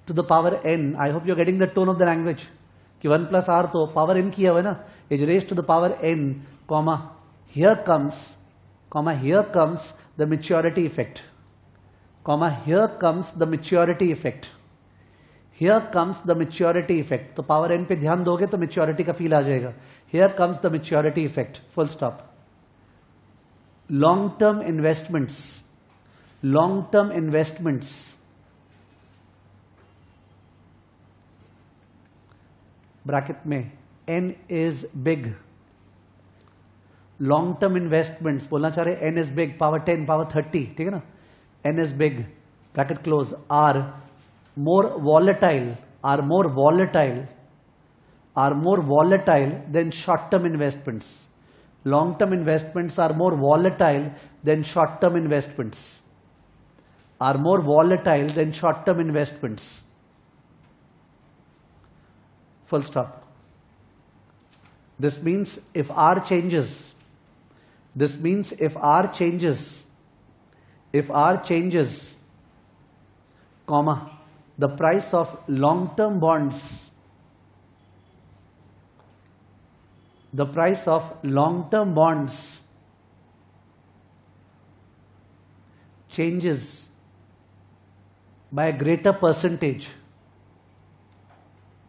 to the power n. I hope you're getting the tone of the language. कि 1 plus R तो power n किया हुआ है ना, is raised to the power n, comma, here comes the maturity effect. Here comes the maturity effect. तो power n पे ध्यान दोगे तो मेच्योरिटी का फील आ जाएगा. Here comes the maturity effect. Full stop. Long term investments. Bracket में n is big. Long term investments बोलना चाह रहे, n is big, power 10, power 30, ठीक है ना. N is big, bracket close, are more volatile than short-term investments. Long-term investments are more volatile than short-term investments. Full stop. This means if R changes, This means if R changes, comma, the price of long-term bonds, changes by a greater percentage.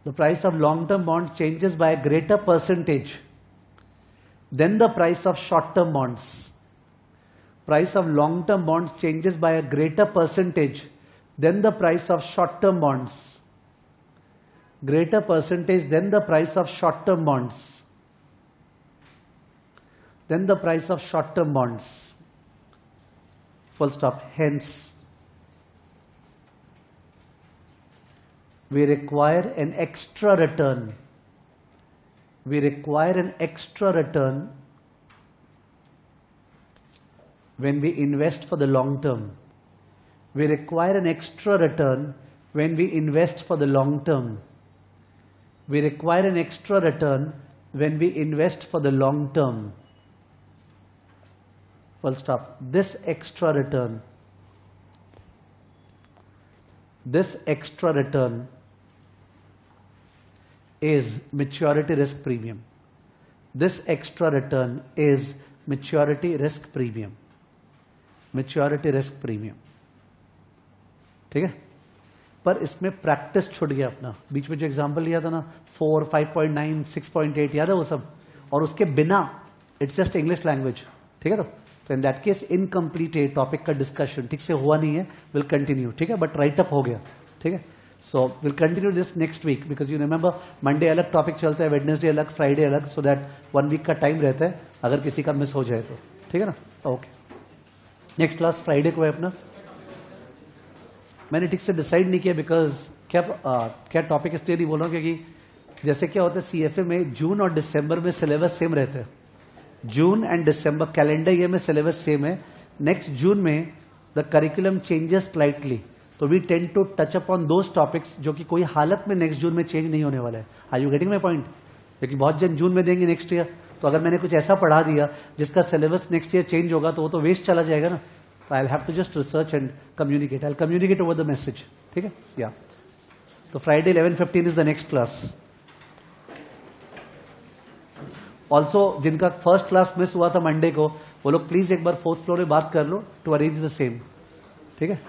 The price of long-term bonds changes by a greater percentage than the price of short-term bonds. Price of long-term bonds changes by a greater percentage than the price of short-term bonds. Greater percentage than the price of short-term bonds. Then the price of short-term bonds. Full stop. Hence, we require an extra return. We require an extra return when we invest for the long term. We require an extra return when we invest for the long term. We require an extra return when we invest for the long term. Full stop. This extra return is maturity risk premium. This extra return is maturity risk premium. Maturity risk premium. ठीक है? पर इसमें practice छूट गया अपना. बीच में जो example लिया था ना 4, 5.9, 6.8 याद है वो सब, और उसके बिना इट्स जस्ट इंग्लिश लैंग्वेज. ठीक है? तो इन दैट केस इनकम्प्लीट है टॉपिक का डिस्कशन, ठीक से हुआ नहीं है. Will continue. ठीक है? बट राइट अप हो गया. ठीक है? So will continue this next week because you remember Monday अलग टॉपिक चलता है, वेडनेसडे अलग, फ्राइडे अलग, सो दैट 1 वीक का टाइम रहता है अगर किसी का मिस हो जाए तो. ठीक है ना? ओके. नेक्स्ट क्लास फ्राइडे को है अपना. मैंने ठीक से डिसाइड नहीं किया बिकॉज क्या टॉपिक इसलिए नहीं बोल रहा हूँ क्योंकि जैसे क्या होता है सीएफए में जून और दिसंबर में सिलेबस सेम रहता है. June and December calendar year में सिलेबस सेम है. नेक्स्ट जून में द करिकुलम चेंजेस स्लाइटली, तो we tend to touch up on those topics जो कि कोई हालत में नेक्स्ट जून में चेंज नहीं होने वाला है. Are you getting my point? क्योंकि बहुत जन जून में देंगे नेक्स्ट ईयर, तो अगर मैंने कुछ ऐसा पढ़ा दिया जिसका सिलेबस नेक्स्ट ईयर चेंज होगा तो वो तो वेस्ट चला जाएगा ना. So I'll have to just research and communicate. I'll communicate over the message. ठीक है? Yeah. तो Friday 11:15 is the next class. Also जिनका फर्स्ट क्लास मिस हुआ था मंडे को, वो लोग प्लीज एक बार 4th फ्लोर में बात कर लो to arrange the same. ठीक है?